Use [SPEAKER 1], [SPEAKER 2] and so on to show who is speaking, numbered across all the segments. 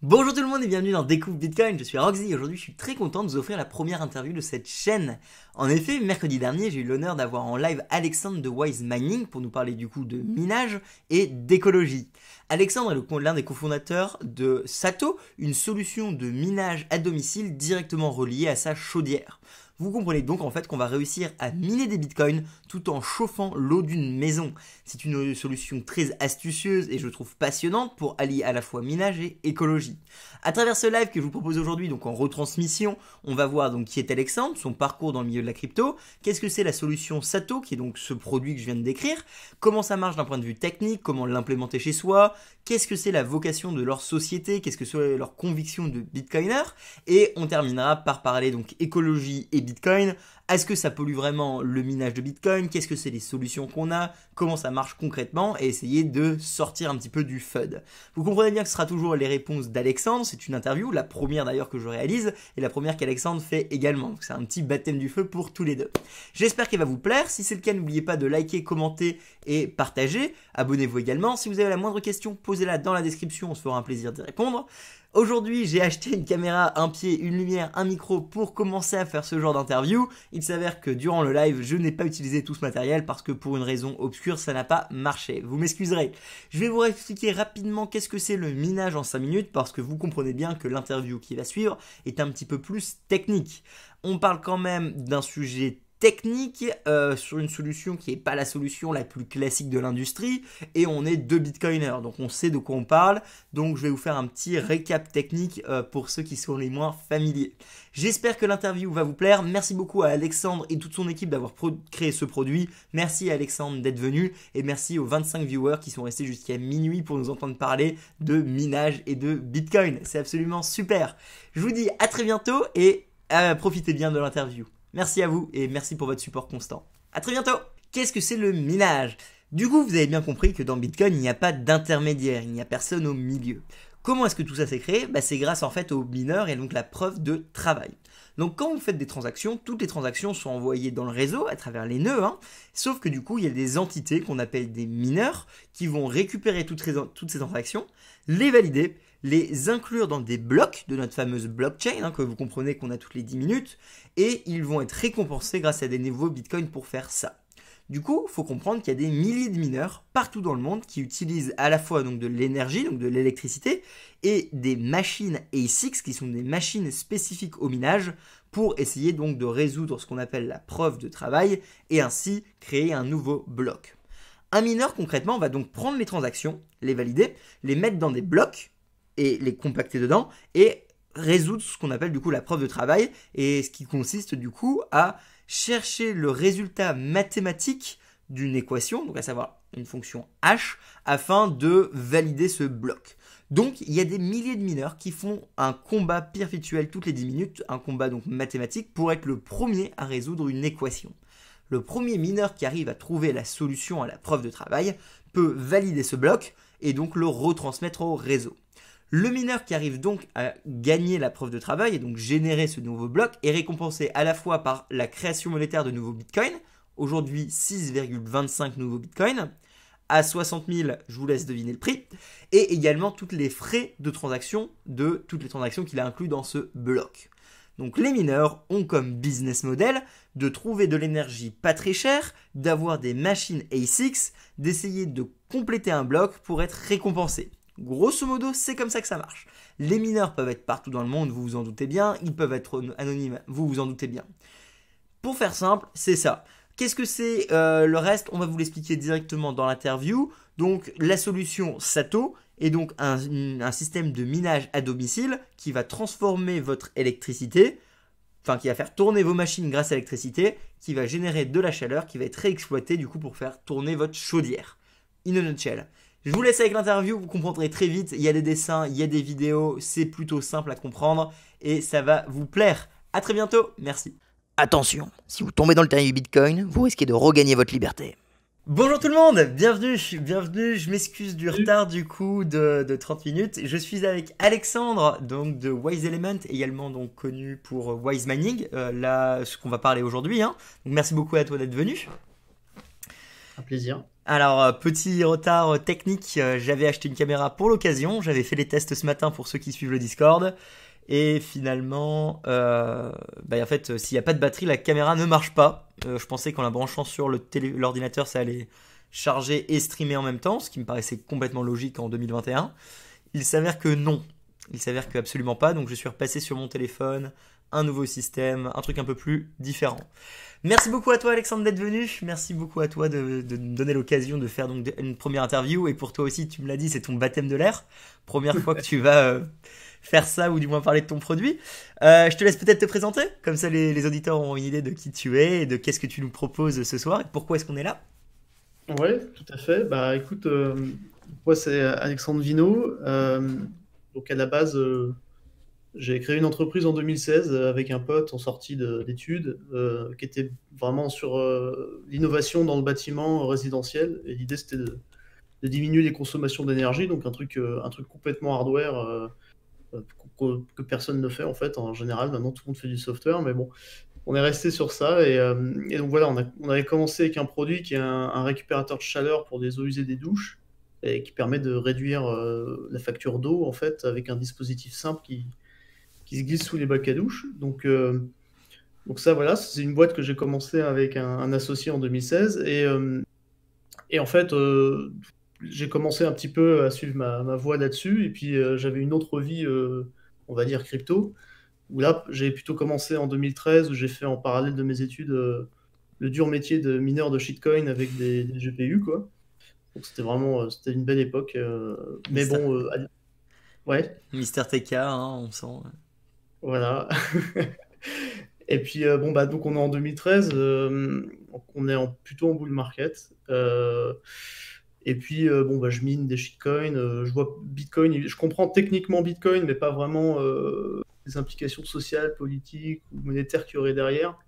[SPEAKER 1] Bonjour tout le monde et bienvenue dans Découvre Bitcoin, je suis Roxy et aujourd'hui je suis très content de vous offrir la première interview de cette chaîne. En effet, mercredi dernier, j'ai eu l'honneur d'avoir en live Alexandre de Wise Mining pour nous parler du coup de minage et d'écologie. Alexandre est l'un des cofondateurs de Sato, une solution de minage à domicile directement reliée à sa chaudière. Vous comprenez donc en fait qu'on va réussir à miner des bitcoins tout en chauffant l'eau d'une maison. C'est une solution très astucieuse et je trouve passionnante pour allier à la fois minage et écologie. À travers ce live que je vous propose aujourd'hui, donc en retransmission, on va voir donc qui est Alexandre, son parcours dans le milieu de la crypto, qu'est-ce que c'est la solution Sato, qui est donc ce produit que je viens de décrire, comment ça marche d'un point de vue technique, comment l'implémenter chez soi, qu'est-ce que c'est la vocation de leur société, qu'est-ce que c'est leur conviction de bitcoiner, et on terminera par parler donc écologie et Bitcoin. Est-ce que ça pollue vraiment le minage de Bitcoin? Qu'est-ce que c'est les solutions qu'on a? Comment ça marche concrètement? Et essayer de sortir un petit peu du FUD. Vous comprenez bien que ce sera toujours les réponses d'Alexandre. C'est une interview, la première d'ailleurs que je réalise, et la première qu'Alexandre fait également. Donc c'est un petit baptême du feu pour tous les deux. J'espère qu'elle va vous plaire. Si c'est le cas, n'oubliez pas de liker, commenter et partager. Abonnez-vous également. Si vous avez la moindre question, posez-la dans la description. On se fera un plaisir d'y répondre. Aujourd'hui, j'ai acheté une caméra, un pied, une lumière, un micro pour commencer à faire ce genre d'interview. Il s'avère que durant le live, je n'ai pas utilisé tout ce matériel parce que pour une raison obscure, ça n'a pas marché. Vous m'excuserez. Je vais vous expliquer rapidement qu'est-ce que c'est le minage en 5 minutes parce que vous comprenez bien que l'interview qui va suivre est un petit peu plus technique. On parle quand même d'un sujet technique sur une solution qui n'est pas la solution la plus classique de l'industrie et on est deux bitcoiners donc on sait de quoi on parle, donc je vais vous faire un petit récap technique pour ceux qui sont les moins familiers. J'espère que l'interview va vous plaire. Merci beaucoup à Alexandre et toute son équipe d'avoir créé ce produit. Merci à Alexandre d'être venu et merci aux 25 viewers qui sont restés jusqu'à minuit pour nous entendre parler de minage et de bitcoin. C'est absolument super. Je vous dis à très bientôt et profitez bien de l'interview. Merci à vous et merci pour votre support constant. À très bientôt. Qu'est-ce que c'est le minage? Du coup, vous avez bien compris que dans Bitcoin, il n'y a pas d'intermédiaire, il n'y a personne au milieu. Comment est-ce que tout ça s'est créé? C'est grâce en fait aux mineurs et donc la preuve de travail. Donc quand vous faites des transactions, toutes les transactions sont envoyées dans le réseau à travers les nœuds, sauf que du coup, il y a des entités qu'on appelle des mineurs qui vont récupérer toutes ces transactions, les valider, les inclure dans des blocs de notre fameuse blockchain, que vous comprenez qu'on a toutes les 10 minutes, et ils vont être récompensés grâce à des nouveaux bitcoins pour faire ça. Du coup, il faut comprendre qu'il y a des milliers de mineurs partout dans le monde qui utilisent à la fois donc de l'énergie, donc de l'électricité, et des machines ASICs qui sont des machines spécifiques au minage pour essayer donc de résoudre ce qu'on appelle la preuve de travail et ainsi créer un nouveau bloc. Un mineur concrètement va donc prendre les transactions, les valider, les mettre dans des blocs et les compacter dedans et résoudre ce qu'on appelle du coup la preuve de travail et ce qui consiste du coup à chercher le résultat mathématique d'une équation, donc à savoir une fonction h, afin de valider ce bloc. Donc il y a des milliers de mineurs qui font un combat perpétuel toutes les 10 minutes, un combat donc mathématique pour être le premier à résoudre une équation. Le premier mineur qui arrive à trouver la solution à la preuve de travail peut valider ce bloc et donc le retransmettre au réseau. Le mineur qui arrive donc à gagner la preuve de travail et donc générer ce nouveau bloc est récompensé à la fois par la création monétaire de nouveaux bitcoins, aujourd'hui 6,25 nouveaux bitcoins, à 60 000, je vous laisse deviner le prix, et également tous les frais de transaction de toutes les transactions qu'il a inclus dans ce bloc. Donc les mineurs ont comme business model de trouver de l'énergie pas très chère, d'avoir des machines ASICs, d'essayer de compléter un bloc pour être récompensés. Grosso modo, c'est comme ça que ça marche. Les mineurs peuvent être partout dans le monde, vous vous en doutez bien. Ils peuvent être anonymes, vous vous en doutez bien. Pour faire simple, c'est ça. Qu'est-ce que c'est le reste? On va vous l'expliquer directement dans l'interview. Donc, la solution Sato est donc un système de minage à domicile qui va transformer votre électricité, enfin qui va faire tourner vos machines grâce à l'électricité, qui va générer de la chaleur, qui va être réexploitée du coup pour faire tourner votre chaudière. In a nutshell. Je vous laisse avec l'interview, vous comprendrez très vite, il y a des dessins, il y a des vidéos, c'est plutôt simple à comprendre et ça va vous plaire. A très bientôt, merci.
[SPEAKER 2] Attention, si vous tombez dans le terrain du Bitcoin, vous risquez de regagner votre liberté.
[SPEAKER 1] Bonjour tout le monde, bienvenue, je m'excuse du retard du coup de 30 minutes. Je suis avec Alexandre donc de Wise Element, également donc connu pour Wise Mining, là ce qu'on va parler aujourd'hui. Donc merci beaucoup à toi d'être venu.
[SPEAKER 3] un plaisir.
[SPEAKER 1] Alors, petit retard technique, j'avais acheté une caméra pour l'occasion, j'avais fait les tests ce matin pour ceux qui suivent le Discord, et finalement, en fait, s'il n'y a pas de batterie, la caméra ne marche pas. Je pensais qu'en la branchant sur l'ordinateur, ça allait charger et streamer en même temps, ce qui me paraissait complètement logique en 2021. Il s'avère que non. Il s'avère que absolument pas, donc je suis repassé sur mon téléphone, un nouveau système, un truc un peu plus différent. Merci beaucoup à toi Alexandre d'être venu, merci beaucoup à toi de me donner l'occasion de faire donc une première interview, et pour toi aussi tu me l'as dit, c'est ton baptême de l'air, première fois que tu vas faire ça ou du moins parler de ton produit. Je te laisse peut-être te présenter, comme ça les auditeurs auront une idée de qui tu es et de qu'est-ce que tu nous proposes ce soir et pourquoi est-ce qu'on est là.
[SPEAKER 3] Ouais, tout à fait. Bah écoute, moi c'est Alexandre Vino. Donc à la base, j'ai créé une entreprise en 2016 avec un pote en sortie d'études qui était vraiment sur l'innovation dans le bâtiment résidentiel. Et l'idée c'était de diminuer les consommations d'énergie, donc un truc complètement hardware que personne ne fait en fait. En général, maintenant tout le monde fait du software, mais bon, on est resté sur ça. Et donc voilà, on avait commencé avec un produit qui est un récupérateur de chaleur pour des eaux usées des douches et qui permet de réduire la facture d'eau en fait avec un dispositif simple qui se glisse sous les bacs à douche. Donc ça, voilà, c'est une boîte que j'ai commencé avec un associé en 2016. Et en fait, j'ai commencé un petit peu à suivre ma voie là-dessus. Et puis, j'avais une autre vie, on va dire, crypto, où là, j'ai plutôt commencé en 2013, où j'ai fait en parallèle de mes études le dur métier de mineur de shitcoin avec des GPU, quoi. Donc c'était vraiment, c'était une belle époque. Mais
[SPEAKER 1] Mister,
[SPEAKER 3] bon, ouais,
[SPEAKER 1] Mister TK, hein, on sent.
[SPEAKER 3] voilà. Et puis, bon, bah, donc on est en 2013, on est plutôt en bull market. Et puis, bon, bah, je mine des shitcoins, je vois Bitcoin, je comprends techniquement Bitcoin, mais pas vraiment les implications sociales, politiques ou monétaires qu'il y aurait derrière.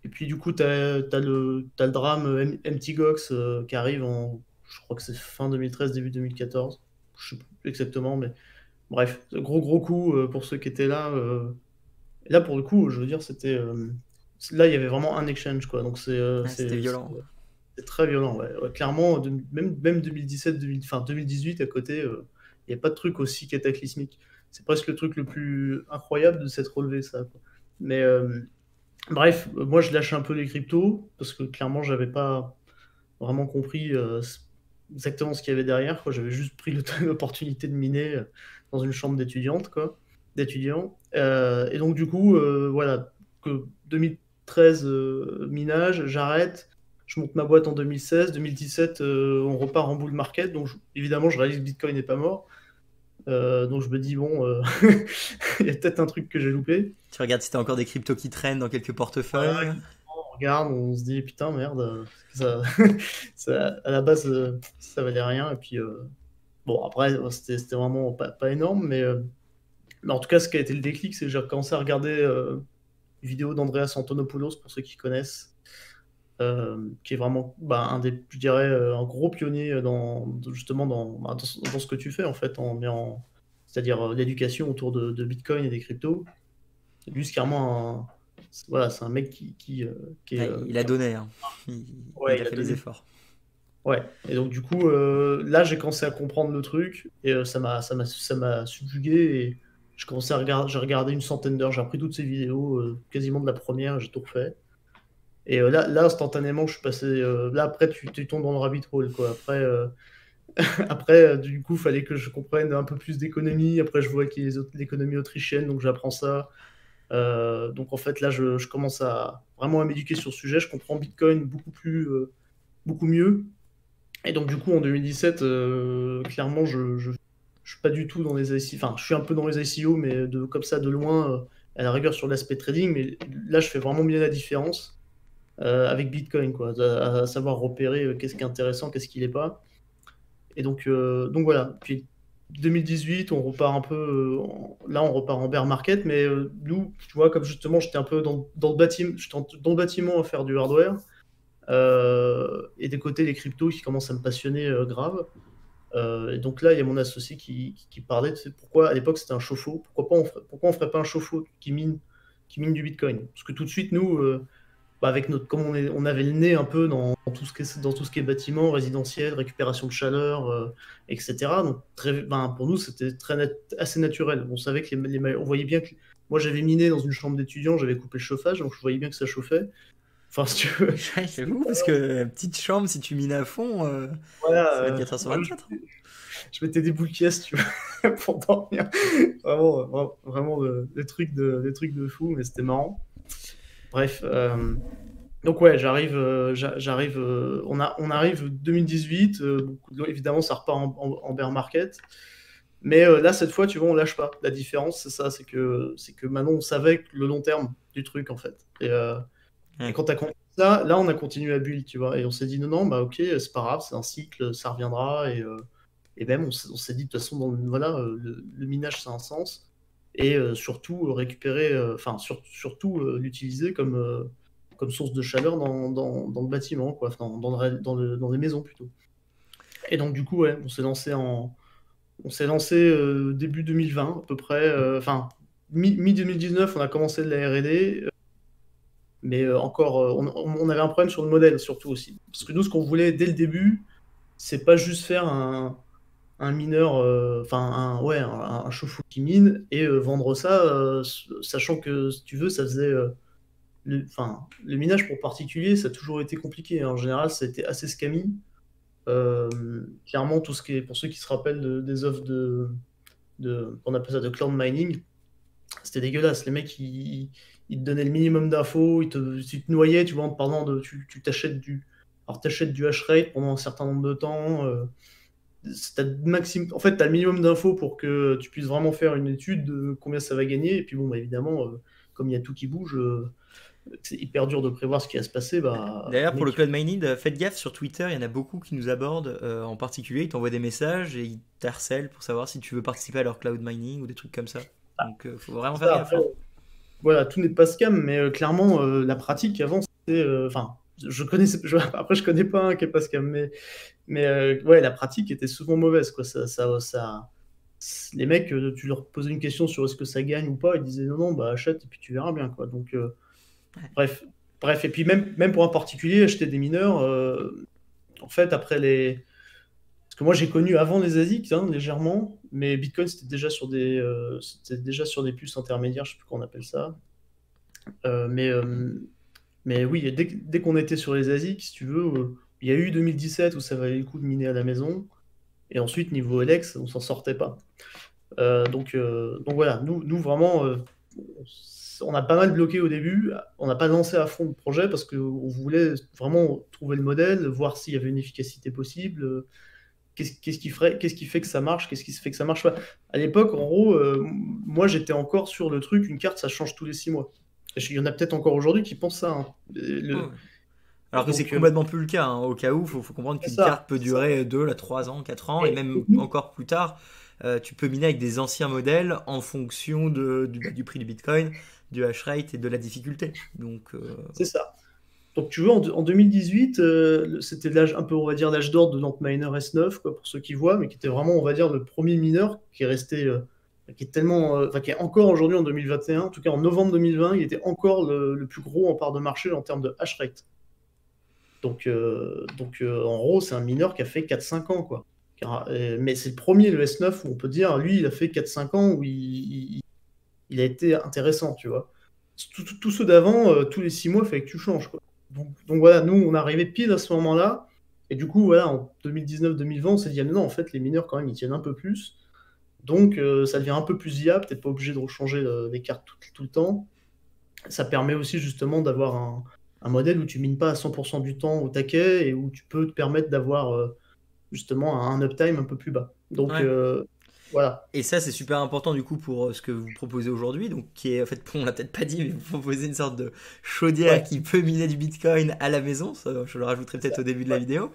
[SPEAKER 3] Et puis, du coup, t'as le drame Mt. Gox qui arrive je crois que c'est fin 2013, début 2014. Je sais plus exactement, mais bref, gros gros coup pour ceux qui étaient là. Et là, pour le coup, je veux dire, là, il y avait vraiment un exchange, quoi. Donc,
[SPEAKER 1] Ouais, c'était violent.
[SPEAKER 3] c'est très violent, ouais. Ouais, clairement, même 2017, enfin 2018 à côté, il n'y a pas de truc aussi cataclysmique. C'est presque le truc le plus incroyable de s'être relevé, ça, quoi. Mais bref, moi, je lâche un peu les cryptos parce que clairement, j'avais pas vraiment compris exactement ce qu'il y avait derrière, quoi. J'avais juste pris l'opportunité de miner dans une chambre d'étudiante, quoi, d'étudiant. Et donc, du coup, voilà, que 2013, minage, j'arrête. Je monte ma boîte en 2016. 2017, on repart en bull market. Donc, évidemment, je réalise que Bitcoin n'est pas mort. Donc, je me dis, bon, il y a peut-être un truc que j'ai loupé.
[SPEAKER 1] Tu regardes si t'as encore des cryptos qui traînent dans quelques
[SPEAKER 3] Voilà,
[SPEAKER 1] portefeuilles.
[SPEAKER 3] on regarde, on se dit, putain, merde, ça, à la base, ça valait rien. Et puis, bon, après, c'était vraiment pas énorme. Mais en tout cas, ce qui a été le déclic, c'est que j'ai commencé à regarder une vidéo d'Andreas Antonopoulos, pour ceux qui connaissent, qui est vraiment bah, je dirais, un gros pionnier justement dans ce que tu fais, en fait, c'est-à-dire l'éducation autour de Bitcoin et des cryptos. Lui, c'est clairement voilà, c'est un mec qui est.
[SPEAKER 1] Ouais, il a donné, hein. Il,
[SPEAKER 3] Ouais,
[SPEAKER 1] il a
[SPEAKER 3] il a
[SPEAKER 1] fait les
[SPEAKER 3] donné.
[SPEAKER 1] efforts.
[SPEAKER 3] Ouais. Et donc, du coup, là, j'ai commencé à comprendre le truc et ça m'a subjugué. Et j'ai regardé une centaine d'heures, j'ai repris toutes ces vidéos, quasiment de la première, j'ai tout refait. Et là, instantanément, je suis passé. Là, après, tu tombes dans le rabbit hole, quoi. Après, du coup, il fallait que je comprenne un peu plus d'économie. Après, je vois qu'il y a l'économie autrichienne, donc j'apprends ça. Donc, en fait, là, je commence vraiment à m'éduquer sur le sujet. Je comprends Bitcoin beaucoup mieux. Et donc, du coup, en 2017, clairement, je suis pas du tout dans les ICO. Enfin, je suis un peu dans les ICO, mais comme ça, de loin, à la rigueur sur l'aspect trading. Mais là, je fais vraiment bien la différence avec Bitcoin, quoi, à savoir repérer qu'est-ce qui est intéressant, qu'est-ce qui l'est pas. Et donc voilà. Puis 2018, on repart un peu. Là, on repart en bear market, mais nous, tu vois, comme justement, j'étais un peu dans le bâtiment, j'étais dans le bâtiment à faire du hardware. Et des côtés, les cryptos qui commencent à me passionner grave. Et donc là, il y a mon associé qui parlait de pourquoi à l'époque c'était un chauffe-eau. Pourquoi on ferait pas un chauffe-eau qui mine du Bitcoin? Parce que tout de suite, nous, avec comme on avait le nez un peu dans tout ce qui est bâtiment, résidentiel, récupération de chaleur, etc. Donc pour nous, c'était assez naturel. On savait que on voyait bien que moi j'avais miné dans une chambre d'étudiant, j'avais coupé le chauffage, donc je voyais bien que ça chauffait. Enfin, si tu veux.
[SPEAKER 1] Ouais, j'avoue, parce que petite chambre, si tu mines à fond,
[SPEAKER 3] Voilà,
[SPEAKER 1] ça va être 4 heures sur 24.
[SPEAKER 3] je mettais des boules caisses, tu vois, pour dormir. Vraiment des trucs de fou, mais c'était marrant. Bref, donc ouais, on arrive 2018, évidemment ça repart en bear market, mais là cette fois, tu vois, on lâche pas. La différence, c'est ça, c'est que maintenant on savait le long terme du truc en fait. Et quand t'as compris ça, là on a continué à build, tu vois, et on s'est dit non, bah ok, c'est pas grave, c'est un cycle, ça reviendra, et même on s'est dit de toute façon, voilà, le minage ça a un sens, et surtout récupérer, enfin surtout l'utiliser comme source de chaleur dans le bâtiment, quoi, enfin, dans les maisons plutôt. Et donc du coup, ouais, on s'est lancé début 2020 à peu près, enfin mi-2019, on a commencé de la R&D, mais encore, on avait un problème sur le modèle surtout aussi. Parce que nous, ce qu'on voulait dès le début, c'est pas juste faire un mineur, enfin ouais, un chauffe-eau qui mine et vendre ça, sachant que si tu veux, ça faisait le minage pour particulier, ça a toujours été compliqué, hein. En général, ça a été assez scammy. Clairement, tout ce qui est, pour ceux qui se rappellent des offres on appelle ça de cloud mining, c'était dégueulasse. Les mecs, ils te donnaient le minimum d'infos, tu te noyais, tu vois, en te parlant tu t'achètes du hash rate pendant un certain nombre de temps. En fait, tu as le minimum d'infos pour que tu puisses vraiment faire une étude de combien ça va gagner. Et puis bon, bah, évidemment, comme il y a tout qui bouge, c'est hyper dur de prévoir ce qui va se passer. Bah,
[SPEAKER 1] D'ailleurs, pour le
[SPEAKER 3] mec,
[SPEAKER 1] cloud mining, faites gaffe sur Twitter, il y en a beaucoup qui nous abordent en particulier. Ils t'envoient des messages et ils t'harcèlent pour savoir si tu veux participer à leur cloud mining ou des trucs comme ça. Donc, faut vraiment faire
[SPEAKER 3] ça,
[SPEAKER 1] gaffe,
[SPEAKER 3] après,
[SPEAKER 1] hein.
[SPEAKER 3] voilà, tout n'est pas scam, mais clairement, la pratique avant, c'était. Enfin, après, je connais pas un qui est pas scam, mais ouais, la pratique était souvent mauvaise, quoi. Les mecs, tu leur posais une question sur est-ce que ça gagne ou pas, ils disaient non, non, bah achète et puis tu verras bien, quoi. Donc, bref. Bref, et puis même pour un particulier, acheter des mineurs, en fait, parce que moi j'ai connu avant les ASIC, hein, légèrement, mais Bitcoin c'était déjà sur des puces intermédiaires, je sais plus comment on appelle ça. Euh, mais, euh, mais oui, dès qu'on était sur les ASIC, si tu veux, il y a eu 2017 où ça valait le coup de miner à la maison, et ensuite niveau Alex, on s'en sortait pas. Donc voilà, nous vraiment, on a pas mal bloqué au début. On n'a pas lancé à fond le projet parce qu'on voulait vraiment trouver le modèle, voir s'il y avait une efficacité possible. Qu'est-ce qui fait que ça marche, qu'est-ce qui se fait que ça marche pas. À l'époque, en gros, moi j'étais encore sur le truc, une carte ça change tous les 6 mois. Il y en a peut-être encore aujourd'hui qui pensent ça, hein.
[SPEAKER 1] Ouais. Alors que c'est
[SPEAKER 3] Donc,
[SPEAKER 1] complètement plus le cas, hein. Au cas où, faut comprendre
[SPEAKER 3] c'est
[SPEAKER 1] qu'une
[SPEAKER 3] ça.
[SPEAKER 1] carte peut
[SPEAKER 3] C'est ça.
[SPEAKER 1] durer 2 à 3 ans, 4 ans, et
[SPEAKER 3] Et
[SPEAKER 1] même encore plus tard, tu peux miner avec des anciens modèles en fonction du prix du Bitcoin, du hash rate et de la difficulté. Donc,
[SPEAKER 3] c'est ça. Donc tu vois, en 2018, c'était l'âge un peu, on va dire, l'âge d'or de Antminer S9, quoi, pour ceux qui voient, mais qui était vraiment, on va dire, le premier mineur qui est resté, qui est tellement, enfin, qui est encore aujourd'hui en 2021, en tout cas en novembre 2020, il était encore le plus gros en part de marché en termes de hash rate. Donc en gros, c'est un mineur qui a fait 4-5 ans, quoi. Mais c'est le premier, le S9, où on peut dire, lui, il a fait 4-5 ans où il a été intéressant, tu vois. Tous ceux d'avant, tous les 6 mois, il fallait que tu changes, quoi. Donc voilà, nous, on est arrivé pile à ce moment-là. Et du coup, voilà, en 2019-2020, on s'est dit, ah, mais non, en fait, les mineurs, quand même, ils tiennent un peu plus. Donc, ça devient un peu plus viable. T'es pas obligé de rechanger les cartes tout le temps. Ça permet aussi, justement, d'avoir un modèle où tu mines pas à 100% du temps au taquet et où tu peux te permettre d'avoir, justement, un uptime un peu plus bas. Donc,
[SPEAKER 1] ouais.
[SPEAKER 3] voilà.
[SPEAKER 1] Et ça, c'est super important du coup pour ce que vous proposez aujourd'hui, donc qui est en fait, on l'a peut-être pas dit, mais vous proposez une sorte de chaudière
[SPEAKER 3] Ouais,
[SPEAKER 1] qui peut miner du Bitcoin à la maison. Ça, je le rajouterai
[SPEAKER 3] c'est ça.
[SPEAKER 1] peut-être au début de la
[SPEAKER 3] Ouais.
[SPEAKER 1] vidéo.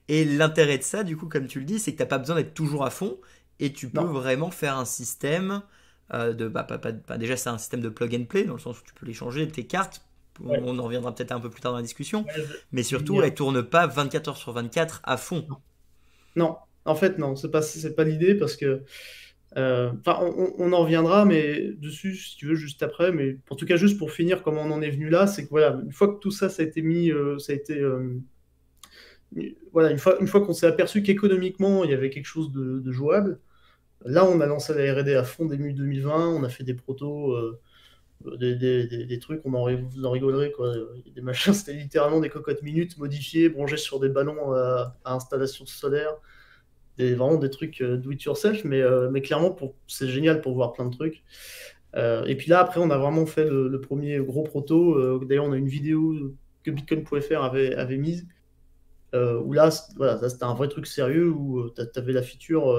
[SPEAKER 1] Et l'intérêt de ça, du coup, comme tu le dis, c'est que t'as pas besoin d'être toujours à fond et tu peux
[SPEAKER 3] Non.
[SPEAKER 1] vraiment faire un système déjà, c'est un système de plug and play dans le sens où tu peux les changer tes cartes.
[SPEAKER 3] Ouais.
[SPEAKER 1] On en reviendra peut-être un peu plus tard dans la discussion,
[SPEAKER 3] Ouais,
[SPEAKER 1] mais
[SPEAKER 3] je vais y
[SPEAKER 1] surtout,
[SPEAKER 3] venir.
[SPEAKER 1] elles tournent pas 24 heures sur 24 à fond.
[SPEAKER 3] Non, en fait, non, c'est pas l'idée parce que Enfin, on en reviendra, mais dessus, si tu veux, juste après. Mais en tout cas, juste pour finir, comment on en est venu là, c'est que voilà, une fois que tout ça, ça a été mis, ça a été, voilà, une fois qu'on s'est aperçu qu'économiquement, il y avait quelque chose de jouable, là, on a lancé la R&D à fond début 2020, on a fait des protos, des trucs, vous en rigolerez, quoi. Des machins, c'était littéralement des cocottes minutes modifiées, branchées sur des ballons à installation solaire. Vraiment des trucs do it yourself, mais clairement, c'est génial pour voir plein de trucs. Et puis là, après, on a vraiment fait le premier gros proto. D'ailleurs, on a une vidéo que Bitcoin.fr avait mise, où là, voilà, ça, c'était un vrai truc sérieux, où t'avais la feature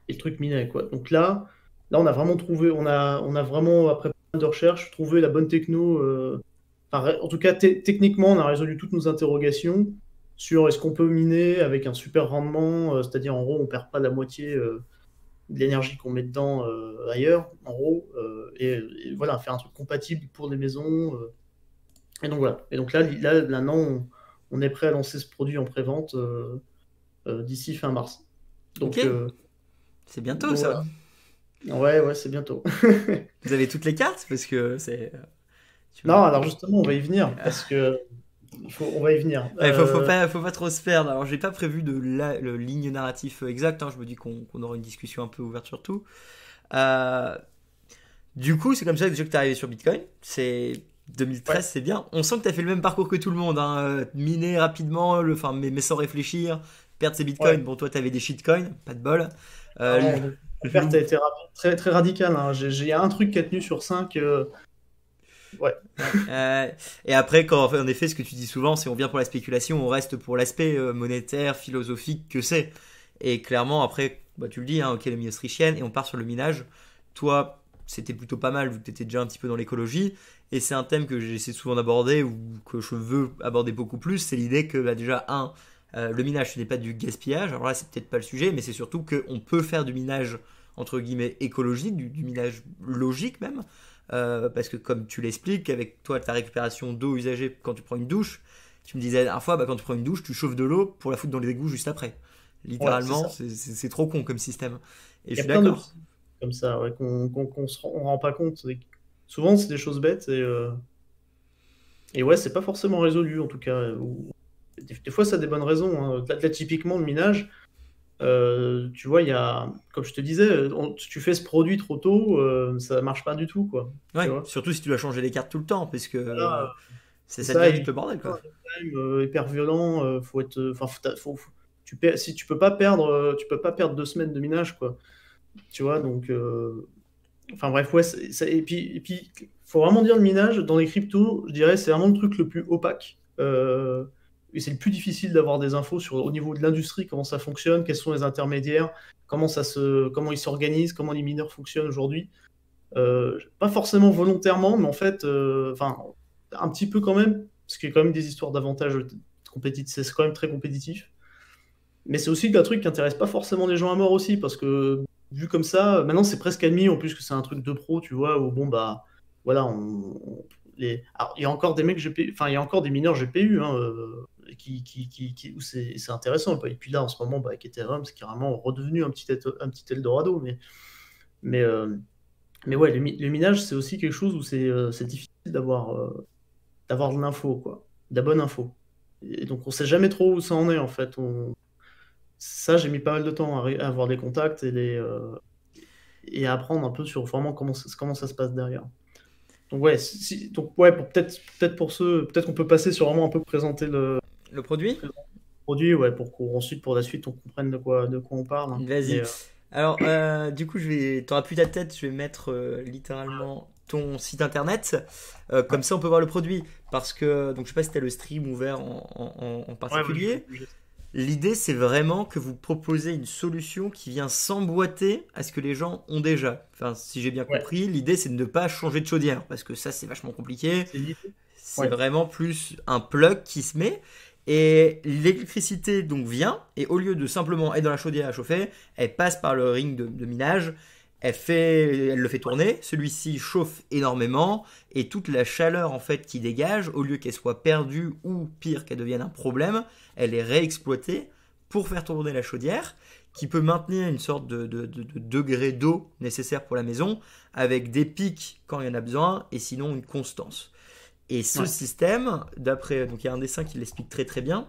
[SPEAKER 3] et le truc miné, quoi. Donc là, on a vraiment trouvé, on a vraiment, après pas mal de recherches, trouvé la bonne techno. Enfin, en tout cas, techniquement, on a résolu toutes nos interrogations sur est-ce qu'on peut miner avec un super rendement, c'est-à-dire en gros, on perd pas la moitié de l'énergie qu'on met dedans ailleurs, en gros, et voilà, faire un truc compatible pour les maisons. Et donc voilà. Et donc là maintenant, on est prêt à lancer ce produit en pré-vente d'ici fin mars. Donc,
[SPEAKER 1] Ok, c'est bientôt
[SPEAKER 3] donc
[SPEAKER 1] ça.
[SPEAKER 3] voilà. Ouais, c'est bientôt.
[SPEAKER 1] Vous avez toutes les cartes parce que c'est. Tu
[SPEAKER 3] Non,
[SPEAKER 1] vois.
[SPEAKER 3] alors justement, on va y venir, parce que on va y venir.
[SPEAKER 1] Ouais, faut pas trop se perdre. Alors, j'ai pas prévu le ligne narratif exact. Hein. Je me dis qu'on aura une discussion un peu ouverte sur tout. Euh, du coup, c'est comme ça déjà que t'es arrivé sur Bitcoin. C'est 2013,
[SPEAKER 3] Ouais,
[SPEAKER 1] c'est bien. On sent que t'as fait le même parcours que tout le monde. Hein. Miner rapidement, mais sans réfléchir, perdre ses Bitcoins.
[SPEAKER 3] ouais.
[SPEAKER 1] Bon, toi, t'avais des shitcoins, pas de bol.
[SPEAKER 3] Clairement, donc, la perte a été très, très radicale, hein. J'ai un truc qui a tenu sur 5. Ouais,
[SPEAKER 1] Ouais, et après, quand en effet, ce que tu dis souvent, c'est on vient pour la spéculation, on reste pour l'aspect monétaire, philosophique que c'est. Et clairement, après, bah, tu le dis, hein, ok, le milieu autrichienne, et on part sur le minage. Toi, c'était plutôt pas mal vu que tu étais déjà un petit peu dans l'écologie. Et c'est un thème que j'essaie souvent d'aborder ou que je veux aborder beaucoup plus. C'est l'idée que, bah, déjà, le minage, ce n'est pas du gaspillage. Alors là, c'est peut-être pas le sujet, mais c'est surtout qu'on peut faire du minage, entre guillemets, écologique, du minage logique même. Parce que comme tu l'expliques, avec toi, ta récupération d'eau usagée quand tu prends une douche, tu me disais la dernière fois, bah, quand tu prends une douche, tu chauffes de l'eau pour la foutre dans les égouts juste après.
[SPEAKER 3] ouais, c'est
[SPEAKER 1] Littéralement,
[SPEAKER 3] ça.
[SPEAKER 1] c'est trop con comme système. Et je
[SPEAKER 3] Il y a
[SPEAKER 1] suis
[SPEAKER 3] plein de
[SPEAKER 1] d'accord.
[SPEAKER 3] petits comme ça, ouais, on rend pas compte. Souvent, c'est des choses bêtes, et ouais, c'est pas forcément résolu, en tout cas. Des fois, ça a des bonnes raisons, hein. Là, typiquement, le minage, tu vois, comme je te disais, tu fais ce produit trop tôt, ça marche pas du tout, quoi. Tu
[SPEAKER 1] Ouais,
[SPEAKER 3] vois?
[SPEAKER 1] surtout si tu dois changer les cartes tout le temps, parce que
[SPEAKER 3] Voilà, c'est
[SPEAKER 1] ça
[SPEAKER 3] ça,
[SPEAKER 1] devient
[SPEAKER 3] et
[SPEAKER 1] vite
[SPEAKER 3] puis
[SPEAKER 1] le bordel, quoi.
[SPEAKER 3] quand même hyper violent, faut être, enfin, si tu peux pas perdre 2 semaines de minage, quoi. Tu vois, donc, enfin bref, ouais, et puis, faut vraiment dire le minage dans les cryptos, je dirais, c'est vraiment le truc le plus opaque. Et c'est le plus difficile d'avoir des infos sur au niveau de l'industrie, comment ça fonctionne, quels sont les intermédiaires, comment ils s'organisent, comment les mineurs fonctionnent aujourd'hui. Pas forcément volontairement, mais en fait, enfin, un petit peu quand même, parce qu'il y a quand même des histoires d'avantages compétitifs, c'est quand même très compétitif. Mais c'est aussi un truc qui intéresse pas forcément les gens à mort aussi, parce que vu comme ça, maintenant c'est presque admis en plus que c'est un truc de pro, tu vois, où bon bah voilà, alors, il y a encore des mecs GPU, enfin il y a encore des mineurs GPU, hein, où c'est intéressant. Et puis là en ce moment, bah, avec Ethereum, c'est carrément redevenu un petit Eldorado, mais, euh, mais ouais, le minage c'est aussi quelque chose où c'est difficile d'avoir de l'info, quoi, de la bonne info. Et donc on sait jamais trop où ça en est en fait. Ça, j'ai mis pas mal de temps à avoir des contacts et à apprendre un peu sur vraiment comment ça se passe derrière. Donc ouais, donc ouais, peut-être pour ceux, peut-être qu'on peut passer sur vraiment un peu présenter
[SPEAKER 1] Le produit.
[SPEAKER 3] présenter le produit, ouais, ensuite pour la suite on comprenne de quoi on parle, hein.
[SPEAKER 1] Vas-y.
[SPEAKER 3] Mais
[SPEAKER 1] Alors, du coup, t'auras plus ta tête, je vais mettre littéralement ton site internet.
[SPEAKER 3] ouais,
[SPEAKER 1] Comme ça, on peut voir le produit. Parce que, donc, je sais pas si t'as le stream ouvert en
[SPEAKER 3] ouais, ouais,
[SPEAKER 1] particulier. L'idée, c'est vraiment que vous proposez une solution qui vient s'emboîter à ce que les gens ont déjà. Enfin, si j'ai bien
[SPEAKER 3] ouais,
[SPEAKER 1] compris, l'idée, c'est de ne pas changer de chaudière. Parce que ça, c'est vachement compliqué.
[SPEAKER 3] c'est l'idée.
[SPEAKER 1] C'est
[SPEAKER 3] Ouais,
[SPEAKER 1] vraiment plus un plug qui se met. Et l'électricité donc vient, et au lieu de simplement être dans la chaudière à chauffer, elle passe par le ring de minage, elle le fait tourner, celui-ci chauffe énormément, et toute la chaleur en fait qui dégage, au lieu qu'elle soit perdue ou pire qu'elle devienne un problème, elle est réexploitée pour faire tourner la chaudière, qui peut maintenir une sorte de degré d'eau nécessaire pour la maison, avec des pics quand il y en a besoin, et sinon une constance. Et ce
[SPEAKER 3] Ouais.
[SPEAKER 1] système, d'après, donc il y a un dessin qui l'explique très très bien,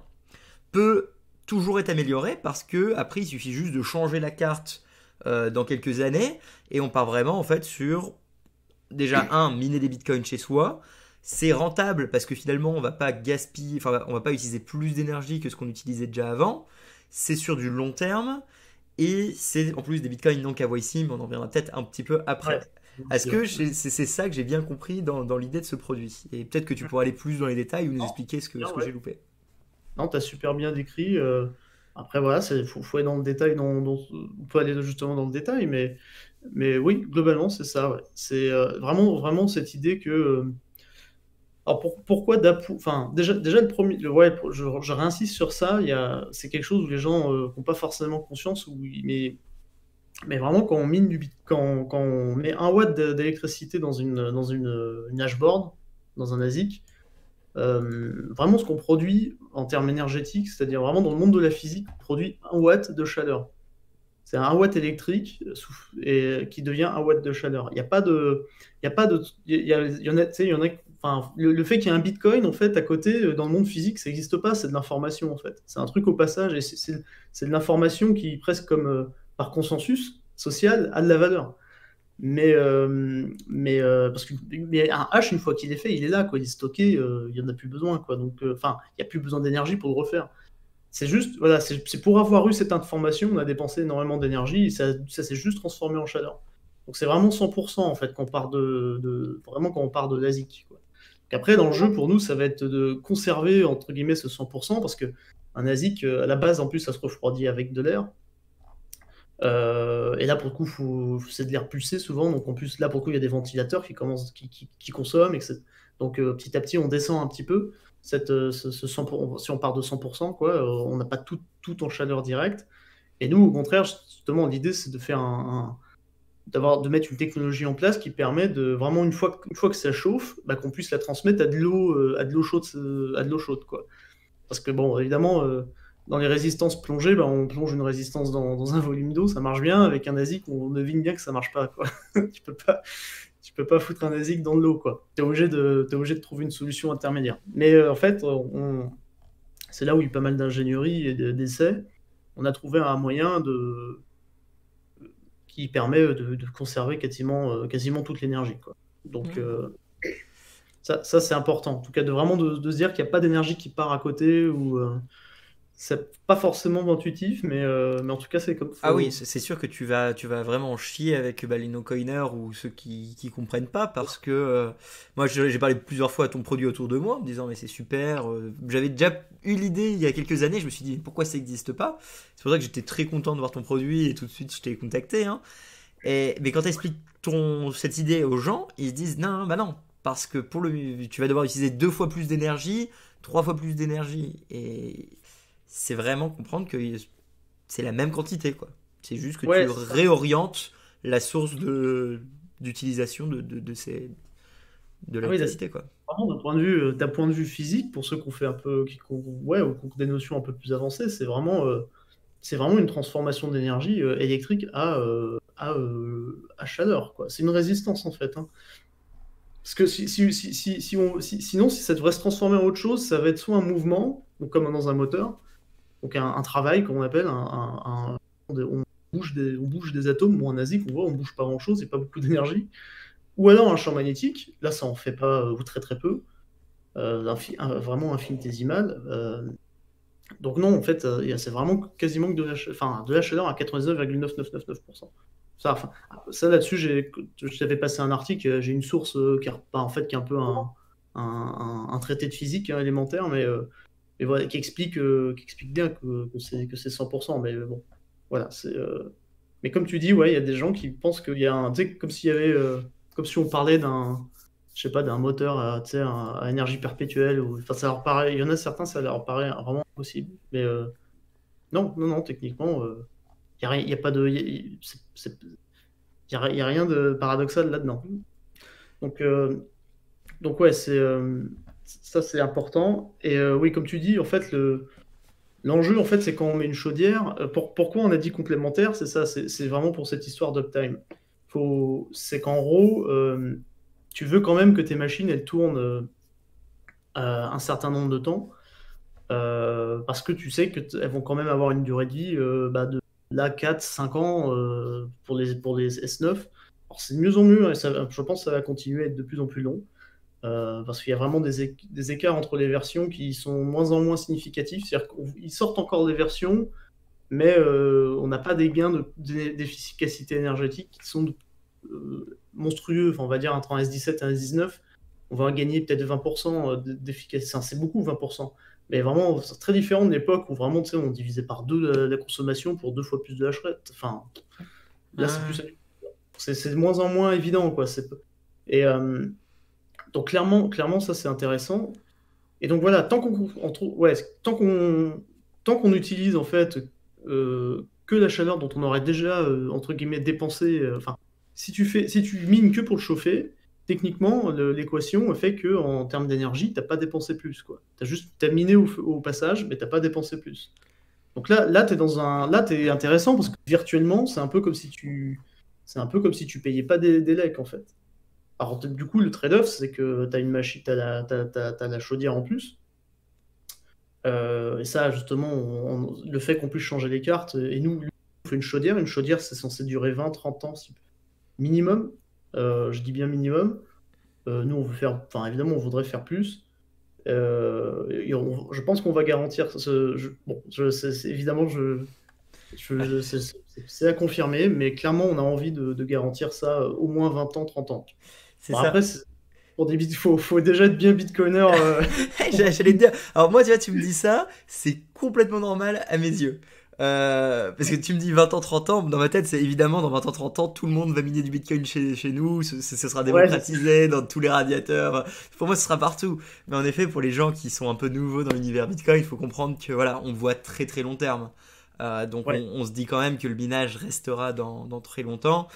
[SPEAKER 1] peut toujours être amélioré parce que après il suffit juste de changer la carte dans quelques années et on part vraiment en fait sur déjà miner des bitcoins chez soi. C'est rentable parce que finalement on va pas gaspiller, enfin on va pas utiliser plus d'énergie que ce qu'on utilisait déjà avant. C'est sur du long terme et c'est en plus des bitcoins non KYC, mais on en reviendra peut-être un petit peu
[SPEAKER 3] Ouais.
[SPEAKER 1] après. Est-ce que c'est ça que j'ai bien compris dans l'idée de ce produit? Et peut-être que tu pourras aller plus dans les détails ou nous
[SPEAKER 3] Non,
[SPEAKER 1] expliquer
[SPEAKER 3] bien,
[SPEAKER 1] ce que
[SPEAKER 3] ouais.
[SPEAKER 1] j'ai loupé.
[SPEAKER 3] Non, t'as super bien décrit. Après, voilà, faut aller dans le détail. On peut aller justement dans le détail, mais oui, globalement, c'est ça. Ouais. C'est vraiment, vraiment cette idée que. Alors pourquoi enfin, déjà le premier. Ouais, je réinsiste sur ça. C'est quelque chose où les gens n'ont pas forcément conscience. Mais vraiment, quand on mine quand on met 1 watt d'électricité une hashboard, dans un ASIC, vraiment ce qu'on produit en termes énergétiques, c'est-à-dire vraiment dans le monde de la physique, on produit 1 watt de chaleur. C'est 1 watt électrique et qui devient 1 watt de chaleur. Il n'y a pas de, il y a pas de, il y en a, tu sais, il y en a, enfin, le fait qu'il y ait un Bitcoin en fait à côté dans le monde physique, ça n'existe pas. C'est de l'information en fait. C'est un truc au passage et c'est de l'information qui presque comme par consensus social a de la valeur. Parce que mais un hash, une fois qu'il est fait, il est là, quoi. Il est stocké, il n'y en a plus besoin, quoi. Donc, enfin, il n'y a plus besoin d'énergie pour le refaire. C'est juste, voilà, c'est pour avoir eu cette information, on a dépensé énormément d'énergie et ça s'est juste transformé en chaleur. Donc, c'est vraiment 100% en fait, quand on part vraiment quand on part de l'ASIC, quoi. Donc après, dans le jeu, pour nous, ça va être de conserver, entre guillemets, ce 100% parce que un ASIC, à la base, en plus, ça se refroidit avec de l'air. Et là, pour le coup, c'est de l'air pulsé souvent. Donc, en plus, là, pour le coup, il y a des ventilateurs qui consomment. Donc, petit à petit, on descend un petit peu. Ce 100 si on part de 100%, quoi, on n'a pas tout en chaleur directe. Et nous, au contraire, justement, l'idée, c'est de faire de mettre une technologie en place qui permet de vraiment, une fois que ça chauffe, bah, qu'on puisse la transmettre à de l'eau chaude, quoi. Parce que, bon, évidemment, dans les résistances plongées, bah, on plonge une résistance dans un volume d'eau, ça marche bien. Avec un ASIC, on devine bien que ça marche pas, quoi. Tu peux pas foutre un ASIC dans de l'eau, quoi. T'es obligé de trouver une solution intermédiaire. Mais en fait, c'est là où il y a eu pas mal d'ingénierie et d'essais. On a trouvé un moyen qui permet de conserver quasiment toute l'énergie, quoi. Donc, ça c'est important. En tout cas, de se dire qu'il n'y a pas d'énergie qui part à côté ou. C'est pas forcément intuitif, mais en tout cas, c'est comme
[SPEAKER 1] Ah oui,
[SPEAKER 3] faut.
[SPEAKER 1] c'est sûr que tu vas vraiment chier avec bah, les no-coiners ou ceux qui comprennent pas parce que moi j'ai parlé plusieurs fois à ton produit autour de moi en me disant mais c'est super. J'avais déjà eu l'idée il y a quelques années, je me suis dit pourquoi ça n'existe pas. C'est pour ça que j'étais très content de voir ton produit et tout de suite je t'ai contacté, hein. Mais quand tu expliques cette idée aux gens, ils se disent non, bah non, parce que tu vas devoir utiliser 2 fois plus d'énergie, 3 fois plus d'énergie et c'est vraiment comprendre que c'est la même quantité, quoi. C'est juste que tu
[SPEAKER 3] Ouais, c'est ça.
[SPEAKER 1] réorientes la source d'utilisation de
[SPEAKER 3] Ah oui,
[SPEAKER 1] l'électricité, quoi.
[SPEAKER 3] vraiment, d'un point de vue physique, pour ceux qui ont fait un peu, ouais, ou qui ont des notions un peu plus avancées, c'est vraiment une transformation d'énergie électrique à chaleur, quoi. C'est une résistance, en fait, hein. Parce que sinon, si ça devrait se transformer en autre chose, ça va être soit un mouvement, donc comme dans un moteur, donc un travail, comme on appelle, on on bouge des atomes, ou en ASIC, on voit, on bouge pas grand-chose et pas beaucoup d'énergie. Ou alors un champ magnétique, là ça en fait pas, ou très très peu, vraiment infinitésimal. Donc non, en fait, c'est vraiment quasiment que de la chaleur à 99,9999%. Ça là-dessus, je t'avais passé un article, j'ai une source en fait, qui est un peu un traité de physique, hein, élémentaire, mais voilà, qui explique bien que c'est 100%. Mais bon, voilà. Mais comme tu dis, ouais, il y a des gens qui pensent qu'il y a tu sais, comme s'il y avait, comme si on parlait je sais pas, d'un moteur tu sais, à énergie perpétuelle. Enfin, ça leur paraît, il y en a certains, ça leur paraît vraiment impossible. Mais non, non, non, techniquement, il y a rien, il y a pas de, il y a rien de paradoxal là-dedans. Donc, ouais, ça c'est important. Et oui, comme tu dis, en fait, L'enjeu, en fait, c'est quand on met une chaudière. Pourquoi on a dit complémentaire? C'est ça, c'est vraiment pour cette histoire d'uptime. C'est qu'en gros, tu veux quand même que tes machines, elles tournent un certain nombre de temps, parce que tu sais qu'elles vont quand même avoir une durée de vie de là, 4-5 ans pour les S9. Alors, c'est de mieux en mieux, et je pense que ça va continuer à être de plus en plus long. Parce qu'il y a vraiment des écarts entre les versions qui sont moins en moins significatifs. C'est-à-dire qu'ils sortent encore des versions, mais on n'a pas des gains d'efficacité énergétique qui sont monstrueux. Enfin, on va dire entre un S17 et un S19, on va gagner peut-être 20% d'efficacité. Enfin, c'est beaucoup 20%. Mais vraiment, c'est très différent de l'époque où vraiment, tu sais, on divisait par deux la consommation pour 2 fois plus de hash rate. Enfin, là, c'est plus... C'est de moins en moins évident, quoi. Et donc clairement, ça c'est intéressant. Et donc voilà, tant qu'on utilise en fait que la chaleur dont on aurait déjà entre guillemets dépensé, enfin, si tu mines que pour le chauffer, techniquement l'équation fait que en termes d'énergie, t'as pas dépensé plus, quoi. T'as miné au passage, mais t'as pas dépensé plus. Donc t'es intéressant parce que virtuellement, c'est un peu comme si tu payais pas des lecs en fait. Alors, du coup, le trade-off, c'est que tu as une machine, t'as la chaudière en plus. Et ça, justement, le fait qu'on puisse changer les cartes, et nous, on fait une chaudière. Une chaudière, c'est censé durer 20-30 ans minimum. Je dis bien minimum. Nous, on veut faire, enfin, évidemment, on voudrait faire plus. Je pense qu'on va garantir. Évidemment, c'est à confirmer, mais clairement, on a envie de garantir ça au moins 20 ans, 30 ans.
[SPEAKER 1] C'est
[SPEAKER 3] Bon,
[SPEAKER 1] ça.
[SPEAKER 3] après, pour des faut déjà être bien bitcoiner.
[SPEAKER 1] J'allais te dire. Alors moi, tu vois, tu me dis ça, c'est complètement normal à mes yeux. Parce que tu me dis 20 ans, 30 ans, dans ma tête, c'est évidemment dans 20 ans, 30 ans, tout le monde va miner du bitcoin chez nous, ce sera démocratisé dans tous les radiateurs. Pour moi, ce sera partout. Mais en effet, pour les gens qui sont un peu nouveaux dans l'univers bitcoin, il faut comprendre que voilà, on voit très très long terme. Donc
[SPEAKER 3] Ouais.
[SPEAKER 1] on se dit quand même que le minage restera dans très longtemps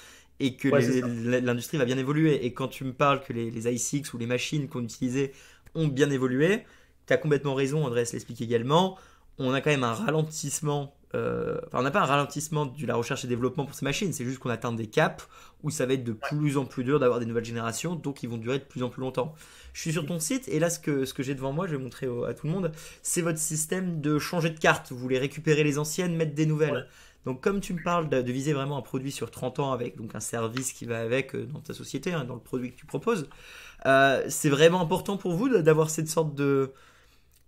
[SPEAKER 1] et que
[SPEAKER 3] Ouais, c'est ça.
[SPEAKER 1] l'industrie va bien évoluer. Et quand tu me parles que les i6 ou les machines qu'on utilisait ont bien évolué, tu as complètement raison, Andrés l'explique également. On a quand même un ralentissement. Enfin, on n'a pas un ralentissement de la recherche et développement pour ces machines, c'est juste qu'on atteint des caps où ça va être de plus en plus dur d'avoir des nouvelles générations, donc ils vont durer de plus en plus longtemps. Je suis sur ton site et là, ce que j'ai devant moi, je vais montrer à tout le monde, c'est votre système de changer de carte. Vous voulez récupérer les anciennes, mettre des
[SPEAKER 3] Ouais.
[SPEAKER 1] nouvelles. Donc, comme tu me parles de viser vraiment un produit sur 30 ans avec donc un service qui va avec dans ta société, hein, dans le produit que tu proposes, c'est vraiment important pour vous d'avoir cette sorte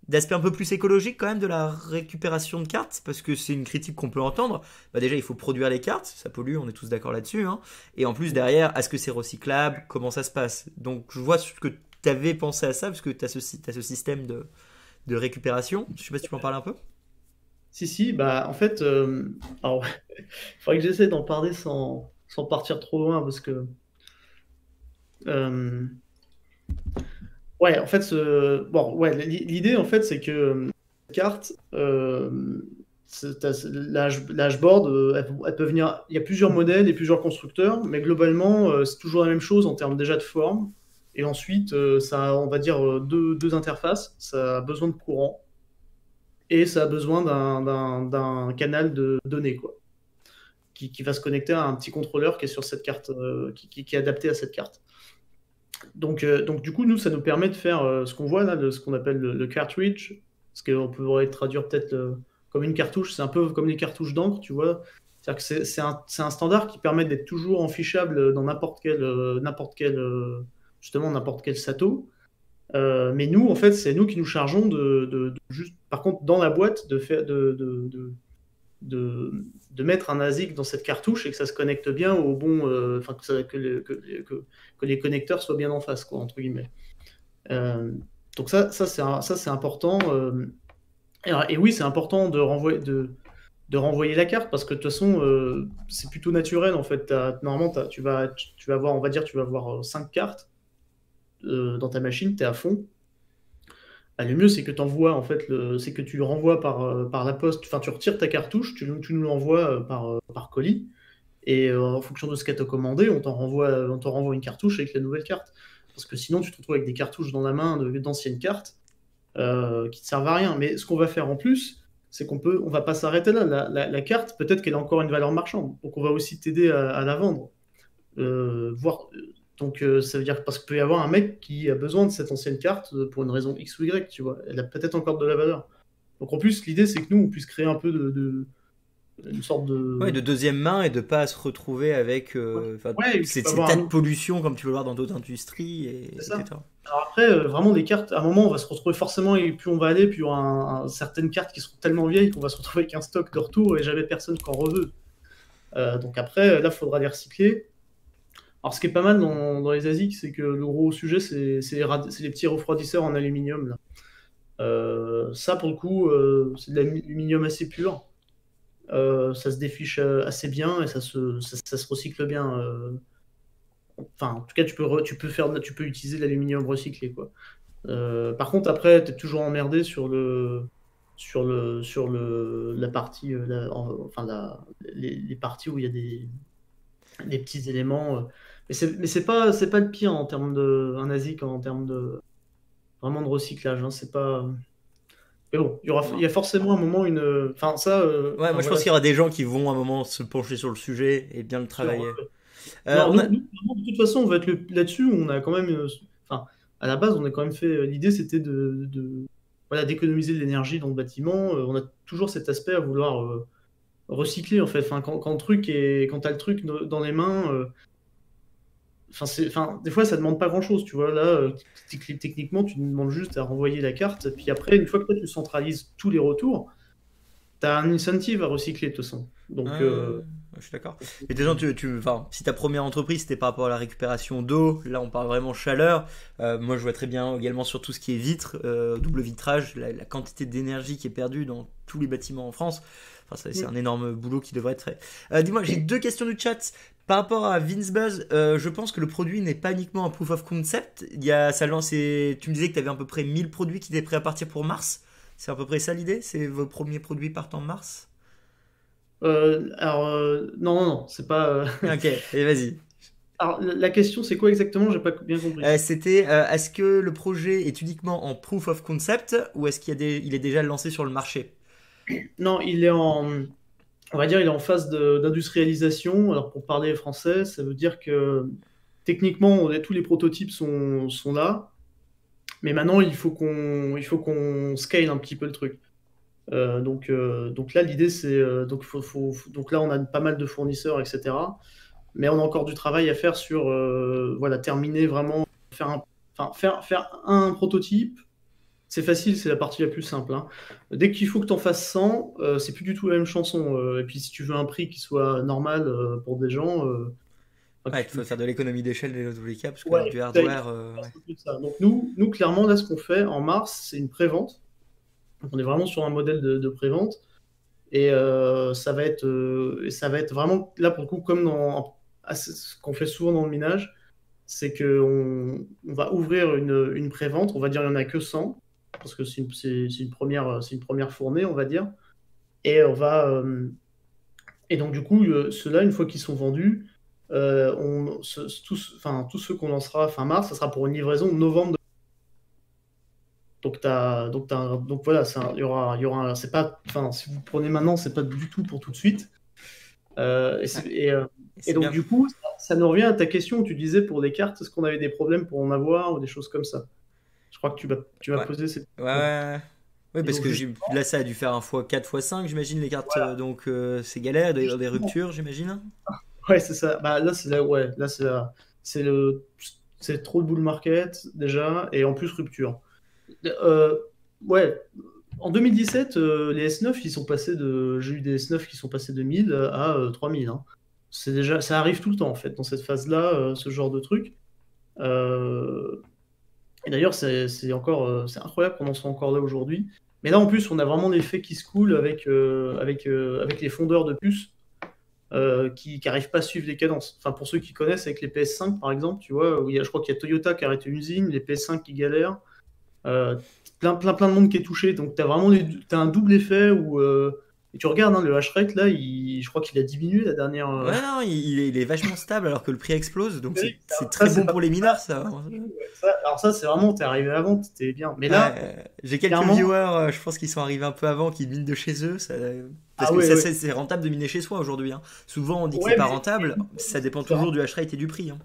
[SPEAKER 1] d'aspect un peu plus écologique quand même de la récupération de cartes, parce que c'est une critique qu'on peut entendre. Bah déjà, il faut produire les cartes, ça pollue, on est tous d'accord là-dessus, hein. Et en plus, derrière, est-ce que c'est recyclable? Comment ça se passe? Donc, je vois ce que tu avais pensé à ça, parce que tu as t'as ce système de récupération. Je sais pas si tu peux en parler un peu.
[SPEAKER 3] Si, bah en fait, alors, il faudrait que j'essaie d'en parler sans partir trop loin parce que, euh, ouais, en fait, bon, ouais, l'idée en fait, c'est que cette carte, l'hashboard, elle peut venir. Il y a plusieurs modèles et plusieurs constructeurs, mais globalement, c'est toujours la même chose en termes déjà de forme. Et ensuite, ça a, on va dire, deux interfaces. Ça a besoin de courant et ça a besoin d'un canal de données, quoi, qui va se connecter à un petit contrôleur qui est sur cette carte, qui est adapté à cette carte. Donc du coup, nous, ça nous permet de faire ce qu'on voit là, ce qu'on appelle le cartridge, ce qu'on pourrait traduire peut-être comme une cartouche. C'est un peu comme les cartouches d'encre, tu vois. C'est-à-dire que c'est un standard qui permet d'être toujours enfichable dans justement n'importe quel SATO. Mais nous, en fait, c'est nous qui nous chargeons de juste, par contre, dans la boîte, de faire, de mettre un ASIC dans cette cartouche et que ça se connecte bien au bon, enfin que les connecteurs soient bien en face, quoi, entre guillemets. Euh, donc ça c'est important. Et oui, c'est important de renvoyer la carte parce que de toute façon, c'est plutôt naturel en fait. Normalement, tu vas avoir, on va dire, tu vas avoir 5 cartes dans ta machine, tu es à fond. Ah, le mieux, c'est que en fait, c'est que tu le renvoies par la poste. Enfin, tu retires ta cartouche, tu nous l'envoies par colis. Et en fonction de ce qu'elle t'a commandé, on t'en renvoie une cartouche avec la nouvelle carte. Parce que sinon, tu te retrouves avec des cartouches dans la main d'anciennes cartes qui ne servent à rien. Mais ce qu'on va faire en plus, c'est on va pas s'arrêter là. La carte, peut-être qu'elle a encore une valeur marchande. Donc on va aussi t'aider à la vendre. Voir, donc ça veut dire parce qu'il peut y avoir un mec qui a besoin de cette ancienne carte pour une raison X ou Y, tu vois. Elle a peut-être encore de la valeur. Donc en plus, l'idée c'est que nous, on puisse créer un peu une sorte
[SPEAKER 1] Ouais,
[SPEAKER 3] de...
[SPEAKER 1] de deuxième main et de pas se retrouver avec
[SPEAKER 3] Ouais, et puis
[SPEAKER 1] ces
[SPEAKER 3] tu peux avoir
[SPEAKER 1] tas de
[SPEAKER 3] un...
[SPEAKER 1] pollution comme tu peux le voir dans d'autres industries,
[SPEAKER 3] C'est ça.
[SPEAKER 1] etc.
[SPEAKER 3] Alors après, vraiment des cartes, à un moment, on va se retrouver forcément, et plus on va aller, plus il y aura certaines cartes qui seront tellement vieilles qu'on va se retrouver avec un stock de retour et jamais personne qui en reveut. Donc après, là, il faudra les recycler. Alors, ce qui est pas mal dans les ASIC, c'est que le gros sujet, c'est les petits refroidisseurs en aluminium, là. Ça, pour le coup, c'est de l'aluminium assez pur. Ça se défiche assez bien et ça se recycle bien. Enfin, en tout cas, tu peux utiliser de l'aluminium recyclé, quoi. Par contre, après, tu es toujours emmerdé sur la partie, enfin, les parties où il y a des petits éléments. Mais c'est pas le pire en termes un ASIC en termes de vraiment de recyclage, hein, c'est pas. Mais bon, il y a forcément un moment enfin ça.
[SPEAKER 1] Ouais,
[SPEAKER 3] Enfin
[SPEAKER 1] moi je
[SPEAKER 3] voilà.
[SPEAKER 1] pense qu'il y aura des gens qui vont à un moment se pencher sur le sujet et bien le
[SPEAKER 3] Sur,
[SPEAKER 1] travailler.
[SPEAKER 3] non,
[SPEAKER 1] On a...
[SPEAKER 3] nous, de toute façon, on va être là-dessus. On a quand même. Enfin, à la base, on a quand même fait. L'idée, c'était voilà, d'économiser de l'énergie dans le bâtiment. On a toujours cet aspect à vouloir recycler, en fait. Enfin, quand t'as le truc dans les mains. Enfin, des fois, ça demande pas grand-chose, tu vois. Là, techniquement, tu demandes juste à renvoyer la carte. Puis après, une fois que toi, tu centralises tous les retours, tu as un incentive à recycler, de toute façon. Donc,
[SPEAKER 1] Je suis d'accord. Mais déjà, enfin, si ta première entreprise c'était par rapport à la récupération d'eau, là on parle vraiment chaleur. Moi je vois très bien également sur tout ce qui est vitre, double vitrage, la quantité d'énergie qui est perdue dans tous les bâtiments en France. Enfin, c'est un énorme boulot qui devrait être fait. Dis-moi, j'ai deux questions du chat. Par rapport à VinceBuzz, je pense que le produit n'est pas uniquement un proof of concept. Ça lancé, tu me disais que tu avais à peu près 1000 produits qui étaient prêts à partir pour mars. C'est à peu près ça l'idée? C'est vos premiers produits partant en mars?
[SPEAKER 3] alors, non, non, non, c'est pas.
[SPEAKER 1] Ok, allez, vas-y.
[SPEAKER 3] Alors, la question, c'est quoi exactement? J'ai pas bien compris.
[SPEAKER 1] C'était est-ce que le projet est uniquement en proof of concept ou est-ce il est déjà lancé sur le marché?
[SPEAKER 3] Non, on va dire, il est en phase d'industrialisation. Alors, pour parler français, ça veut dire que techniquement, tous les prototypes sont là. Mais maintenant, il faut qu'on scale un petit peu le truc. Donc là, l'idée, c'est donc là, on a pas mal de fournisseurs, etc. Mais on a encore du travail à faire sur voilà, terminer vraiment, faire un prototype. C'est facile, c'est la partie la plus simple, hein. Dès qu'il faut que tu en fasses 100, c'est plus du tout la même chanson. Et puis si tu veux un prix qui soit normal pour des gens, enfin,
[SPEAKER 1] Ouais, il faut faire de l'économie d'échelle dans tous les cas parce que
[SPEAKER 3] ouais,
[SPEAKER 1] du
[SPEAKER 3] il faut
[SPEAKER 1] hardware.
[SPEAKER 3] faire un peu de ça. Donc nous, clairement, là, ce qu'on fait en mars, c'est une pré-vente. Donc on est vraiment sur un modèle de pré-vente. Et ça va être vraiment, là pour le coup, comme ce qu'on fait souvent dans le minage, c'est qu'on va ouvrir une pré-vente, on va dire il n'y en a que 100, parce que c'est une première fournée, on va dire. Et et donc du coup, ceux-là, une fois qu'ils sont vendus, tous ceux qu'on lancera fin mars, ça sera pour une livraison novembre. Donc voilà, il y aura c'est pas, enfin, si vous prenez maintenant, c'est pas du tout pour tout de suite. Et
[SPEAKER 1] C'est
[SPEAKER 3] donc,
[SPEAKER 1] bien.
[SPEAKER 3] du coup, ça nous revient à ta question où tu disais pour des cartes, est-ce qu'on avait des problèmes pour en avoir ou des choses comme ça? Je crois que tu vas
[SPEAKER 1] Ouais.
[SPEAKER 3] poser cette
[SPEAKER 1] Ouais,
[SPEAKER 3] question.
[SPEAKER 1] ouais. Oui,
[SPEAKER 3] Et
[SPEAKER 1] parce
[SPEAKER 3] donc,
[SPEAKER 1] que
[SPEAKER 3] juste,
[SPEAKER 1] là, ça a dû faire un fois 4 fois 5 j'imagine, les cartes.
[SPEAKER 3] voilà,
[SPEAKER 1] Donc, c'est galère, il doit y avoir des
[SPEAKER 3] justement.
[SPEAKER 1] ruptures, j'imagine.
[SPEAKER 3] Ouais, c'est ça. Bah, là, c'est c'est trop de bull market déjà, et en plus rupture. Euh, ouais, en 2017, les S9, j'ai eu des S9 qui sont passés de 1000 à 3000, hein. C'est déjà, ça arrive tout le temps en fait dans cette phase-là, ce genre de truc. Euh, et d'ailleurs, c'est incroyable qu'on en soit encore là aujourd'hui. Mais là, en plus, on a vraiment l'effet qui se coule avec les fondeurs de puces qui n'arrivent pas à suivre les cadences. Enfin, pour ceux qui connaissent, avec les PS5, par exemple, tu vois, je crois qu'il y a Toyota qui a arrêté une usine, les PS5 qui galèrent, euh, plein de monde qui est touché. Donc, tu as vraiment t'as un double effet où Et tu regardes, hein, le hash rate, là, je crois qu'il a diminué la dernière.
[SPEAKER 1] Ouais, non, il est vachement stable alors que le prix explose, donc
[SPEAKER 3] Oui,
[SPEAKER 1] c'est
[SPEAKER 3] ça,
[SPEAKER 1] très
[SPEAKER 3] c'est
[SPEAKER 1] bon
[SPEAKER 3] pas
[SPEAKER 1] pour les mineurs, ça.
[SPEAKER 3] alors ça, c'est vraiment, t'es arrivé avant, t'étais bien. Mais là,
[SPEAKER 1] J'ai quelques
[SPEAKER 3] clairement,
[SPEAKER 1] viewers, je pense qu'ils sont arrivés un peu avant, qui minent de chez eux. Parce
[SPEAKER 3] ah
[SPEAKER 1] que
[SPEAKER 3] ouais,
[SPEAKER 1] ça,
[SPEAKER 3] ouais.
[SPEAKER 1] c'est rentable de miner chez soi aujourd'hui, hein. Souvent, on dit que c'est
[SPEAKER 3] Ouais,
[SPEAKER 1] pas
[SPEAKER 3] mais
[SPEAKER 1] rentable. Ça dépend
[SPEAKER 3] c'est
[SPEAKER 1] toujours du hash rate et du prix, hein.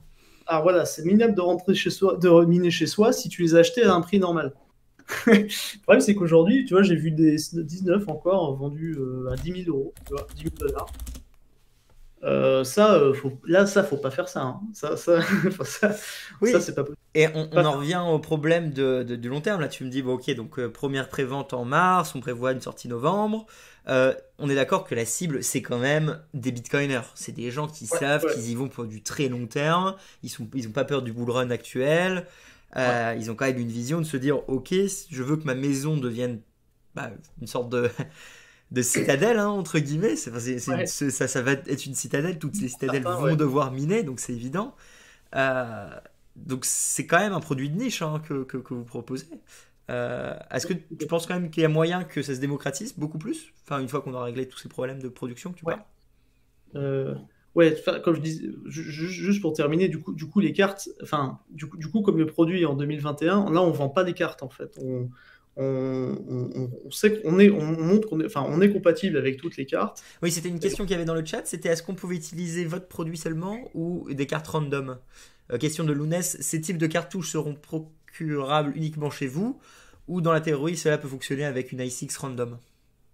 [SPEAKER 3] alors voilà, c'est minable de rentrer chez soi, de miner chez soi si tu les as achetés à un prix normal. Le problème, c'est qu'aujourd'hui, tu vois, j'ai vu des 19 encore vendus à 10 000 euros, tu vois, 10 000 dollars. Ça, faut pas faire ça, hein. Enfin, ça,
[SPEAKER 1] Oui,
[SPEAKER 3] c'est pas possible.
[SPEAKER 1] et on
[SPEAKER 3] Pas
[SPEAKER 1] en
[SPEAKER 3] faire.
[SPEAKER 1] revient au problème du long terme. Là, tu me dis, bon, ok, donc première prévente en mars, on prévoit une sortie novembre. On est d'accord que la cible, c'est quand même des bitcoiners. C'est des gens qui
[SPEAKER 3] Ouais,
[SPEAKER 1] savent
[SPEAKER 3] ouais,
[SPEAKER 1] qu'ils y vont pour du très long terme. Ils ont pas peur du bull run actuel.
[SPEAKER 3] ouais.
[SPEAKER 1] Ils ont quand même une vision de se dire, ok, je veux que ma maison devienne bah, une sorte de citadelle, hein, entre guillemets.
[SPEAKER 3] Ouais,
[SPEAKER 1] Ça va être une citadelle. Toutes les citadelles
[SPEAKER 3] certains,
[SPEAKER 1] vont
[SPEAKER 3] ouais.
[SPEAKER 1] devoir miner, donc c'est évident. Euh, donc c'est quand même un produit de niche, hein, que vous proposez. Est-ce que tu penses quand même qu'il y a moyen que ça se démocratise beaucoup plus? Enfin, une fois qu'on a réglé tous ces problèmes de production que tu
[SPEAKER 3] Ouais.
[SPEAKER 1] parles.
[SPEAKER 3] Euh, ouais, enfin, comme je dis, juste pour terminer, du coup, les cartes, enfin, du coup, comme le produit est en 2021, là, on vend pas des cartes en fait. On sait on montre qu'on est, enfin, on est compatible avec toutes les cartes.
[SPEAKER 1] Oui, c'était une
[SPEAKER 3] Et-
[SPEAKER 1] question qu'il y avait dans le chat. C'était est-ce qu'on pouvait utiliser votre produit seulement ou des cartes random? Question de Lounès. Ces types de cartouches seront procurables uniquement chez vous ou dans la théorie cela peut fonctionner avec une i6 random?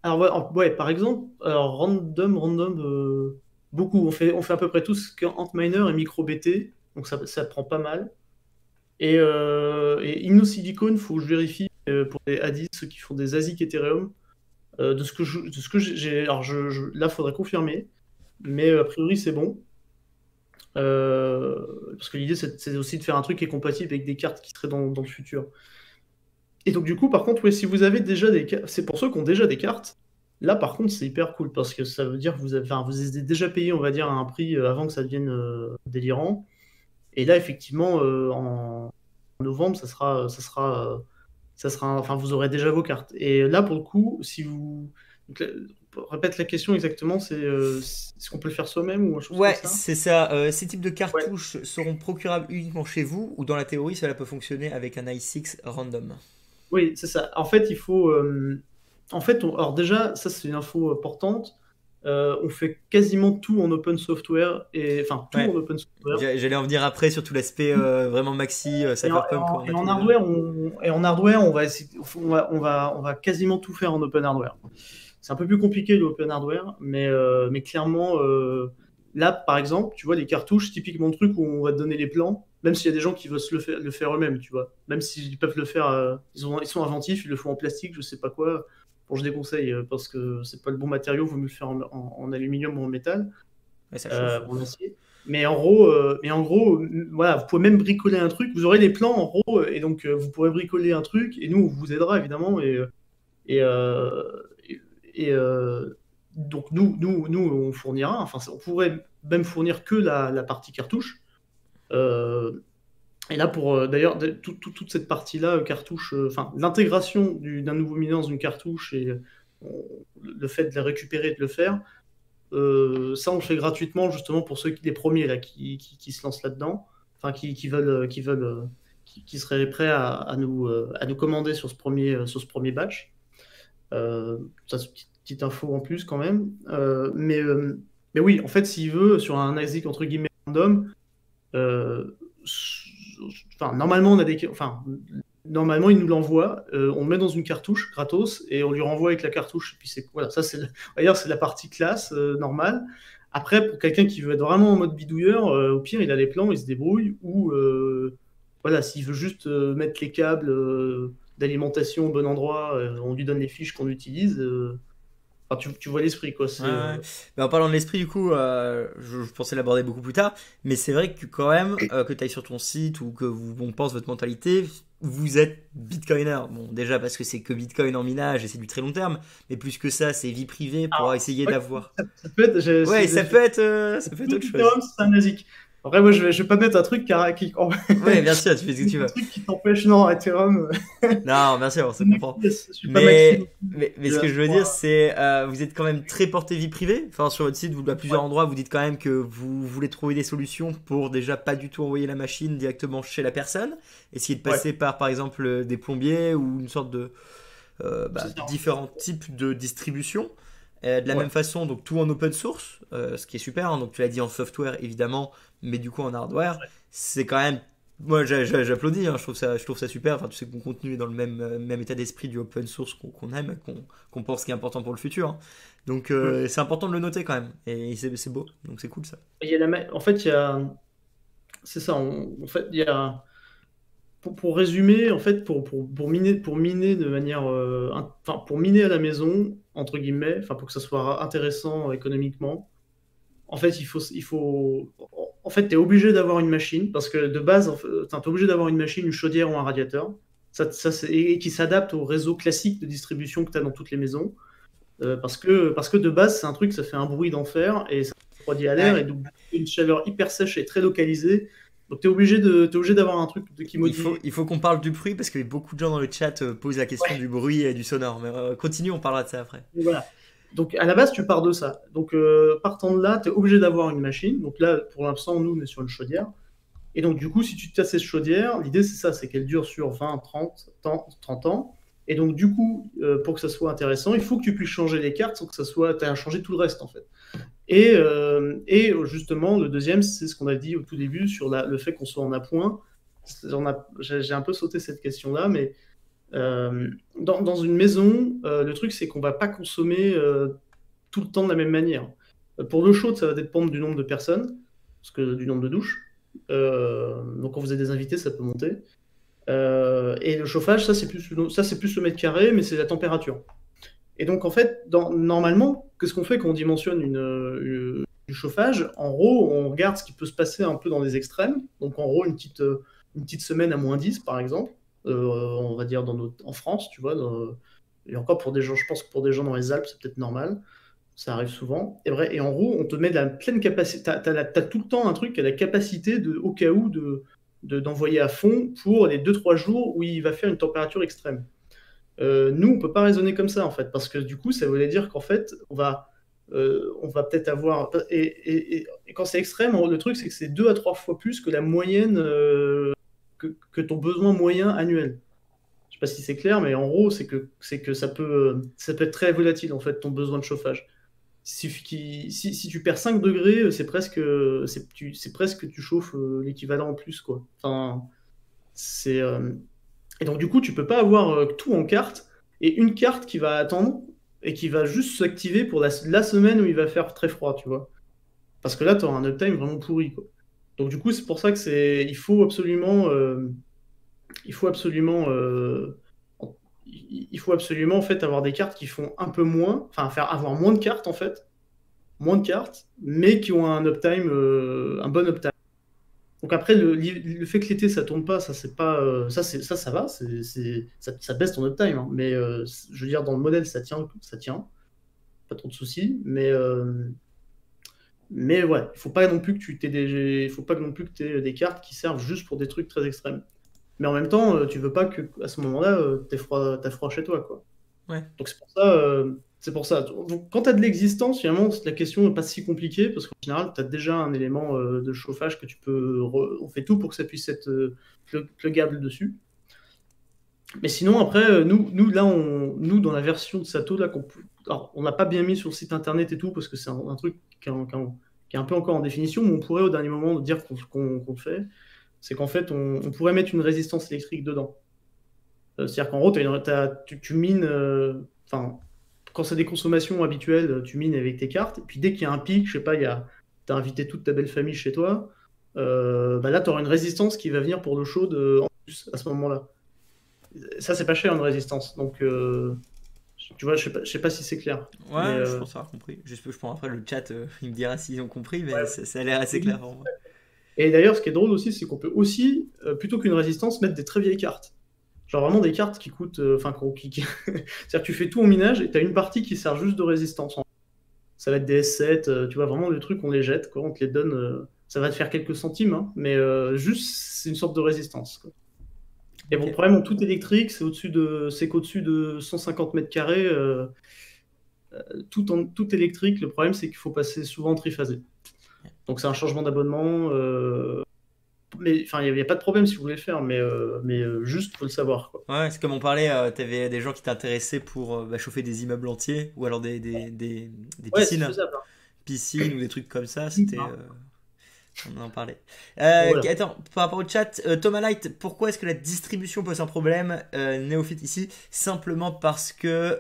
[SPEAKER 3] Alors ouais, ouais, par exemple, alors random, beaucoup. On fait à peu près tout ce qu'est Antminer et MicroBT, donc ça prend pas mal. Et InnoSilicon, faut que je vérifie pour les A10, ceux qui font des ASIC Ethereum. Alors là, faudrait confirmer, mais a priori c'est bon. Parce que l'idée c'est aussi de faire un truc qui est compatible avec des cartes qui seraient dans le futur. Et donc du coup, par contre, ouais, si vous avez déjà des cartes, c'est pour ceux qui ont déjà des cartes. Là, par contre, c'est hyper cool parce que ça veut dire que vous avez déjà payé, on va dire, à un prix avant que ça devienne délirant. Et là, effectivement, en novembre, enfin, vous aurez déjà vos cartes. Et là, pour le coup, si vous, donc, répète la question exactement, c'est est-ce qu'on peut le faire soi-même ou quelque chose comme
[SPEAKER 1] Ouais,
[SPEAKER 3] ça?
[SPEAKER 1] c'est ça. Ces types de
[SPEAKER 3] Ouais.
[SPEAKER 1] cartouches seront procurables uniquement chez vous ou dans la théorie cela peut fonctionner avec un i6 random.
[SPEAKER 3] Oui, c'est ça. En fait, il faut. En fait, alors déjà, ça c'est une info importante. On fait quasiment tout en open software et enfin tout en
[SPEAKER 1] Ouais,
[SPEAKER 3] open software.
[SPEAKER 1] j'allais en venir après sur tout l'aspect vraiment maxi,
[SPEAKER 3] Et en, et
[SPEAKER 1] cypherpunk
[SPEAKER 3] en-
[SPEAKER 1] comme on
[SPEAKER 3] et
[SPEAKER 1] a tous
[SPEAKER 3] en
[SPEAKER 1] les deux.
[SPEAKER 3] hardware, on va essayer, on va quasiment tout faire en open hardware. C'est un peu plus compliqué le open hardware, mais clairement, là, par exemple, tu vois, les cartouches, typiquement le truc où on va te donner les plans, même s'il y a des gens qui veulent le faire eux-mêmes, tu vois. Même s'ils peuvent le faire, ils sont inventifs, ils le font en plastique, je sais pas quoi. Bon, je déconseille parce que c'est pas le bon matériau, vaut mieux le faire en aluminium ou en métal,
[SPEAKER 1] Ouais, ça chauffe.
[SPEAKER 3] ou en acier. Mais en gros, voilà, vous pouvez même bricoler un truc. Vous aurez les plans en gros, et donc vous pourrez bricoler un truc, et nous, on vous aidera évidemment. Et, euh, et, donc nous, on fournira. Enfin, on pourrait même fournir que la partie cartouche. Euh, et là, pour d'ailleurs, toute cette partie-là, cartouche, enfin, l'intégration d'un nouveau mineur dans une cartouche et le fait de la récupérer et de le faire, ça, on le fait gratuitement justement pour les premiers là, qui se lancent là-dedans, enfin, qui seraient prêts à nous commander sur ce premier batch. Ça, c'est une petite info en plus quand même. Mais oui, en fait, s'il veut, sur un ASIC entre guillemets random, euh, enfin, normalement, il nous l'envoie, on le met dans une cartouche gratos et on lui renvoie avec la cartouche. Et puis voilà, ça d'ailleurs c'est la partie classe normale. Après, pour quelqu'un qui veut être vraiment en mode bidouilleur, au pire, il a les plans, il se débrouille. Ou voilà, s'il veut juste mettre les câbles d'alimentation au bon endroit, on lui donne les fiches qu'on utilise. Enfin, tu vois l'esprit, quoi.
[SPEAKER 1] Ouais, ouais. Mais en parlant de l'esprit, du coup, je pensais l'aborder beaucoup plus tard, mais c'est vrai que quand même, que tu ailles sur ton site ou que on pense votre mentalité, vous êtes bitcoiner. Bon, déjà parce que c'est que bitcoin en minage et c'est du très long terme, mais plus que ça, c'est vie privée pour
[SPEAKER 3] Alors,
[SPEAKER 1] essayer
[SPEAKER 3] ouais,
[SPEAKER 1] d'avoir.
[SPEAKER 3] ça peut être,
[SPEAKER 1] Ouais, ça peut être autre chose.
[SPEAKER 3] Ethereum, c'est un ASIC. Après, moi, je vais pas mettre un truc
[SPEAKER 1] Ouais, bien sûr, tu fais ce que tu
[SPEAKER 3] un
[SPEAKER 1] veux.
[SPEAKER 3] truc qui t'empêche, non, Ethereum.
[SPEAKER 1] Non, bien sûr, on se comprend.
[SPEAKER 3] Je suis pas Maxi non
[SPEAKER 1] Mais,
[SPEAKER 3] plus.
[SPEAKER 1] mais ce que je veux dire, c'est vous êtes quand même très porté vie privée. Enfin, sur votre site, vous, à plusieurs
[SPEAKER 3] Ouais,
[SPEAKER 1] endroits, vous dites quand même que vous voulez trouver des solutions pour déjà pas du tout envoyer la machine directement chez la personne. Essayer de
[SPEAKER 3] ouais,
[SPEAKER 1] passer par exemple, des plombiers ou une sorte
[SPEAKER 3] c'est
[SPEAKER 1] de
[SPEAKER 3] ça.
[SPEAKER 1] différents types de distribution. De la
[SPEAKER 3] Ouais.
[SPEAKER 1] même façon, donc tout en open source, ce qui est super, hein. Donc tu l'as dit en software évidemment, mais du coup en hardware, c'est quand même. Moi j'applaudis, hein. Je trouve ça super. Enfin, tu sais que mon contenu est dans le même état d'esprit du open source qu'on aime, qu'on pense qui est important pour le futur, hein. Donc
[SPEAKER 3] Mm.
[SPEAKER 1] c'est important de le noter quand même. Et c'est beau, donc c'est cool ça.
[SPEAKER 3] Il y a en fait, il y a, c'est ça. En fait, il y a, pour résumer, en fait, pour miner de manière, enfin, pour miner à la maison, entre guillemets, enfin, pour que ça soit intéressant économiquement, en fait, en fait, t'es obligé d'avoir une machine, parce que de base, t'es obligé d'avoir une machine, une chaudière ou un radiateur, et qui s'adapte au réseau classique de distribution que tu as dans toutes les maisons. Parce que de base, c'est un truc, ça fait un bruit d'enfer et ça refroidit à l'air et
[SPEAKER 1] Ouais.
[SPEAKER 3] donc une chaleur hyper sèche et très localisée. Donc t'es obligé d'avoir un truc qui modifie.
[SPEAKER 1] Il faut qu'on parle du bruit parce que beaucoup de gens dans le chat posent la question
[SPEAKER 3] Ouais.
[SPEAKER 1] du bruit et du sonore. Mais continue, on parlera de ça après.
[SPEAKER 3] Donc voilà. Donc à la base, tu pars de ça. Donc partant de là, tu es obligé d'avoir une machine. Donc là, pour l'instant, nous, on est sur une chaudière. Et donc, du coup, si tu as cette chaudière, l'idée, c'est ça, c'est qu'elle dure sur 20, 30 ans. Et donc, du coup, pour que ça soit intéressant, il faut que tu puisses changer les cartes sans que ça soit. Tu as changé tout le reste, en fait. Et justement, le deuxième, c'est ce qu'on a dit au tout début sur le fait qu'on soit en appoint. J'ai un peu sauté cette question-là, mais dans une maison, le truc, c'est qu'on va pas consommer tout le temps de la même manière. Pour l'eau chaude, ça va dépendre du nombre de personnes, parce que du nombre de douches. Donc quand vous avez des invités, ça peut monter. Et le chauffage, ça c'est plus le mètre carré, mais c'est la température. Et donc en fait, normalement, qu'est-ce qu'on fait quand on dimensionne du chauffage? En gros, on regarde ce qui peut se passer un peu dans les extrêmes. Donc en gros, une petite semaine à -10, par exemple, on va dire en France, tu vois. Et encore pour des gens, je pense que pour des gens dans les Alpes, c'est peut-être normal. Ça arrive souvent. Et en gros, on te met de la pleine capacité. T'as tout le temps un truc qui a la capacité, au cas où, d'envoyer à fond pour les 2-3 jours où il va faire une température extrême. Nous, on peut pas raisonner comme ça, en fait, parce que du coup, ça voulait dire qu'en fait, on va peut-être avoir. Et quand c'est extrême, le truc, c'est que c'est 2 à 3 fois plus que la moyenne, que ton besoin moyen annuel. Je sais pas si c'est clair, mais en gros, c'est que ça peut être très volatile, en fait, ton besoin de chauffage. Si tu perds 5 degrés, c'est presque tu chauffes l'équivalent en plus, quoi. Enfin, c'est, et donc, du coup, tu peux pas avoir tout en carte et une carte qui va attendre et qui va juste s'activer pour la semaine où il va faire très froid, tu vois. Parce que là, tu auras un uptime vraiment pourri, quoi. Donc, du coup, c'est pour ça que il faut absolument, il faut absolument en fait avoir des cartes qui font un peu moins, enfin avoir moins de cartes en fait, moins de cartes, mais qui ont un bon uptime. Donc après, le fait que l'été ça tourne pas, ça c'est pas, ça va, ça baisse ton uptime, hein. Mais je veux dire dans le modèle ça tient, pas trop de soucis. Mais ouais, il faut pas non plus que tu aies des cartes qui servent juste pour des trucs très extrêmes. Mais en même temps, tu veux pas que à ce moment-là, t'as froid chez toi, quoi.
[SPEAKER 1] Ouais.
[SPEAKER 3] Donc c'est pour ça. Donc, quand tu as de l'existence, finalement, la question n'est pas si compliquée parce qu'en général, tu as déjà un élément de chauffage que tu peux. On fait tout pour que ça puisse être pluggable dessus. Mais sinon, après, nous là, nous, dans la version de Sato, là, alors, on n'a pas bien mis sur le site internet et tout parce que c'est un truc qui est un peu encore en définition, mais on pourrait au dernier moment dire qu'on le fait. C'est qu'en fait, on pourrait mettre une résistance électrique dedans. C'est-à-dire qu'en gros, tu mines. Enfin, quand c'est des consommations habituelles, tu mines avec tes cartes. Et puis dès qu'il y a un pic, je sais pas, tu as invité toute ta belle famille chez toi, bah là, tu auras une résistance qui va venir pour l'eau chaude en plus à ce moment-là. Ça, c'est pas cher une résistance. Donc, tu vois, je sais pas si c'est clair. Mais
[SPEAKER 1] Ouais, je pense avoir compris. Je pense après le chat, il me dira s'ils ont compris, mais
[SPEAKER 3] ouais.
[SPEAKER 1] ça a l'air assez clair pour moi.
[SPEAKER 3] Et d'ailleurs, ce qui est drôle aussi, c'est qu'on peut aussi, plutôt qu'une résistance, mettre des très vieilles cartes. Genre vraiment des cartes qui coûtent. Enfin, c'est-à-dire que tu fais tout en minage et tu as une partie qui sert juste de résistance. Ça va être des S7, tu vois, vraiment le truc, on les jette, quoi, on te les donne. ça va te faire quelques centimes, hein, mais juste, c'est une sorte de résistance, quoi. Et bon,
[SPEAKER 1] Ok.
[SPEAKER 3] le problème en tout électrique, c'est qu'au-dessus de 150 mètres carrés, tout électrique, le problème, c'est qu'il faut passer souvent en triphasé. Donc, c'est un changement d'abonnement. Mais enfin, il n'y a pas de problème si vous voulez le faire, mais juste, faut le savoir, quoi.
[SPEAKER 1] Ouais, c'est comme on parlait, t'avais des gens qui t'intéressaient pour chauffer des immeubles entiers ou alors des
[SPEAKER 3] Ouais, c'est
[SPEAKER 1] piscines,
[SPEAKER 3] faisable, hein.
[SPEAKER 1] piscines ou des trucs comme ça.
[SPEAKER 3] Oui,
[SPEAKER 1] C'était,
[SPEAKER 3] hein.
[SPEAKER 1] on en parlait.
[SPEAKER 3] Donc, voilà.
[SPEAKER 1] Attends, par rapport au chat, Thomas Light, pourquoi est-ce que la distribution pose un problème, néophyte ici? Simplement parce que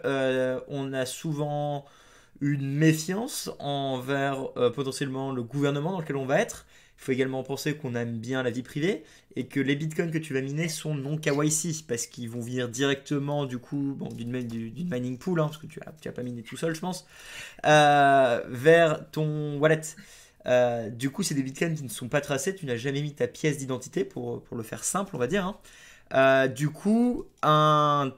[SPEAKER 1] on a souvent une méfiance envers potentiellement le gouvernement dans lequel on va être. Il faut également penser qu'on aime bien la vie privée et que les bitcoins que tu vas miner sont non KYC parce qu'ils vont venir directement du coup bon, d'une mining pool, hein, parce que tu as pas miné tout seul, je pense, vers ton wallet. Du coup, c'est des bitcoins qui ne sont pas tracés, tu n'as jamais mis ta pièce d'identité pour le faire simple, on va dire, hein. Du coup, on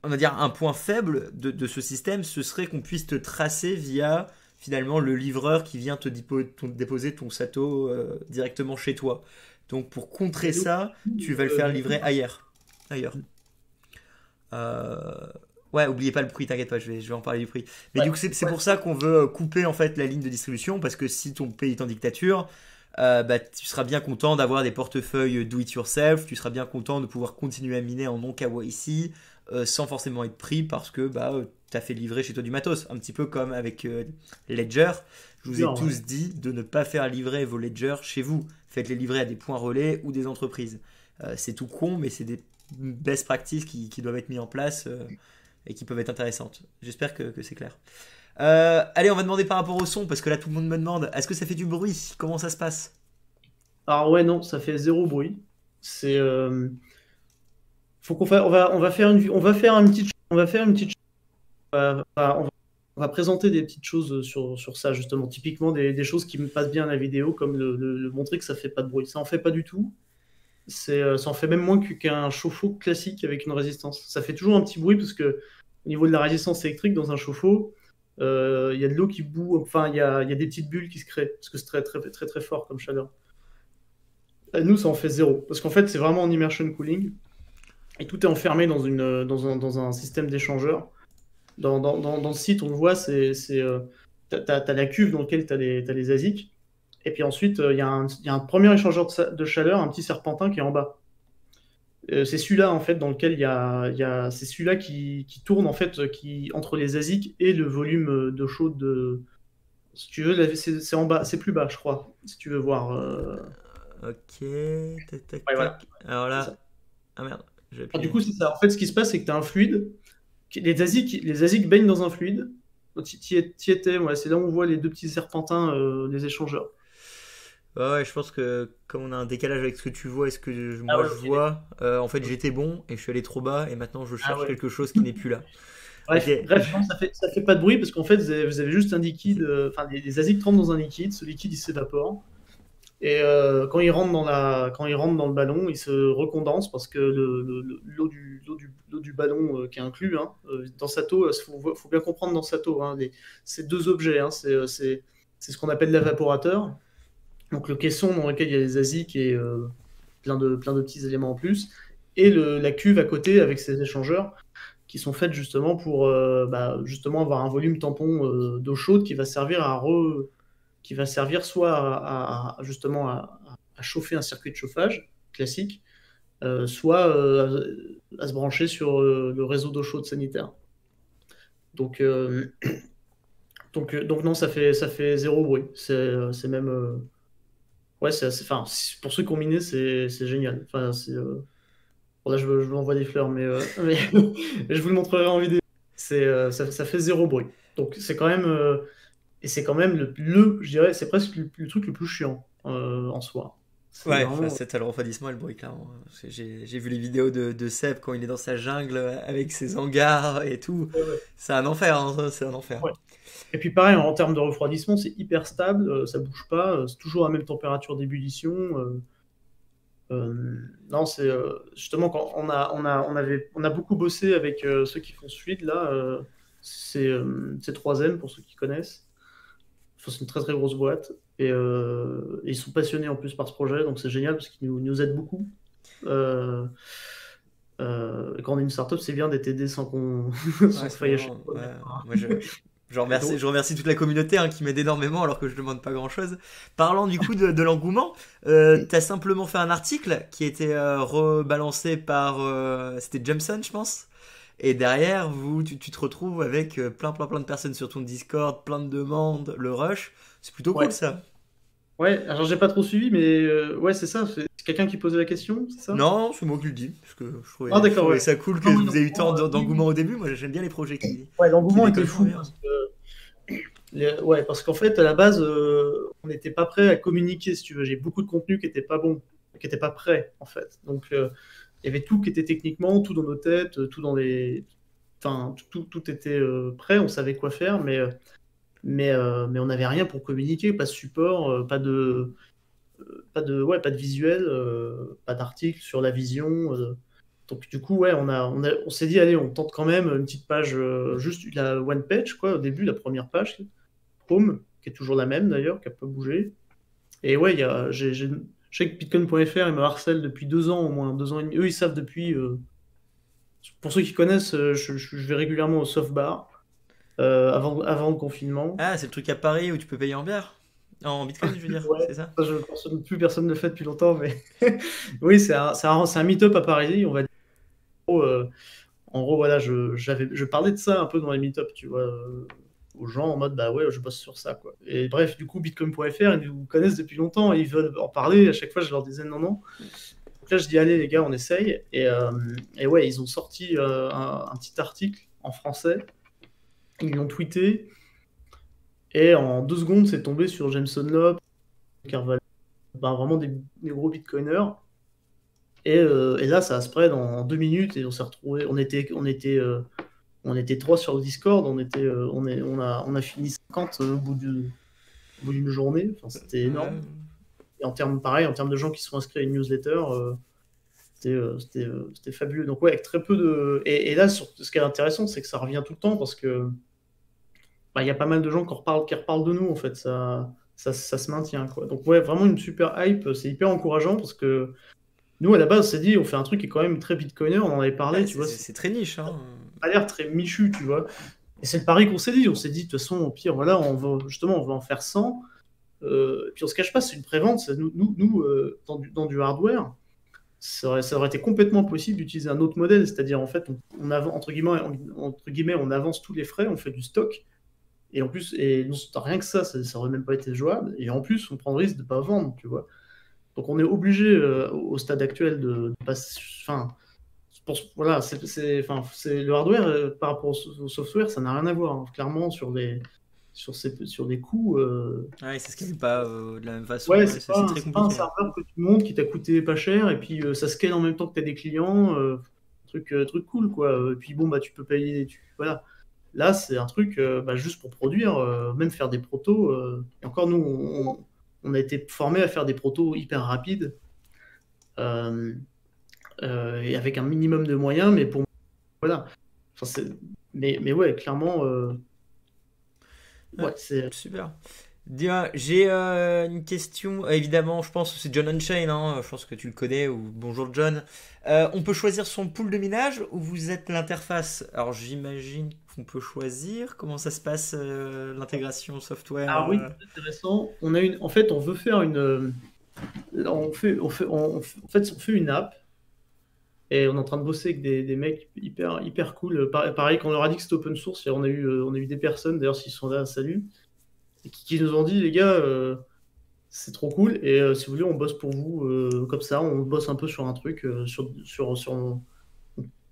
[SPEAKER 1] va dire un point faible de ce système, ce serait qu'on puisse te tracer via finalement le livreur qui vient te déposer ton Sato directement chez toi. Donc pour contrer
[SPEAKER 3] Et donc,
[SPEAKER 1] ça, tu vas le faire
[SPEAKER 3] du coup,
[SPEAKER 1] livrer ailleurs. Ailleurs. Euh, Ouais, oubliez pas le prix, t'inquiète pas, je vais en parler du prix. Mais du
[SPEAKER 3] ouais,
[SPEAKER 1] coup, c'est
[SPEAKER 3] ouais,
[SPEAKER 1] pour ça qu'on veut couper en fait la ligne de distribution, parce que si ton pays est en dictature, bah, tu seras bien content d'avoir des portefeuilles do it yourself, tu seras bien content de pouvoir continuer à miner en non KYC sans forcément être pris parce que bah, tu as fait livrer chez toi du matos. Un petit peu comme avec Ledger, je vous ai
[SPEAKER 3] bien, ouais.
[SPEAKER 1] tous dit de ne pas faire livrer vos Ledger chez vous. Faites-les livrer à des points relais ou des entreprises. C'est tout con, mais c'est des best practices qui doivent être mis en place et qui peuvent être intéressantes. J'espère que c'est clair. Allez, on va demander par rapport au son, parce que là tout le monde me demande, est-ce que ça fait du bruit? Comment ça se passe?
[SPEAKER 3] Alors ouais, non, ça fait zéro bruit. C'est, faut qu'on fa- on va faire on va faire une petite, on va présenter des petites choses sur ça justement. Typiquement des choses qui me passent bien à la vidéo, comme le montrer que ça fait pas de bruit. Ça en fait pas du tout. Ça en fait même moins qu'un chauffe-eau classique avec une résistance. Ça fait toujours un petit bruit parce que au niveau de la résistance électrique dans un chauffe-eau, il y a de l'eau qui bout. Enfin, il y a des petites bulles qui se créent parce que c'est très très très très fort comme chaleur. Nous, ça en fait zéro parce qu'en fait, c'est vraiment en immersion cooling et tout est enfermé dans un système d'échangeur. Dans le site, on le voit, t'as la cuve dans laquelle t'as les ASIC. Et puis ensuite, il y a un premier échangeur de chaleur, un petit serpentin qui est en bas. C'est celui-là en fait dans lequel c'est celui-là qui tourne en fait entre les ASIC et le volume d'eau chaude si tu veux c'est en bas, c'est plus bas je crois si tu veux voir.
[SPEAKER 1] Ok, tac tac
[SPEAKER 3] Ouais, voilà,
[SPEAKER 1] tac. Alors
[SPEAKER 3] c'est ça.
[SPEAKER 1] là, ah merde, j'ai
[SPEAKER 3] Alors, du
[SPEAKER 1] appuyé.
[SPEAKER 3] coup c'est ça. En fait ce qui se passe c'est que tu as un fluide, les ASIC baignent dans un fluide. T'y étais, ouais, c'est là où on voit les deux petits serpentins des échangeurs.
[SPEAKER 1] Ouais, ouais, je pense que comme on a un décalage avec ce que tu vois et ce que
[SPEAKER 3] Ah
[SPEAKER 1] moi
[SPEAKER 3] ouais,
[SPEAKER 1] je
[SPEAKER 3] ok,
[SPEAKER 1] vois, en fait
[SPEAKER 3] d'accord.
[SPEAKER 1] j'étais bon et je suis allé trop bas et maintenant je
[SPEAKER 3] Ah
[SPEAKER 1] cherche
[SPEAKER 3] ouais.
[SPEAKER 1] quelque chose qui n'est plus là. Ok.
[SPEAKER 3] Bref, non, ça fait pas de bruit parce qu'en fait, vous avez juste un liquide, enfin, les ASIC trempent dans un liquide, ce liquide il s'évapore, et quand il rentre dans le ballon, il se recondense parce que l'eau du ballon qui est inclus, hein, dans Sato, faut bien comprendre dans Sato, hein, c'est deux objets, hein, c'est ce qu'on appelle l'évaporateur, donc le caisson dans lequel il y a les ASIC et plein de petits éléments en plus, et la cuve à côté avec ses échangeurs qui sont faites justement pour justement avoir un volume tampon d'eau chaude qui va servir soit justement à chauffer un circuit de chauffage classique, soit à se brancher sur le réseau d'eau chaude sanitaire. Donc, donc non, ça fait zéro bruit. C'est même ouais, enfin, pour ceux qui ont miné, c'est génial. Enfin, bon, là, je vous envoie des fleurs, mais je vous le montrerai en vidéo. Ça fait zéro bruit. Donc c'est quand même et c'est quand même je dirais, c'est presque le truc le plus chiant en soi. C'est
[SPEAKER 1] Ouais, enfin,
[SPEAKER 3] vraiment
[SPEAKER 1] c'était le refroidissement et le bruit, clairement. Parce que j'ai vu les vidéos de Seb quand il est dans sa jungle avec ses hangars et tout.
[SPEAKER 3] ouais, ouais,
[SPEAKER 1] C'est un enfer, hein, ça, c'est un enfer.
[SPEAKER 3] ouais. Et puis pareil, en termes de refroidissement, c'est hyper stable, ça bouge pas, c'est toujours à la même température d'ébullition. Non, c'est justement quand on a beaucoup bossé avec ceux qui font ce fluide là, c'est 3M pour ceux qui connaissent. Enfin, c'est une très très grosse boîte. Et ils sont passionnés en plus par ce projet, donc c'est génial parce qu'ils nous aident beaucoup. Euh, Quand on est une startup, c'est bien d'être aidé sans qu'on sans
[SPEAKER 1] Ouais,
[SPEAKER 3] qu'il
[SPEAKER 1] c'est
[SPEAKER 3] faille à chaque
[SPEAKER 1] vraiment.
[SPEAKER 3] fois
[SPEAKER 1] Ouais.
[SPEAKER 3] mettre
[SPEAKER 1] Moi,
[SPEAKER 3] Et donc,
[SPEAKER 1] je remercie toute la communauté hein, qui m'aide énormément alors que je demande pas grand-chose. Parlant du coup de l'engouement, t'as simplement fait un article qui a été rebalancé par c'était Jameson, je pense. Et derrière, tu te retrouves avec plein de personnes sur ton Discord, plein de demandes, le rush. C'est plutôt cool
[SPEAKER 3] ouais.
[SPEAKER 1] ça.
[SPEAKER 3] Ouais, alors j'ai pas trop suivi, mais ouais, c'est ça. C'est quelqu'un qui posait la question, c'est ça?
[SPEAKER 1] Non, c'est moi qui le dis, parce que
[SPEAKER 3] Ah,
[SPEAKER 1] je
[SPEAKER 3] d'accord,
[SPEAKER 1] trouvais
[SPEAKER 3] ouais.
[SPEAKER 1] ça cool que
[SPEAKER 3] Non, oui,
[SPEAKER 1] vous ayez eu tant
[SPEAKER 3] l'engouement, oui,
[SPEAKER 1] d'engouement
[SPEAKER 3] oui.
[SPEAKER 1] au début. Moi, j'aime bien les projets
[SPEAKER 3] Ouais,
[SPEAKER 1] qui
[SPEAKER 3] l'engouement était
[SPEAKER 1] décollent sans
[SPEAKER 3] fou
[SPEAKER 1] rien.
[SPEAKER 3] parce que ouais, parce qu'en fait, à la base, on n'était pas prêt à communiquer, si tu veux. J'ai beaucoup de contenu qui n'était pas bon, qui n'était pas prêt, en fait. Donc, il y avait tout qui était techniquement, tout dans nos têtes, tout dans les. Enfin, tout était prêt, on savait quoi faire, mais on n'avait rien pour communiquer, pas de support, pas de visuel, pas d'article sur la vision. Donc, du coup, ouais, on s'est dit, allez, on tente quand même une petite page, juste la one page, quoi, au début, la première page. Chrome, qui est toujours la même d'ailleurs, qui n'a pas bougé. Et ouais, je sais que Bitcoin.fr, ils me harcèlent depuis 2 ans, au moins 2 ans et demi. Eux, ils savent depuis. Pour ceux qui connaissent, je vais régulièrement au soft bar avant le confinement.
[SPEAKER 1] Ah, c'est le truc à Paris où tu peux payer en bière? En Bitcoin, je veux dire,
[SPEAKER 3] Ouais,
[SPEAKER 1] c'est ça?
[SPEAKER 3] ça, plus personne ne le fait depuis longtemps, mais oui, c'est un meet-up à Paris, on va dire. euh, En gros, voilà, je parlais de ça un peu dans les meet-up, tu vois, aux gens en mode, bah ouais, je bosse sur ça, quoi. Et bref, du coup, Bitcoin.fr, ils nous connaissent depuis longtemps, ils veulent en parler. À chaque fois, je leur disais non, non. Donc là, je dis, allez, les gars, on essaye. Et ouais, ils ont sorti un petit article en français, ils l'ont tweeté, et en 2 secondes, c'est tombé sur Jameson Lopp, Carvalho, ben, vraiment des gros bitcoiners. Et là, ça a spread en 2 minutes, et on s'est retrouvés, on était 3 sur le Discord, on a fini 50 au bout d'une journée. Enfin, c'était
[SPEAKER 1] Ouais.
[SPEAKER 3] énorme. Et pareil, en termes de gens qui sont inscrits à une newsletter, c'était fabuleux. Donc ouais, avec très peu de. Et là, ce qui est intéressant, c'est que ça revient tout le temps parce que bah, il y a pas mal de gens qui reparlent de nous, en fait. Ça se maintient, quoi. Donc ouais, vraiment une super hype. C'est hyper encourageant parce que nous, à la base, on s'est dit, on fait un truc qui est quand même très bitcoiner. On en avait parlé,
[SPEAKER 1] Ouais,
[SPEAKER 3] tu vois. C'est
[SPEAKER 1] c'est très niche, hein.
[SPEAKER 3] pas l'air très michu, tu vois. Et c'est le pari qu'on s'est dit. On s'est dit, de toute façon, au pire, voilà, on va en faire 100. Et puis on se cache pas, c'est une prévente. Nous, dans du hardware, ça aurait été complètement possible d'utiliser un autre modèle. C'est-à-dire, en fait, entre guillemets, on avance tous les frais, on fait du stock. Et en plus, rien que ça aurait même pas été jouable. Et en plus, on prend le risque de pas vendre, tu vois. Donc on est obligé, au stade actuel, de passer. Enfin, voilà, enfin, le hardware par rapport au software, ça n'a rien à voir, hein. Clairement, sur des coûts.
[SPEAKER 1] Ouais, ça scale pas de la même façon.
[SPEAKER 3] Ouais,
[SPEAKER 1] Ouais, c'est très
[SPEAKER 3] c'est pas un
[SPEAKER 1] compliqué.
[SPEAKER 3] serveur que tu montes qui t'a coûté pas cher, et puis ça scale en même temps que tu as des clients. Truc cool, quoi. Et puis bon, bah, tu peux payer. Voilà. Là, c'est un truc bah, juste pour produire, même faire des protos. Et encore, nous, on a été formés à faire des protos hyper rapides, euh, et avec un minimum de moyens, mais pour. Voilà. Enfin, mais ouais, clairement,
[SPEAKER 1] Ouais,
[SPEAKER 3] ouais, c'est.
[SPEAKER 1] super. Dis-moi, j'ai une question. Évidemment, je pense que c'est John Unchained, hein, je pense que tu le connais, ou bonjour John. On peut choisir son pool de minage ou vous êtes l'interface? Alors j'imagine qu'on peut choisir. Comment ça se passe, l'intégration software?
[SPEAKER 3] Ah oui, c'est intéressant. En fait, on veut faire une. En fait, on fait une app. Et on est en train de bosser avec des mecs hyper, hyper cool. Pareil, quand on leur a dit que c'était open source, et on a eu des personnes, d'ailleurs, s'ils sont là, salut, et qui nous ont dit, les gars, c'est trop cool, et si vous voulez, on bosse pour vous, comme ça, on bosse un peu sur un truc,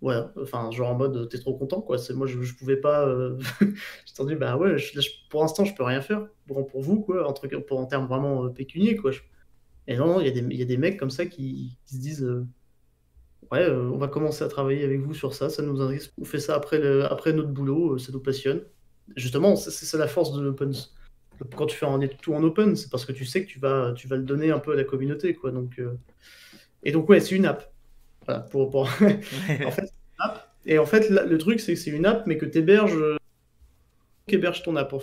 [SPEAKER 3] voilà, enfin, genre en mode, t'es trop content, quoi. Moi, je pouvais pas. J'ai entendu, bah ouais, pour l'instant, je peux rien faire pour vous, quoi, en termes vraiment pécuniers, quoi. Et non, non, il y a des mecs comme ça qui se disent. Ouais, on va commencer à travailler avec vous sur ça. Ça nous intéresse. On fait ça après notre boulot, ça nous passionne. Justement, c'est ça la force de l'open. Quand tu fais tout en open, c'est parce que tu sais que tu vas le donner un peu à la communauté, quoi. Et donc, ouais, c'est une app. Voilà, en fait, c'est une app. Et en fait, le truc, c'est que c'est une app, mais que tu héberges ton app, en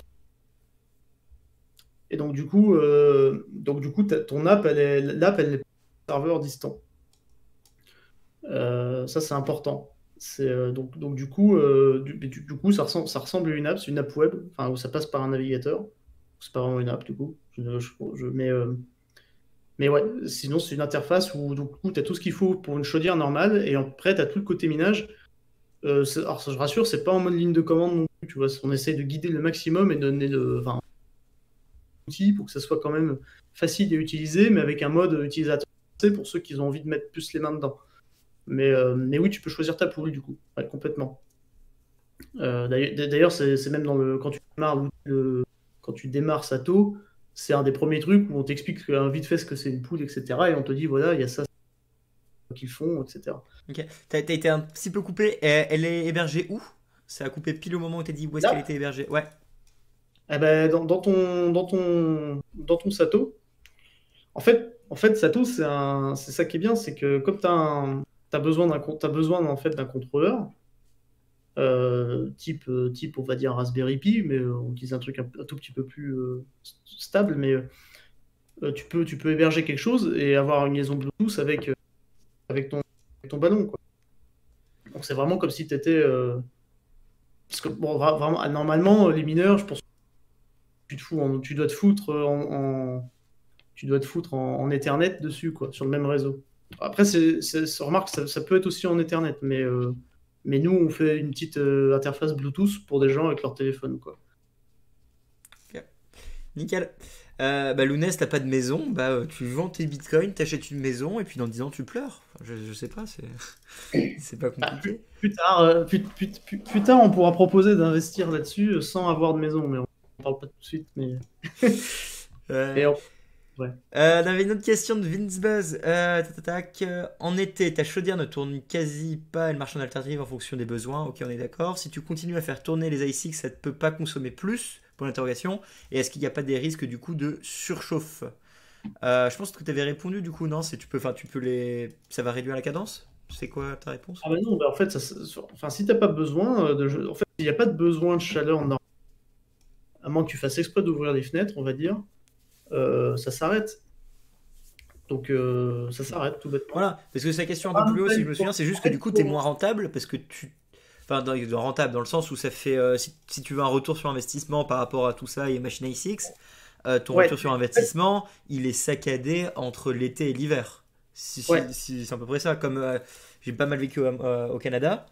[SPEAKER 3] fait. Et donc du coup ton app, l'app, elle est serveur distant. Ça, c'est important. Donc du coup, du coup ça ressemble à une app, c'est une app web, enfin, où ça passe par un navigateur. C'est pas vraiment une app, du coup. Mais ouais, sinon, c'est une interface où donc, du coup, tu as tout ce qu'il faut pour une chaudière normale, et après, tu as tout le côté minage. Alors, ça, je rassure, c'est pas en mode ligne de commande non plus, tu vois. On essaye de guider le maximum et de donner enfin, outils pour que ça soit quand même facile à utiliser, mais avec un mode utilisateur pour ceux qui ont envie de mettre plus les mains dedans. Mais oui, tu peux choisir ta pool, du coup, ouais, complètement. D'ailleurs, c'est même quand tu démarres Sato, c'est un des premiers trucs où on t'explique vite fait ce que c'est une pool, etc. Et on te dit, voilà, il y a ça qu'ils font, etc.
[SPEAKER 1] Ok. T'as été un petit peu coupé. Elle est hébergée où? Ça a coupé pile au moment où t'as dit où est-ce qu'elle
[SPEAKER 3] Là,
[SPEAKER 1] était hébergée. Ouais.
[SPEAKER 3] eh ben, dans ton Sato, en fait, Sato, c'est ça qui est bien, c'est que comme t'as besoin en fait d'un contrôleur, type, on va dire Raspberry Pi, mais on utilise un truc un tout petit peu plus stable, mais tu peux héberger quelque chose et avoir une liaison Bluetooth avec ton ballon, quoi. Donc c'est vraiment comme si tu étais. Parce que, bon, vraiment, normalement, les mineurs, je pense que tu dois te foutre en Ethernet dessus, quoi, sur le même réseau. Après, remarque, ça peut être aussi en Ethernet, mais nous, on fait une petite interface Bluetooth pour des gens avec leur téléphone, quoi.
[SPEAKER 1] Ok. Nickel. Bah, Lounès, t'as pas de maison, bah, tu vends tes bitcoins, t'achètes une maison, et puis dans 10 ans, tu pleures. Enfin, je sais pas, c'est pas
[SPEAKER 3] Bah, plus,
[SPEAKER 1] compliqué.
[SPEAKER 3] plus tard, plus tard, on pourra proposer d'investir là-dessus sans avoir de maison, mais on ne parle pas tout de suite. Mais,
[SPEAKER 1] Euh,
[SPEAKER 3] mais ouais.
[SPEAKER 1] on avait une autre question de Vince Buzz. Tac, tac, tac. En été, ta chaudière ne tourne quasi pas, elle marche en alternative en fonction des besoins. Ok, on est d'accord. Si tu continues à faire tourner les i6, ça ne peut pas consommer plus, pour l'interrogation. Et est-ce qu'il n'y a pas des risques du coup de surchauffe? Je pense que tu avais répondu du coup, non? C'est tu peux ça va réduire la cadence? C'est quoi ta réponse?
[SPEAKER 3] Ah bah non, bah en fait, enfin, si t'as pas besoin en fait, il n'y a pas de besoin de chaleur normale, à moins que tu fasses exprès d'ouvrir les fenêtres, on va dire, ça s'arrête. Donc ça s'arrête tout bêtement.
[SPEAKER 1] Voilà, parce que c'est la question un peu
[SPEAKER 3] Ah,
[SPEAKER 1] plus haut,
[SPEAKER 3] ouais,
[SPEAKER 1] si je me souviens, c'est juste que du coup, tu es moins rentable parce que Enfin, rentable dans le sens où ça fait. Si tu veux un retour sur investissement par rapport à tout ça et machine ASICS, ton
[SPEAKER 3] ouais,
[SPEAKER 1] retour sur investissement, il est saccadé entre l'été et l'hiver.
[SPEAKER 3] ouais,
[SPEAKER 1] C'est à peu près ça. Comme j'ai pas mal vécu au Canada,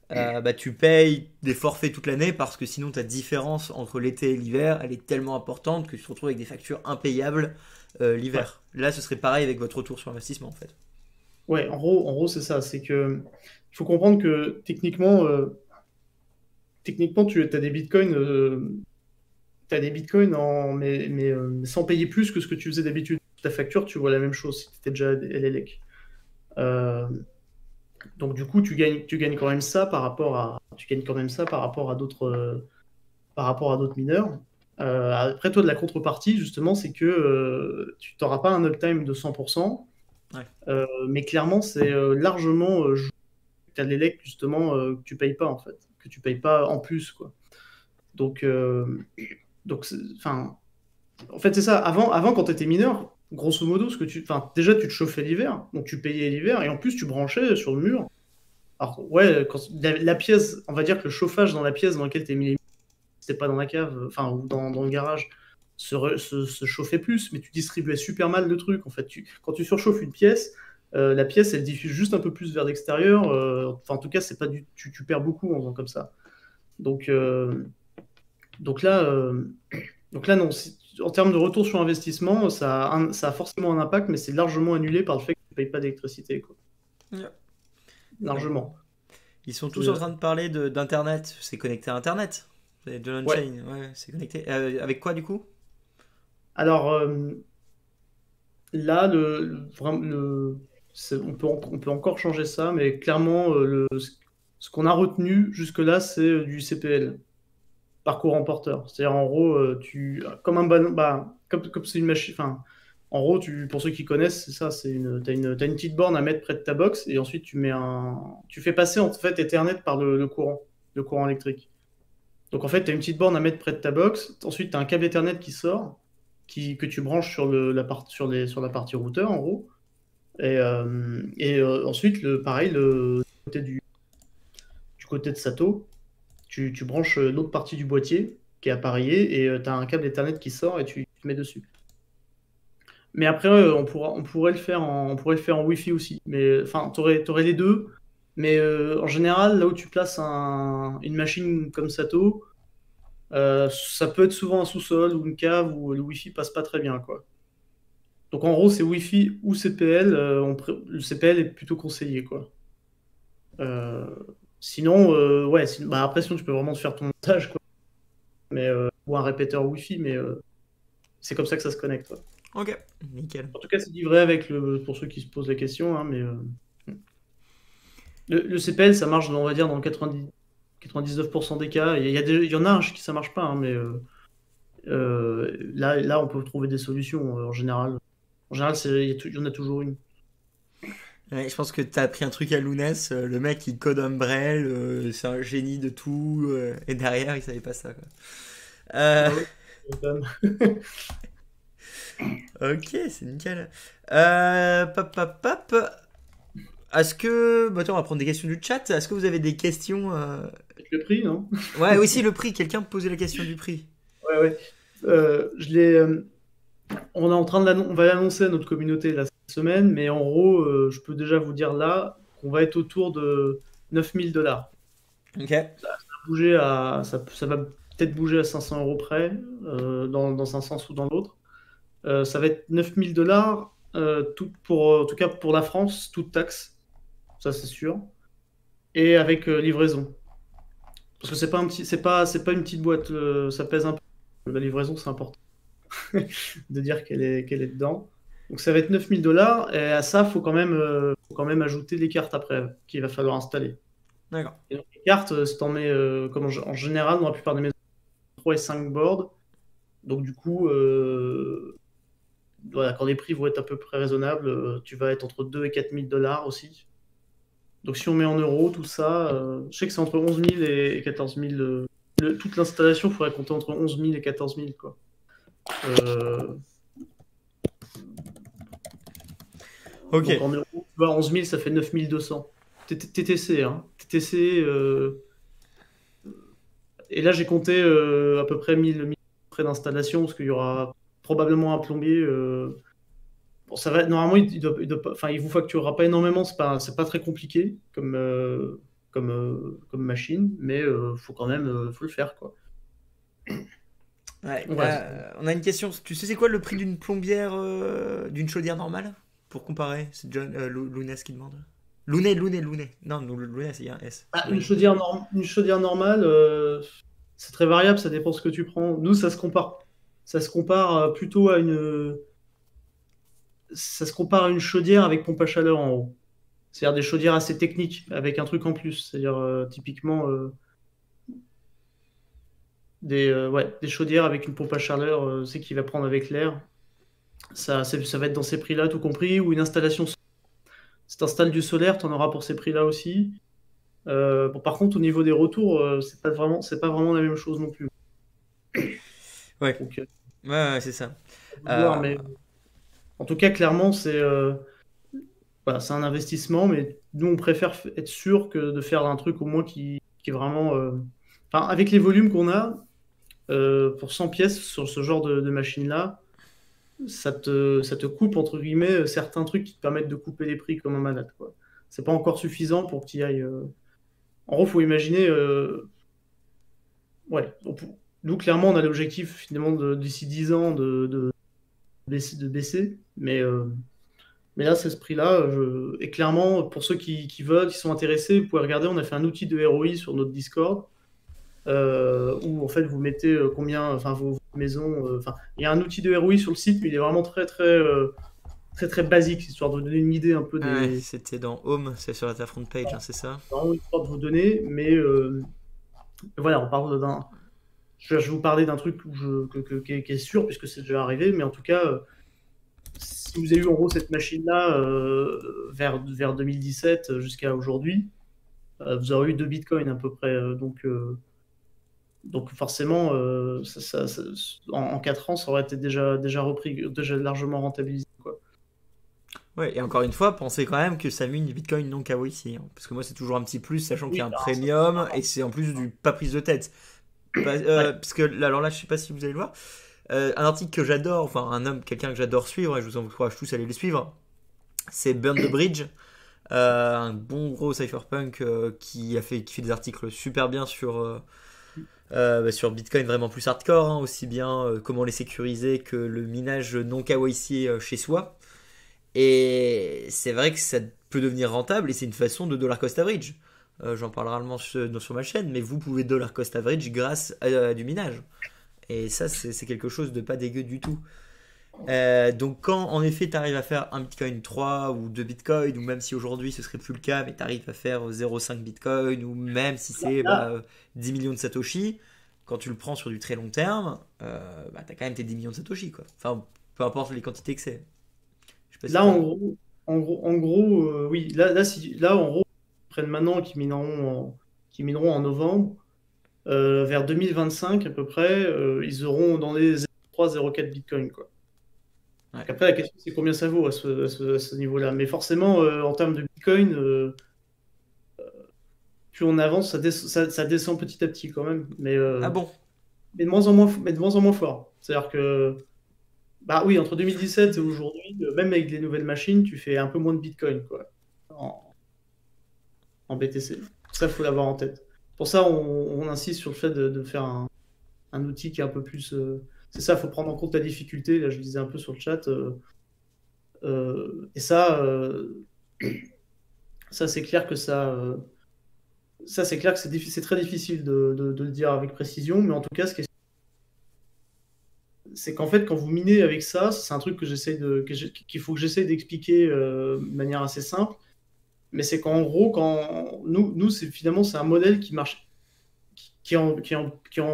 [SPEAKER 1] bah, tu payes des forfaits toute l'année parce que sinon ta différence entre l'été et l'hiver, elle est tellement importante que tu te retrouves avec des factures impayables
[SPEAKER 3] ouais.
[SPEAKER 1] l'hiver. Là, ce serait pareil avec votre retour sur investissement en fait.
[SPEAKER 3] Ouais, en gros, c'est ça. C'est que il faut comprendre que techniquement, tu as des bitcoins. Mais sans payer plus que ce que tu faisais d'habitude. Ta facture, tu vois la même chose si tu étais déjà LLEC. Euh, donc du coup, tu gagnes quand même ça par rapport à d'autres mineurs. Après, toi, de la contrepartie, justement, c'est que tu n'auras pas un uptime de 100%,
[SPEAKER 1] Ouais.
[SPEAKER 3] mais clairement, c'est largement tu as l'élec, justement, que tu payes pas, en fait, que tu payes pas en plus, quoi. Donc, enfin, en fait, c'est ça. Avant, quand tu étais mineur, grosso modo, enfin, déjà, tu te chauffais l'hiver, donc tu payais l'hiver, et en plus, tu branchais sur le mur. Alors, ouais, la pièce, on va dire que le chauffage dans la pièce dans laquelle tu es mis, c'était pas dans la cave, enfin, ou dans le garage, se chauffait plus, mais tu distribuais super mal le truc. En fait, quand tu surchauffes une pièce, la pièce, elle diffuse juste un peu plus vers l'extérieur. Enfin, en tout cas, c'est pas tu perds beaucoup en faisant comme ça. Donc, donc là, euh, donc là, non. En termes de retour sur investissement, ça a forcément un impact, mais c'est largement annulé par le fait que tu ne payes pas d'électricité, quoi.
[SPEAKER 1] Ouais. Donc,
[SPEAKER 3] Largement.
[SPEAKER 1] ils sont
[SPEAKER 3] C'est,
[SPEAKER 1] tous en train de parler d'Internet. C'est connecté à Internet. C'est de
[SPEAKER 3] ouais.
[SPEAKER 1] l'on-chain. Ouais, c'est connecté. Avec quoi du coup?
[SPEAKER 3] Alors là, on peut encore changer ça, mais clairement, ce qu'on a retenu jusque-là, c'est du CPL, parcours emporteur. C'est-à-dire, en gros, comme un ballon, bah, comme c'est une machine, enfin, en gros, pour ceux qui connaissent, c'est ça, t'as une petite borne à mettre près de ta box, et ensuite tu fais passer en fait Ethernet par le courant électrique. Donc en fait, tu as une petite borne à mettre près de ta box, ensuite tu as un câble Ethernet qui sort, que tu branches sur sur la partie routeur, en gros. Ensuite, pareil, du côté de Sato, tu branches l'autre partie du boîtier qui est appareillé et tu as un câble Ethernet qui sort et tu te mets dessus. Mais après, on pourrait on pourrait le faire en Wi-Fi aussi. Mais enfin, t'aurais les deux. Mais en général, là où tu places une machine comme Sato, ça peut être souvent un sous-sol ou une cave où le Wi-Fi passe pas très bien, quoi. Donc en gros, c'est Wi-Fi ou CPL. Le CPL est plutôt conseillé, quoi. Euh, Sinon, ouais, bah, après, sinon, tu peux vraiment te faire ton montage, quoi. Ou un répéteur Wi-Fi, mais c'est comme ça que ça se connecte, quoi.
[SPEAKER 1] Ok, nickel.
[SPEAKER 3] En tout cas, c'est livré avec pour ceux qui se posent la question, hein, mais le CPL, ça marche, on va dire, dans 99% des cas. Il y en a un qui ça marche pas, hein, mais là, on peut trouver des solutions en général. En général, il y en a toujours une.
[SPEAKER 1] Ouais, je pense que t'as appris un truc à Lounès, le mec il code Umbrel, c'est un génie de tout, et derrière il savait pas ça, quoi. Euh,
[SPEAKER 3] Ah oui, ça
[SPEAKER 1] ok, c'est nickel. Pop, pop, pop. Est-ce que. Bah, attends, on va prendre des questions du chat. Est-ce que vous avez des questions
[SPEAKER 3] avec le prix, non?
[SPEAKER 1] Ouais, aussi le prix. Quelqu'un me posait la question du prix.
[SPEAKER 3] Ouais, ouais. Je l'ai. On est en train on va l'annoncer à notre communauté la semaine, mais en gros, je peux déjà vous dire là qu'on va être autour de 9 000 $.
[SPEAKER 1] Ok.
[SPEAKER 3] Ça va peut-être bouger à 500 € près, dans un sens ou dans l'autre. Ça va être 9 000 $, en tout cas pour la France, toute taxe, ça c'est sûr, et avec livraison. Parce que c'est pas une petite boîte, ça pèse un peu. La livraison, c'est important de dire qu'elle est dedans. Donc ça va être 9 000 $, et à ça, faut quand même ajouter les cartes après, qu'il va falloir installer.
[SPEAKER 1] D'accord.
[SPEAKER 3] Et donc, les cartes, si t'en mets, comme en général, dans la plupart des maisons, 3 et 5 boards. Donc du coup, voilà, quand les prix vont être à peu près raisonnables, tu vas être entre 2 et 4 000 $ aussi. Donc si on met en euros tout ça, je sais que c'est entre 11 000 et 14 000. Toute l'installation, il faudrait compter entre 11 000 et 14 000, quoi. Euh,
[SPEAKER 1] Ok.
[SPEAKER 3] donc en euros, tu vois, 11 000, ça fait 9 200. TTC, hein. TTC. Et là, j'ai compté à peu près 1000 frais d'installation, parce qu'il y aura probablement un plombier. Bon, ça va, normalement, enfin, il vous facturera pas énormément, c'est pas très compliqué comme machine, mais faut quand même faut le faire, quoi.
[SPEAKER 1] Ouais.
[SPEAKER 3] Ouais.
[SPEAKER 1] On a une question. Tu sais c'est quoi le prix d'une plombière, d'une chaudière normale? Pour comparer. C'est John Lounès qui demande. Lounet. Non, Lounès, il y a un S.
[SPEAKER 3] Ah,
[SPEAKER 1] Oui.
[SPEAKER 3] une chaudière normale, c'est très variable, ça dépend ce que tu prends. Nous, ça se compare plutôt à ça se compare à une chaudière avec pompe à chaleur en haut. C'est-à-dire des chaudières assez techniques, avec un truc en plus. C'est-à-dire typiquement des chaudières avec une pompe à chaleur, c'est qui va prendre avec l'air. Ça va être dans ces prix-là, tout compris. Ou une installation. Si tu installes du solaire, tu en auras pour ces prix-là aussi. Bon, par contre, au niveau des retours, c'est pas vraiment la même chose non plus.
[SPEAKER 1] Ouais.
[SPEAKER 3] Donc,
[SPEAKER 1] Ouais, c'est ça.
[SPEAKER 3] à vous de voir,
[SPEAKER 1] Euh,
[SPEAKER 3] mais en tout cas, clairement, voilà, c'est un investissement, mais nous, on préfère être sûr que de faire un truc au moins qui est vraiment. Enfin, avec les volumes qu'on a, pour 100 pièces sur ce genre de machine-là, ça te coupe, entre guillemets, certains trucs qui te permettent de couper les prix comme un malade, quoi. C'est pas encore suffisant pour que tu y ailles. En gros, faut imaginer. Ouais, nous, clairement, on a l'objectif, finalement, d'ici 10 ans, de baisser, mais là, c'est ce prix-là. Et clairement, pour ceux qui veulent, qui sont intéressés, vous pouvez regarder, on a fait un outil de ROI sur notre Discord, où en fait vous mettez combien, enfin vos maisons, enfin il y a un outil de ROI sur le site, mais il est vraiment très basique, histoire de vous donner une idée un peu
[SPEAKER 1] ouais,
[SPEAKER 3] des,
[SPEAKER 1] c'était dans Home, c'est sur ta front page, hein, c'est ça?
[SPEAKER 3] vraiment histoire de vous donner, mais voilà, on parle je vais vous parler d'un truc qui est sûr, puisque c'est déjà arrivé, mais en tout cas, si vous avez eu en gros cette machine-là vers 2017 jusqu'à aujourd'hui, vous aurez eu 2 bitcoins à peu près. Donc forcément, en 4 ans, ça aurait été déjà repris, déjà largement rentabilisé, quoi.
[SPEAKER 1] Ouais, et encore une fois, pensez quand même que ça mine du Bitcoin non KYC, hein, parce que moi c'est toujours un petit plus, sachant qu'il y a
[SPEAKER 3] Oui,
[SPEAKER 1] un
[SPEAKER 3] alors ça,
[SPEAKER 1] premium et c'est en plus du pas prise de tête.
[SPEAKER 3] ouais.
[SPEAKER 1] Parce que alors là, je sais pas si vous allez le voir, un article que j'adore, enfin un homme, quelqu'un que j'adore suivre, et je vous encourage tous à aller le suivre, c'est Burn the Bridge, un bon gros cypherpunk qui fait des articles super bien sur Bitcoin vraiment plus hardcore, hein, aussi bien comment les sécuriser que le minage non KYC chez soi. Et c'est vrai que ça peut devenir rentable et c'est une façon de dollar cost average. J'en parlerai allemand sur ma chaîne, mais vous pouvez dollar cost average grâce à du minage. Et ça, c'est quelque chose de pas dégueu du tout. Donc quand en effet tu arrives à faire un Bitcoin 3 ou 2 Bitcoin, ou même si aujourd'hui ce serait plus le cas, mais tu arrives à faire 0,5 Bitcoin, ou même si c'est
[SPEAKER 3] Là,
[SPEAKER 1] 10 millions de Satoshi, quand tu le prends sur du très long terme, tu as quand même tes 10 millions de Satoshi, quoi. Enfin, peu importe les quantités que c'est. Je sais pas si
[SPEAKER 3] là,
[SPEAKER 1] tu...
[SPEAKER 3] en gros, oui. Là, en gros, ils prennent maintenant qui mineront en novembre, vers 2025 à peu près, ils auront dans les 0,3-0,4 Bitcoin, quoi.
[SPEAKER 1] Ouais.
[SPEAKER 3] Donc après, la question, c'est combien ça vaut à ce niveau-là. Mais forcément, en termes de Bitcoin, plus on avance, ça descend petit à petit quand même.
[SPEAKER 1] Ah bon?
[SPEAKER 3] Mais de moins en moins fort. C'est-à-dire que, bah oui, entre 2017 et aujourd'hui, même avec les nouvelles machines, tu fais un peu moins de Bitcoin, quoi, en BTC. Ça, il faut l'avoir en tête. Pour ça, on insiste sur le fait de faire un outil qui est un peu plus. C'est ça, il faut prendre en compte la difficulté. Là, je disais un peu sur le chat. Et ça, c'est clair que ça, c'est clair que c'est très difficile de le dire avec précision. Mais en tout cas, c'est qu'en fait, quand vous minez avec ça, c'est un truc qu'il faut que j'essaie d'expliquer de manière assez simple. Mais c'est qu'en gros, quand nous finalement, c'est un modèle qui marche, qui en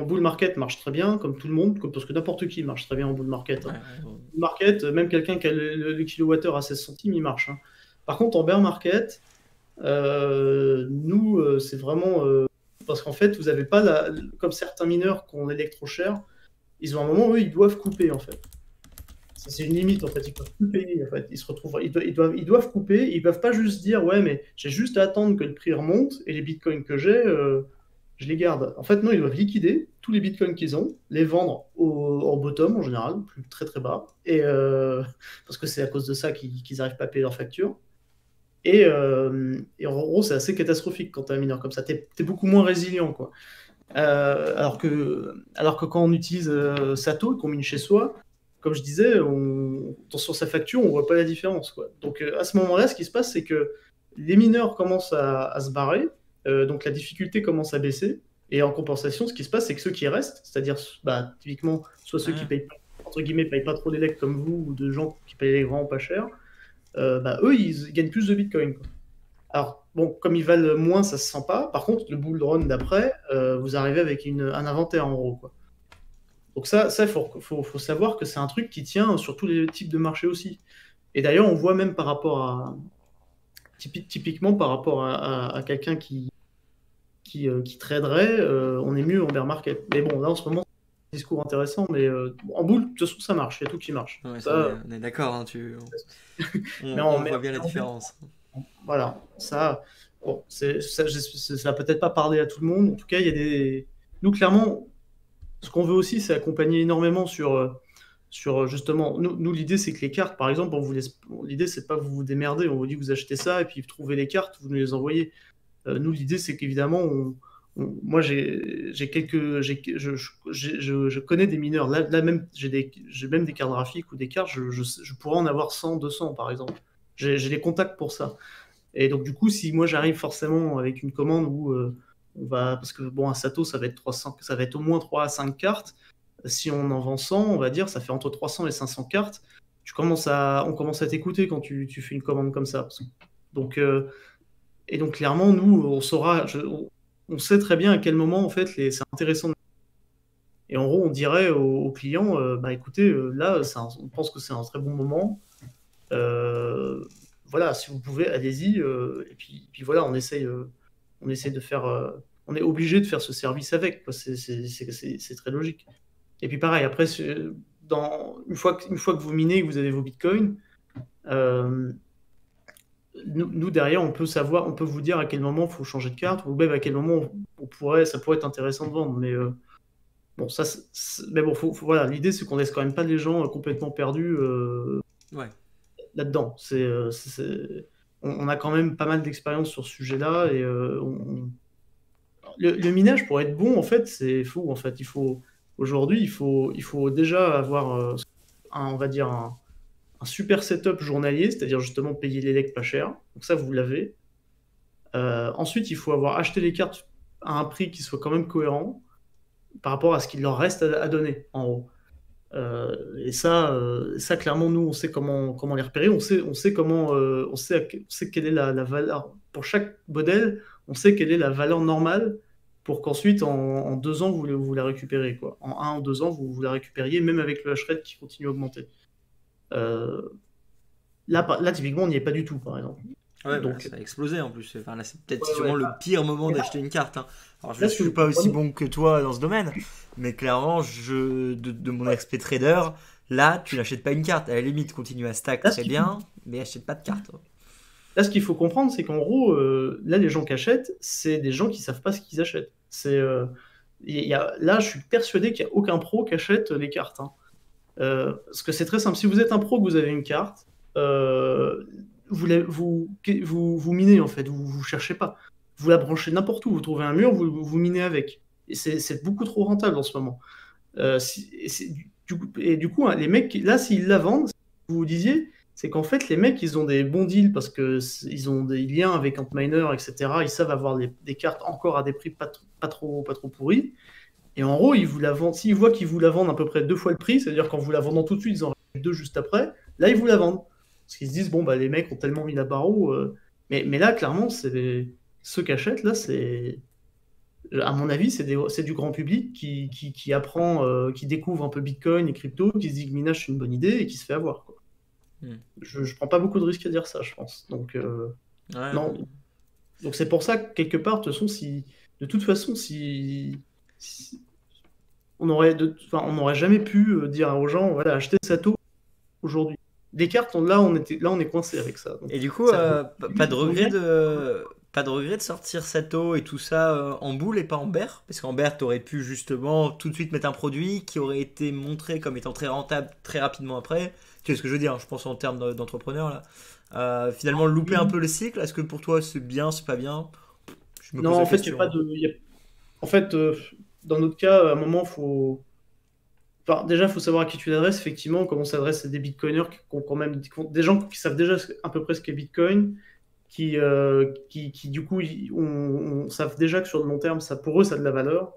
[SPEAKER 3] bull market marche très bien, comme tout le monde, parce que n'importe qui marche très bien en bull market, hein.
[SPEAKER 1] Ouais,
[SPEAKER 3] Bull market, même quelqu'un qui a le kilowattheure à 16 centimes, il marche, hein. Par contre, en bear market, nous, c'est vraiment parce qu'en fait, vous avez pas comme certains mineurs qui ont l'électro cher, ils ont un moment où ils doivent couper en fait. Ça, c'est une limite en fait, ils peuvent plus payer en fait. Ils se retrouvent, ils doivent couper, ils peuvent pas juste dire ouais mais j'ai juste à attendre que le prix remonte et les bitcoins que j'ai, je les garde. En fait non, ils doivent liquider tous les bitcoins qu'ils ont, les vendre au bottom en général, plus très très bas, et parce que c'est à cause de ça qu'ils n'arrivent pas à payer leurs factures. Et en gros, c'est assez catastrophique quand tu as un mineur comme ça. Tu es beaucoup moins résilient, quoi. Alors que quand on utilise Sato, qu'on mine chez soi, comme je disais, sur sa facture, on voit pas la différence, quoi. Donc à ce moment-là, ce qui se passe, c'est que les mineurs commencent à se barrer, donc la difficulté commence à baisser, et en compensation, ce qui se passe, c'est que ceux qui restent, c'est-à-dire bah, typiquement soit ceux qui
[SPEAKER 1] ouais.
[SPEAKER 3] payent pas, entre guillemets, payent pas trop d'élec comme vous, ou de gens qui payent les vraiment pas cher, bah, eux, ils gagnent plus de Bitcoin, quoi. Alors, bon, comme ils valent moins, ça se sent pas. Par contre, le bull run d'après, vous arrivez avec un inventaire en gros, quoi. Donc ça, faut savoir que c'est un truc qui tient sur tous les types de marchés aussi. Et d'ailleurs, on voit même typiquement par rapport à quelqu'un qui traderait, on est mieux en bear market. Mais bon, là, en ce moment, c'est un discours intéressant, mais en bull, de toute façon, ça marche. Il y a tout qui marche.
[SPEAKER 1] Ouais, ça,
[SPEAKER 3] Ça,
[SPEAKER 1] on est d'accord, hein,
[SPEAKER 3] mais
[SPEAKER 1] on
[SPEAKER 3] en, mais
[SPEAKER 1] voit bien la différence.
[SPEAKER 3] Voilà, ça, bon, ça va peut-être pas parler à tout le monde. En tout cas, il y a nous, clairement, ce qu'on veut aussi, c'est accompagner énormément sur justement. Nous, l'idée, c'est que les cartes, par exemple, on vous laisse. L'idée, c'est pas vous démerder. On vous dit, vous achetez ça, et puis vous trouvez les cartes, vous nous les envoyez. Nous, l'idée, c'est qu'évidemment, moi, j'ai quelques. Je connais des mineurs. Là même, j'ai même des cartes graphiques ou des cartes, je pourrais en avoir 100, 200, par exemple. J'ai les contacts pour ça. Et donc, du coup, si moi j'arrive forcément avec une commande où parce que bon, un Sato, ça va être 300, ça va être au moins 3 à 5 cartes. Si on en vend 100, on va dire, ça fait entre 300 et 500 cartes. On commence à t'écouter quand tu fais une commande comme ça. Donc, et donc, clairement, nous, on sait très bien à quel moment, en fait, c'est intéressant. Et en gros, on dirait aux clients, bah écoutez, là, on pense que c'est un très bon moment. Euh, voilà, si vous pouvez, allez-y. Et puis voilà, on essaye de faire, on est obligé de faire ce service avec, quoi. C'est très logique. Et puis pareil, après, une fois que vous minez, que vous avez vos bitcoins, nous, derrière, on peut vous dire à quel moment il faut changer de carte, ou même à quel moment ça pourrait être intéressant de vendre. Mais bon, mais bon, voilà, l'idée, c'est qu'on laisse quand même pas les gens complètement perdus
[SPEAKER 1] Ouais.
[SPEAKER 3] là-dedans. On a quand même pas mal d'expérience sur ce sujet-là, et le minage, pour être bon, en fait, c'est faux. En fait, aujourd'hui, il faut déjà avoir, on va dire, un super setup journalier, c'est-à-dire justement payer l'élect pas cher. Donc ça, vous l'avez. Ensuite, il faut avoir acheté les cartes à un prix qui soit quand même cohérent par rapport à ce qu'il leur reste à donner, en gros. Et ça, clairement, nous, on sait comment les repérer. On sait comment, on sait quelle est la valeur pour chaque modèle. On sait quelle est la valeur normale pour qu'ensuite, en 2 ans, vous la récupérez, quoi. En 1 ou 2 ans, vous la récupériez, même avec le hash rate qui continue à augmenter. Là, typiquement, on n'y est pas du tout, par exemple.
[SPEAKER 1] Ouais,
[SPEAKER 3] Donc,
[SPEAKER 1] ça a explosé en plus. Enfin, là, c'est peut-être
[SPEAKER 3] Ouais,
[SPEAKER 1] sûrement
[SPEAKER 3] ouais.
[SPEAKER 1] le pire moment d'acheter une carte, hein. Alors, je
[SPEAKER 3] Là,
[SPEAKER 1] ne
[SPEAKER 3] ce que
[SPEAKER 1] suis
[SPEAKER 3] vous
[SPEAKER 1] pas aussi
[SPEAKER 3] comprenez-
[SPEAKER 1] bon que toi dans ce domaine, mais clairement, de mon XP trader, là, tu n'achètes pas une carte. À la limite, continue à stack
[SPEAKER 3] Là, ce
[SPEAKER 1] très
[SPEAKER 3] qu'il
[SPEAKER 1] bien, mais achète pas de carte.
[SPEAKER 3] Là, ce qu'il faut comprendre, c'est qu'en gros, là, les gens qui achètent, c'est des gens qui savent pas ce qu'ils achètent. Là, je suis persuadé qu'il n'y a aucun pro qui achète les cartes, hein. Parce que c'est très simple. Si vous êtes un pro, que vous avez une carte, vous minez, en fait. Vous cherchez pas. Vous la branchez n'importe où. Vous trouvez un mur, vous minez avec. Et c'est beaucoup trop rentable en ce moment. Du coup, hein, les mecs, là, s'ils la vendent, ce que vous disiez, c'est qu'en fait, les mecs, ils ont des bons deals parce qu'ils ont des liens avec Antminer, etc. Ils savent avoir des cartes encore à des prix pas trop pourris. Et en gros, ils vous la vendent. S'ils voient qu'ils vous la vendent à peu près 2 fois le prix, c'est-à-dire qu'en vous la vendant tout de suite, ils en rachètent 2 juste après, là, ils vous la vendent. Parce qu'ils se disent, bon, bah, les mecs ont tellement mis la barreau. Mais là, clairement, ceux qui achètent, là, à mon avis, c'est du grand public qui apprend, qui découvre un peu Bitcoin et crypto, qui se dit que minage, c'est une bonne idée et qui se fait avoir, quoi. Je prends pas beaucoup de risques à dire ça, je pense. Donc,
[SPEAKER 1] Ouais,
[SPEAKER 3] non. Donc c'est pour ça que quelque part, de toute façon, on n'aurait jamais pu dire aux gens, voilà, achetez Sato aujourd'hui. Les cartes, là, on est coincé avec ça. Donc,
[SPEAKER 1] Et du coup,
[SPEAKER 3] ça
[SPEAKER 1] pas de regret de sortir Sato et tout ça en boule et pas en bear? Parce qu'en bear, t'aurais pu justement tout de suite mettre un produit qui aurait été montré comme étant très rentable très rapidement après. Tu vois ce que je veux dire? Je pense en termes d'entrepreneur là. Finalement, louper un peu le cycle. Est-ce que pour toi c'est bien, c'est pas bien? Je me
[SPEAKER 3] Non,
[SPEAKER 1] pose la
[SPEAKER 3] en fait, il
[SPEAKER 1] question.
[SPEAKER 3] n'y a pas de. En fait, dans notre cas, à un moment, enfin, déjà, il faut savoir à qui tu t'adresses. Effectivement, comme on s'adresse à des bitcoiners qui ont quand même des gens qui savent déjà à peu près ce qu'est Bitcoin, qui du coup, savent déjà que sur le long terme, pour eux, ça a de la valeur.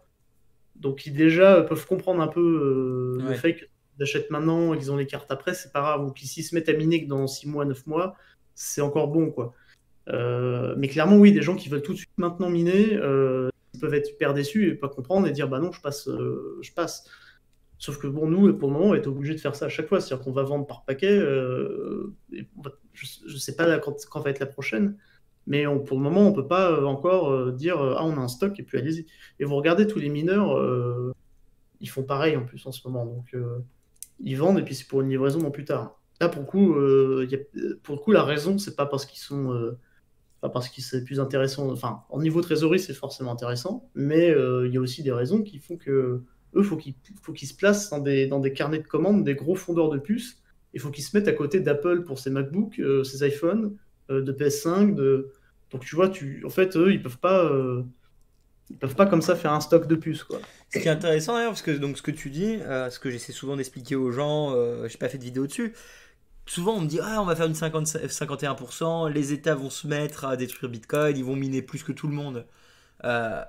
[SPEAKER 3] Donc, ils déjà peuvent comprendre un peu le
[SPEAKER 1] Ouais.
[SPEAKER 3] fait qu'ils achètent maintenant et qu'ils ont les cartes après, c'est pas grave. Ou qu'ils s'ils se mettent à miner que dans 6 mois, 9 mois, c'est encore bon, quoi. Mais clairement, oui, des gens qui veulent tout de suite maintenant miner, ils peuvent être super déçus et pas comprendre et dire bah non, je passe. Sauf que bon, nous, pour le moment, on est obligé de faire ça à chaque fois. C'est-à-dire qu'on va vendre par paquet. Je sais pas quand va être la prochaine, mais pour le moment, on peut pas encore dire ah, on a un stock et puis allez-y. Et vous regardez tous les mineurs, ils font pareil en plus en ce moment. Donc ils vendent et puis c'est pour une livraison dans plus tard. Là, pour le coup, la raison, c'est pas parce qu'ils sont. Pas parce que c'est plus intéressant. Enfin, en niveau trésorerie, c'est forcément intéressant, mais il y a aussi des raisons qui font que eux, faut qu'ils se placent dans des carnets de commandes, des gros fondeurs de puces. Il faut qu'ils se mettent à côté d'Apple pour ses MacBooks, ses iPhones, de PS5. Donc tu vois, en fait, eux, ils peuvent pas comme ça faire un stock de puces, quoi.
[SPEAKER 1] Ce qui est intéressant d'ailleurs, parce que donc ce que tu dis, ce que j'essaie souvent d'expliquer aux gens, j'ai pas fait de vidéo dessus. Souvent on me dit ah on va faire une 51%, les États vont se mettre à détruire Bitcoin, ils vont miner plus que tout le monde. Là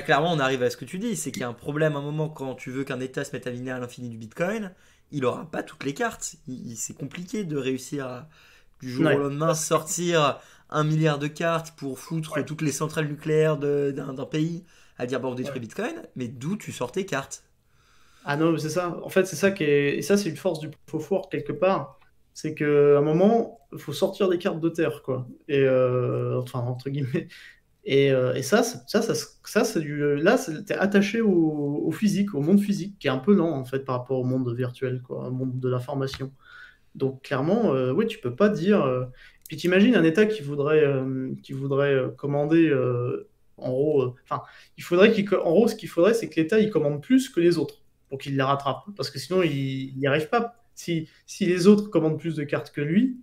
[SPEAKER 1] clairement on arrive à ce que tu dis, c'est qu'il y a un problème à un moment quand tu veux qu'un État se mette à miner à l'infini du Bitcoin, il aura pas toutes les cartes. C'est compliqué de réussir du jour
[SPEAKER 3] Ouais.
[SPEAKER 1] au lendemain sortir 1 milliard de cartes pour foutre toutes les centrales nucléaires d'un pays à dire bon on détruit
[SPEAKER 3] Ouais.
[SPEAKER 1] Bitcoin, mais d'où tu sors tes cartes?
[SPEAKER 3] Ah non, mais c'est ça. En fait, c'est ça et ça, c'est une force du proof of work quelque part. C'est qu'à un moment, il faut sortir des cartes de terre, quoi. Et enfin, entre guillemets. Et ça, c'est là, t'es attaché au physique, au monde physique, qui est un peu lent en fait par rapport au monde virtuel, quoi, au monde de l'information. Donc clairement, oui, tu peux pas dire. Puis t'imagines un État qui voudrait commander, en gros, enfin, en gros, ce qu'il faudrait, c'est que l'État il commande plus que les autres pour qu'il les rattrape, parce que sinon il n'y arrive pas. Si les autres commandent plus de cartes que lui,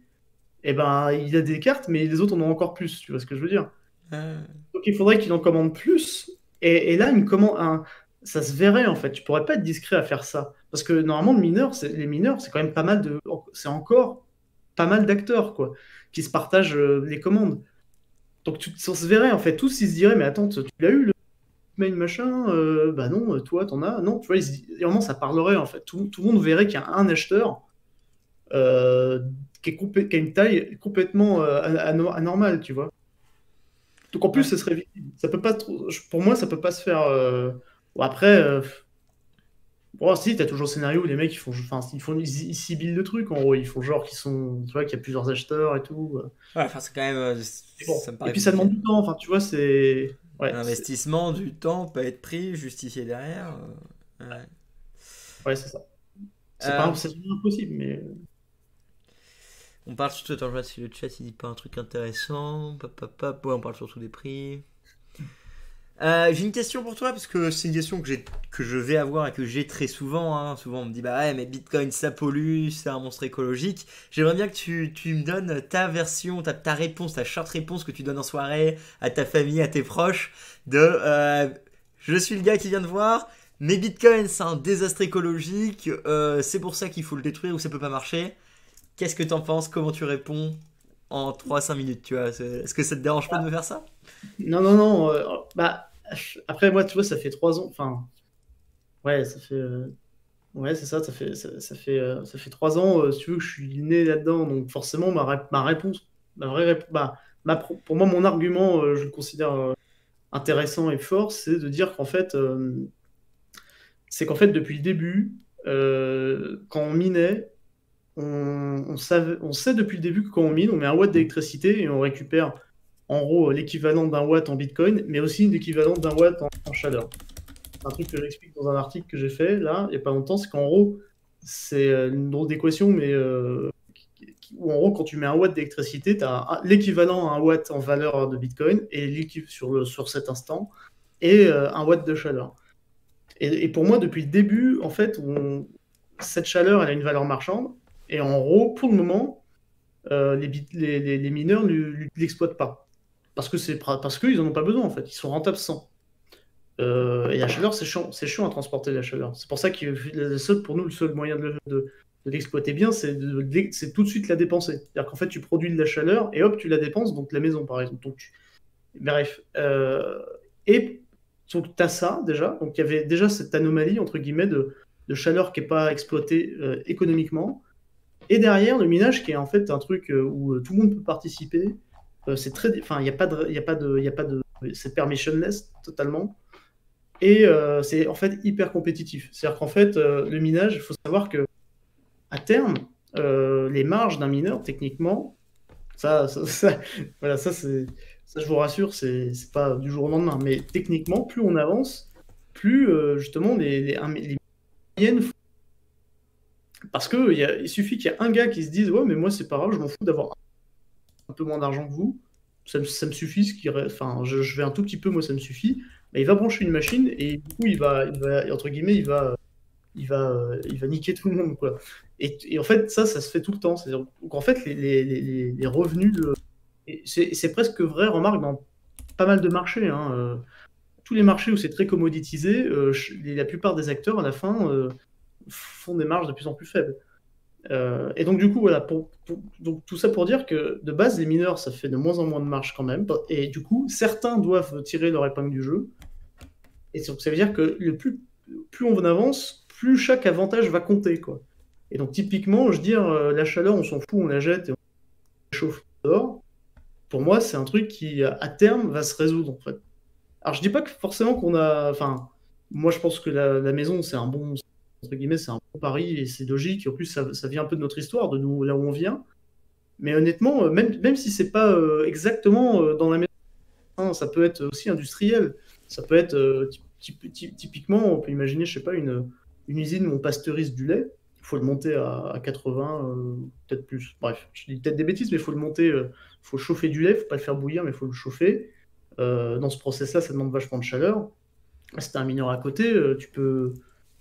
[SPEAKER 3] eh ben il a des cartes, mais les autres en ont encore plus. Tu vois ce que je veux dire?
[SPEAKER 1] Euh,
[SPEAKER 3] Donc il faudrait qu'il en commande plus. Et là, ça se verrait en fait. Tu pourrais pas être discret à faire ça. Parce que normalement, les mineurs, c'est quand même pas mal c'est encore pas mal d'acteurs, quoi, qui se partagent les commandes. Donc ça se verrait en fait. Tous ils se diraient, mais attends, tu l'as eu le mail machin? Bah non, toi, t'en as? Non, tu vois, et vraiment, ça parlerait en fait. Tout le monde verrait qu'il y a un acheteur euh, qui a une taille complètement anormale, tu vois. Donc en plus,
[SPEAKER 1] ouais.
[SPEAKER 3] ce serait visible. Ça peut pas pour moi, ça peut pas se faire. Bon, après, bon, si, t'as toujours le scénario où les mecs ils ciblent le truc en gros. Ils font genre qu'ils sont. Tu vois, qu'il y a plusieurs acheteurs et tout.
[SPEAKER 1] Ouais, enfin, c'est quand même.
[SPEAKER 3] Et bon.
[SPEAKER 1] Ça me
[SPEAKER 3] Et
[SPEAKER 1] paraît
[SPEAKER 3] puis ça
[SPEAKER 1] compliqué.
[SPEAKER 3] demande du temps. Enfin, tu vois, c'est. Ouais,
[SPEAKER 1] L'investissement, du temps peut être pris, justifié derrière. Ouais.
[SPEAKER 3] ouais, c'est ça.
[SPEAKER 1] Euh,
[SPEAKER 3] C'est pas impossible, mais.
[SPEAKER 1] on parle surtout. Attends, je vois si le chat il dit pas un truc intéressant. Pop, pop, pop. Ouais, on parle surtout des prix. J'ai une question pour toi, parce que c'est une question que je vais avoir et que j'ai très souvent, hein. Souvent on me dit, bah ouais, mais Bitcoin ça pollue, c'est un monstre écologique. J'aimerais bien que tu me donnes ta version, ta réponse, ta short réponse que tu donnes en soirée à ta famille, à tes proches, de je suis le gars qui vient de voir, mais Bitcoin c'est un désastre écologique, c'est pour ça qu'il faut le détruire ou ça peut pas marcher. Qu'est-ce que t'en penses? Comment tu réponds en 3 5 minutes, tu vois? Est-ce que ça te dérange pas de me faire ça?
[SPEAKER 3] Non, non, non. Bah, après, moi, tu vois, ça fait 3 ans. Enfin, ouais, ça fait. Ouais, c'est ça, ça fait 3 ans, si tu veux, que je suis né là-dedans, donc forcément, ma réponse, ma vraie réponse, bah, pour moi, mon argument, je le considère intéressant et fort, c'est de dire qu'en fait, depuis le début, quand on minait, on sait depuis le début que quand on mine, on met un watt d'électricité et on récupère en gros l'équivalent d'un watt en Bitcoin, mais aussi l'équivalent d'un watt en chaleur. Un truc que j'explique dans un article que j'ai fait là, il n'y a pas longtemps, c'est qu'en gros, c'est une drôle d'équation, mais où en gros, quand tu mets un watt d'électricité, tu as l'équivalent à un watt en valeur de Bitcoin et sur cet instant, et un watt de chaleur. Et pour moi, depuis le début, en fait, cette chaleur, elle a une valeur marchande, et en gros, pour le moment, les mineurs ne l'exploitent pas. Parce qu'ils n'en ont pas besoin, en fait. Ils sont rentables sans. Et la chaleur, c'est chiant à transporter la chaleur. C'est pour ça que pour nous, le seul moyen de l'exploiter bien, c'est tout de suite la dépenser. C'est-à-dire qu'en fait, tu produis de la chaleur et hop, tu la dépenses, donc la maison, par exemple. Bref. Et donc, tu as ça déjà. Donc, il y avait déjà cette anomalie, entre guillemets, de chaleur qui n'est pas exploitée économiquement. Et derrière, le minage, qui est en fait un truc où tout le monde peut participer. C'est très. Enfin, il n'y a pas de. Il y a pas de. Il y a pas de. C'est permissionless totalement. Et c'est en fait hyper compétitif. C'est-à-dire qu'en fait, le minage, il faut savoir que à terme, les marges d'un mineur, techniquement, voilà, ça, je vous rassure, c'est pas du jour au lendemain. Mais techniquement, plus on avance, plus justement les moyennes. Parce que il suffit qu'il y ait un gars qui se dise, ouais, mais moi c'est pas grave, je m'en fous d'avoir un peu moins d'argent que vous. Ça me suffit, enfin, je vais un tout petit peu, moi ça me suffit. Bah, il va brancher une machine et du coup entre guillemets, il va niquer tout le monde, quoi. Et en fait, ça se fait tout le temps. Donc en fait, les revenus et c'est presque vrai, remarque, dans pas mal de marchés, hein, tous les marchés où c'est très commoditisé, la plupart des acteurs, à la fin, font des marges de plus en plus faibles. Et donc du coup, voilà, donc, tout ça pour dire que de base, les mineurs, ça fait de moins en moins de marge quand même. Et du coup, certains doivent tirer leur épingle du jeu. Et donc, ça veut dire que plus on avance, plus chaque avantage va compter, quoi. Et donc typiquement, je veux dire, la chaleur, on s'en fout, on la jette et on chauffe dehors. Pour moi, c'est un truc qui, à terme, va se résoudre, en fait. Alors, je dis pas que forcément qu'on a... Enfin, moi, je pense que la maison, c'est un bon... Entre guillemets, c'est un bon pari et c'est logique. Et en plus, ça vient un peu de notre histoire, de nous, là où on vient. Mais honnêtement, même si c'est pas exactement dans la maison, hein, ça peut être aussi industriel. Ça peut être typiquement, on peut imaginer, je sais pas, une usine où on pasteurise du lait. Il faut le monter à 80, peut-être plus. Bref, je dis peut-être des bêtises, mais il faut le monter, faut chauffer du lait, il faut pas le faire bouillir, mais il faut le chauffer. Dans ce process-là, ça demande vachement de chaleur. Si tu as un mineur à côté,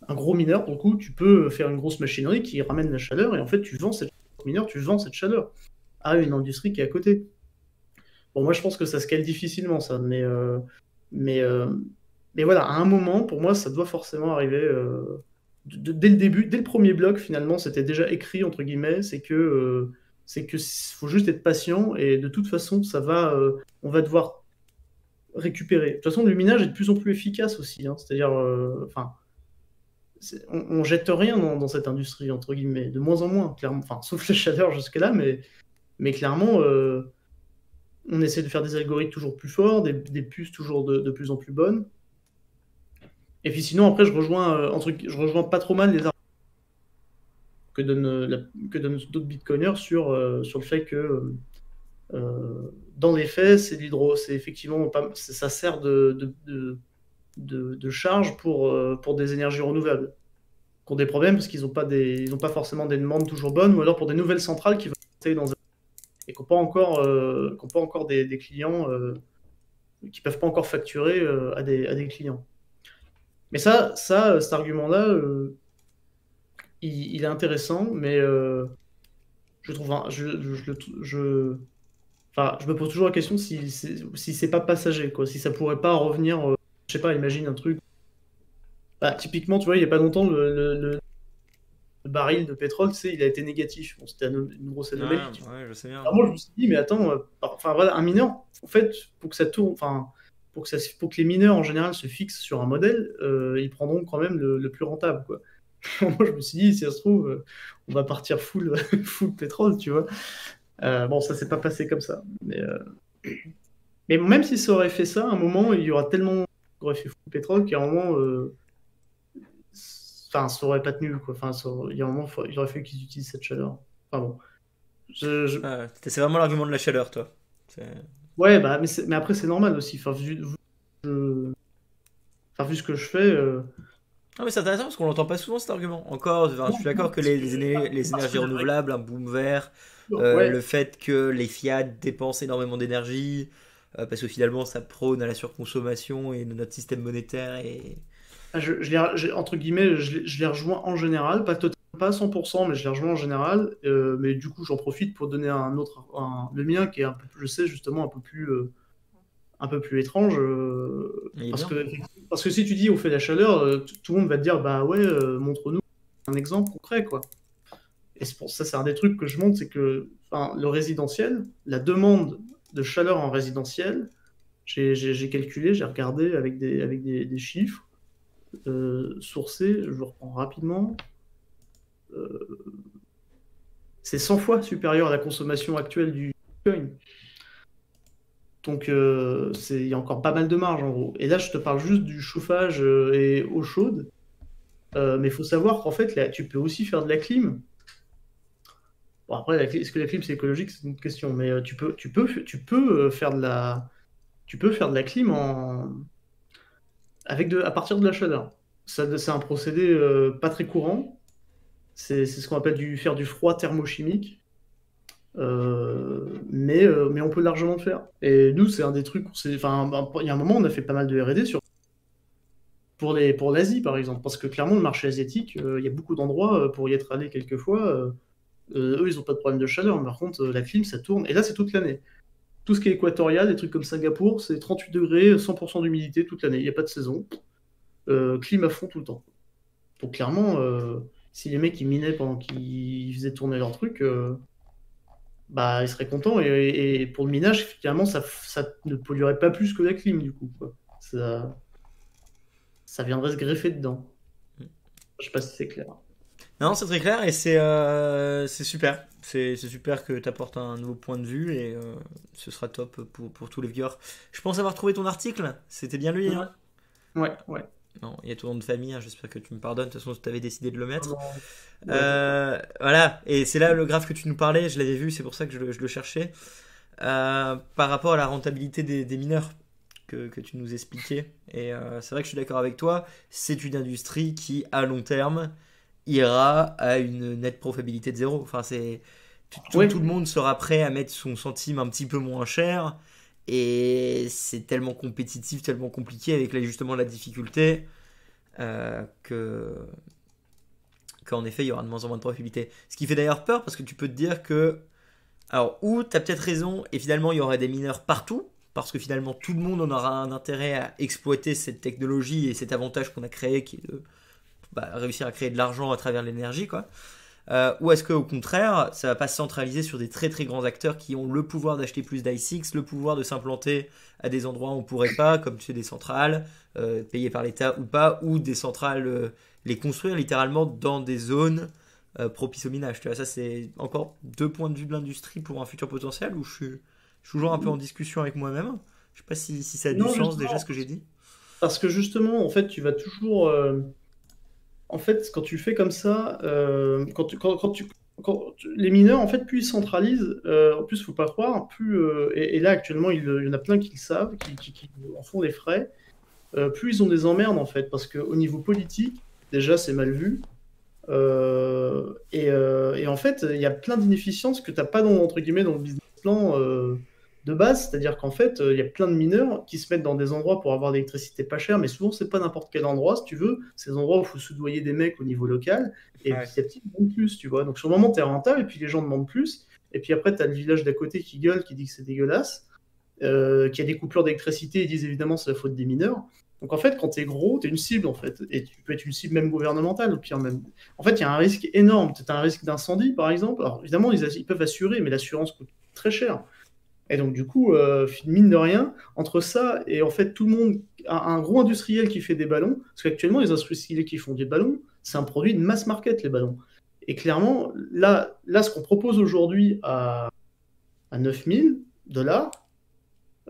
[SPEAKER 3] un gros mineur, pour le coup, tu peux faire une grosse machinerie qui ramène la chaleur, et en fait, tu vends cette chaleur à une industrie qui est à côté. Bon, moi, je pense que ça se cale difficilement, ça, mais voilà, à un moment, pour moi, ça doit forcément arriver. Dès le début, dès le premier bloc, finalement, c'était déjà écrit, entre guillemets, faut juste être patient, et de toute façon, on va devoir récupérer. De toute façon, le minage est de plus en plus efficace aussi, hein. C'est-à-dire, on jette rien dans cette industrie, entre guillemets, de moins en moins, clairement. Enfin, sauf la chaleur jusque-là, mais clairement, on essaie de faire des algorithmes toujours plus forts, des puces toujours de plus en plus bonnes. Et puis sinon, après, je rejoins pas trop mal les arguments que donnent d'autres bitcoiners sur le fait que dans les faits, c'est effectivement ça sert de charge pour des énergies renouvelables, qui ont des problèmes parce qu'ils n'ont pas forcément des demandes toujours bonnes, ou alors pour des nouvelles centrales qui vont installer et qui n'ont pas encore des clients, qui peuvent pas encore facturer à des clients. Mais cet argument-là, il est intéressant, mais je trouve, enfin, je me pose toujours la question si c'est pas passager, quoi, si ça pourrait pas revenir, je sais pas, imagine un truc. Bah, typiquement, tu vois, il y a pas longtemps, le baril de pétrole, tu sais, il a été négatif. Bon, c'était une grosse anomalie.
[SPEAKER 1] Ouais, je sais bien.
[SPEAKER 3] Alors moi, je me suis dit, mais attends, enfin voilà, un mineur, en fait, pour que ça tourne, enfin, pour que les mineurs en général se fixent sur un modèle, ils prendront quand même le plus rentable, quoi. Moi, je me suis dit, si ça se trouve, on va partir full pétrole, tu vois. Bon, ça s'est pas passé comme ça. Mais même si ça aurait fait ça, à un moment, il y aura tellement qui aurait fait full pétrole qu'à un moment, enfin, ça aurait pas tenu, quoi. Enfin, il y a un moment, il aurait fallu qu'ils utilisent cette chaleur. Enfin bon.
[SPEAKER 1] C'est vraiment l'argument de la chaleur, toi.
[SPEAKER 3] Ouais, bah, mais après, c'est normal aussi. Enfin, vu ce que je fais.
[SPEAKER 1] Non, mais c'est intéressant parce qu'on l'entend pas souvent cet argument. Encore, enfin, je suis d'accord que les énergies renouvelables, un boom vert,
[SPEAKER 3] Ouais.
[SPEAKER 1] le fait que les Fiat dépensent énormément d'énergie, parce que finalement ça prône à la surconsommation et notre système monétaire et.
[SPEAKER 3] Entre guillemets, je les rejoins en général, pas à 100%, mais je les rejoins en général. Mais du coup, j'en profite pour donner le mien qui est je sais justement un peu plus étrange. Parce que si tu dis on fait la chaleur, tout le monde va te dire bah ouais, montre-nous un exemple concret, quoi. Et c'est pour ça, c'est un des trucs que je montre, c'est que le résidentiel, la demande de chaleur en résidentiel, j'ai calculé, j'ai regardé avec des chiffres sourcés, je le reprends rapidement. C'est 100 fois supérieur à la consommation actuelle du Bitcoin. Donc il y a encore pas mal de marge en gros. Et là, je te parle juste du chauffage et eau chaude. Mais il faut savoir qu'en fait, là, tu peux aussi faire de la clim. Bon, après, est-ce que la clim c'est écologique, c'est une autre question. Mais tu peux faire de la clim à partir de la chaleur. C'est un procédé pas très courant. C'est ce qu'on appelle faire du froid thermochimique. Mais on peut largement le faire. Et nous, c'est un des trucs. Enfin, il y a un moment, on a fait pas mal de R&D pour l'Asie, par exemple. Parce que clairement, le marché asiatique, il y a beaucoup d'endroits pour y être allé quelques fois. Eux, ils n'ont pas de problème de chaleur. Mais par contre, la clim, ça tourne. Et là, c'est toute l'année. Tout ce qui est équatorial, des trucs comme Singapour, c'est 38 degrés, 100% d'humidité toute l'année. Il n'y a pas de saison. Clim à fond tout le temps. Donc clairement, si les mecs ils minaient pendant qu'ils faisaient tourner leur truc, bah ils seraient contents. Et pour le minage, finalement, ça ne polluerait pas plus que la clim du coup, quoi. Ça viendrait se greffer dedans. Je sais pas si c'est clair.
[SPEAKER 1] Non, c'est très clair et c'est super. C'est super que tu apportes un nouveau point de vue et ce sera top pour tous les viewers. Je pense avoir trouvé ton article. C'était bien lui, hein?
[SPEAKER 3] Ouais.
[SPEAKER 1] Non, il y a ton nom de famille, hein, j'espère que tu me pardonnes. De toute façon, tu avais décidé de le mettre. Voilà, et c'est là le graphe que tu nous parlais. Je l'avais vu, c'est pour ça que je le cherchais. Par rapport à la rentabilité des mineurs. que tu nous expliquais. Et c'est vrai que je suis d'accord avec toi, c'est une industrie qui, à long terme, ira à une nette profitabilité de zéro. Enfin,
[SPEAKER 3] Ouais,
[SPEAKER 1] tout le monde sera prêt à mettre son centime un petit peu moins cher. Et c'est tellement compétitif, tellement compliqué avec justement la difficulté que qu'en effet il y aura de moins en moins de profitabilité. Ce qui fait d'ailleurs peur parce que tu peux te dire que alors ou tu as peut-être raison et finalement il y aurait des mineurs partout parce que finalement tout le monde en aura un intérêt à exploiter cette technologie et cet avantage qu'on a créé qui est de réussir à créer de l'argent à travers l'énergie quoi. Ou est-ce qu'au contraire, ça va pas se centraliser sur des très très grands acteurs qui ont le pouvoir d'acheter plus d'I6, le pouvoir de s'implanter à des endroits où on pourrait pas, comme tu sais, des centrales, payées par l'État ou pas, ou des centrales, les construire littéralement dans des zones propices au minage. Tu vois, ça c'est encore deux points de vue de l'industrie pour un futur potentiel où je suis toujours un peu en discussion avec moi-même. Je sais pas si ça a du
[SPEAKER 3] non,
[SPEAKER 1] sens déjà ce
[SPEAKER 3] justement,
[SPEAKER 1] que j'ai dit.
[SPEAKER 3] parce que justement, en fait, tu vas toujours. En fait, quand tu fais comme ça, les mineurs, en fait, plus ils centralisent, en plus, faut pas croire, plus, et là, actuellement, il y en a plein qui le savent, qui en font des frais, plus ils ont des emmerdes, en fait, parce qu'au niveau politique, déjà, c'est mal vu. Et en fait, il y a plein d'inefficiences que tu n'as pas dans, entre guillemets, dans le business plan de base. C'est-à-dire qu'en fait, il y a plein de mineurs qui se mettent dans des endroits pour avoir de l'électricité pas chère, mais souvent, c'est pas n'importe quel endroit, si tu veux. C'est des endroits où il faut soudoyer des mecs au niveau local. Et
[SPEAKER 1] Ouais.
[SPEAKER 3] petit à petit, ils demandent plus, tu vois. Donc, sur le moment, tu es rentable, et puis les gens demandent plus. Et puis après, tu as le village d'à côté qui gueule, qui dit que c'est dégueulasse, qui a des coupures d'électricité, ils disent évidemment c'est la faute des mineurs. Donc en fait, quand tu es gros, tu es une cible en fait. Et tu peux être une cible même gouvernementale, au pire même. En fait, il y a un risque énorme. Tu as un risque d'incendie, par exemple. Alors évidemment, ils peuvent assurer, mais l'assurance coûte très cher. Et donc du coup, mine de rien, entre ça et en fait tout le monde, un gros industriel qui fait des ballons, parce qu'actuellement les industriels qui font des ballons, c'est un produit de mass market les ballons. Et clairement, là ce qu'on propose aujourd'hui à 9 000 $,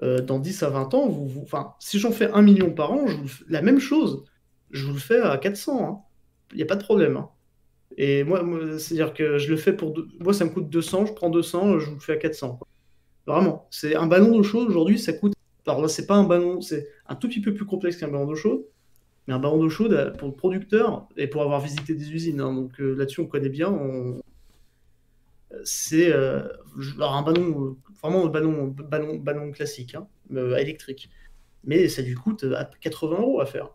[SPEAKER 3] dans 10 à 20 ans, enfin, si j'en fais 1 million par an, la même chose, je vous le fais à 400, hein. Il n'y a pas de problème, hein. Et moi, c'est-à-dire que je le fais moi, ça me coûte 200, je prends 200, je vous le fais à 400, quoi. Vraiment. C'est un ballon d'eau chaude, aujourd'hui, ça coûte. Alors là, c'est pas un ballon, c'est un tout petit peu plus complexe qu'un ballon d'eau chaude, mais un ballon d'eau chaude, pour le producteur, et pour avoir visité des usines, hein, donc là-dessus, on connaît bien, c'est alors un ballon, vraiment un ballon classique, hein, électrique. Mais ça lui coûte à 80 € à faire.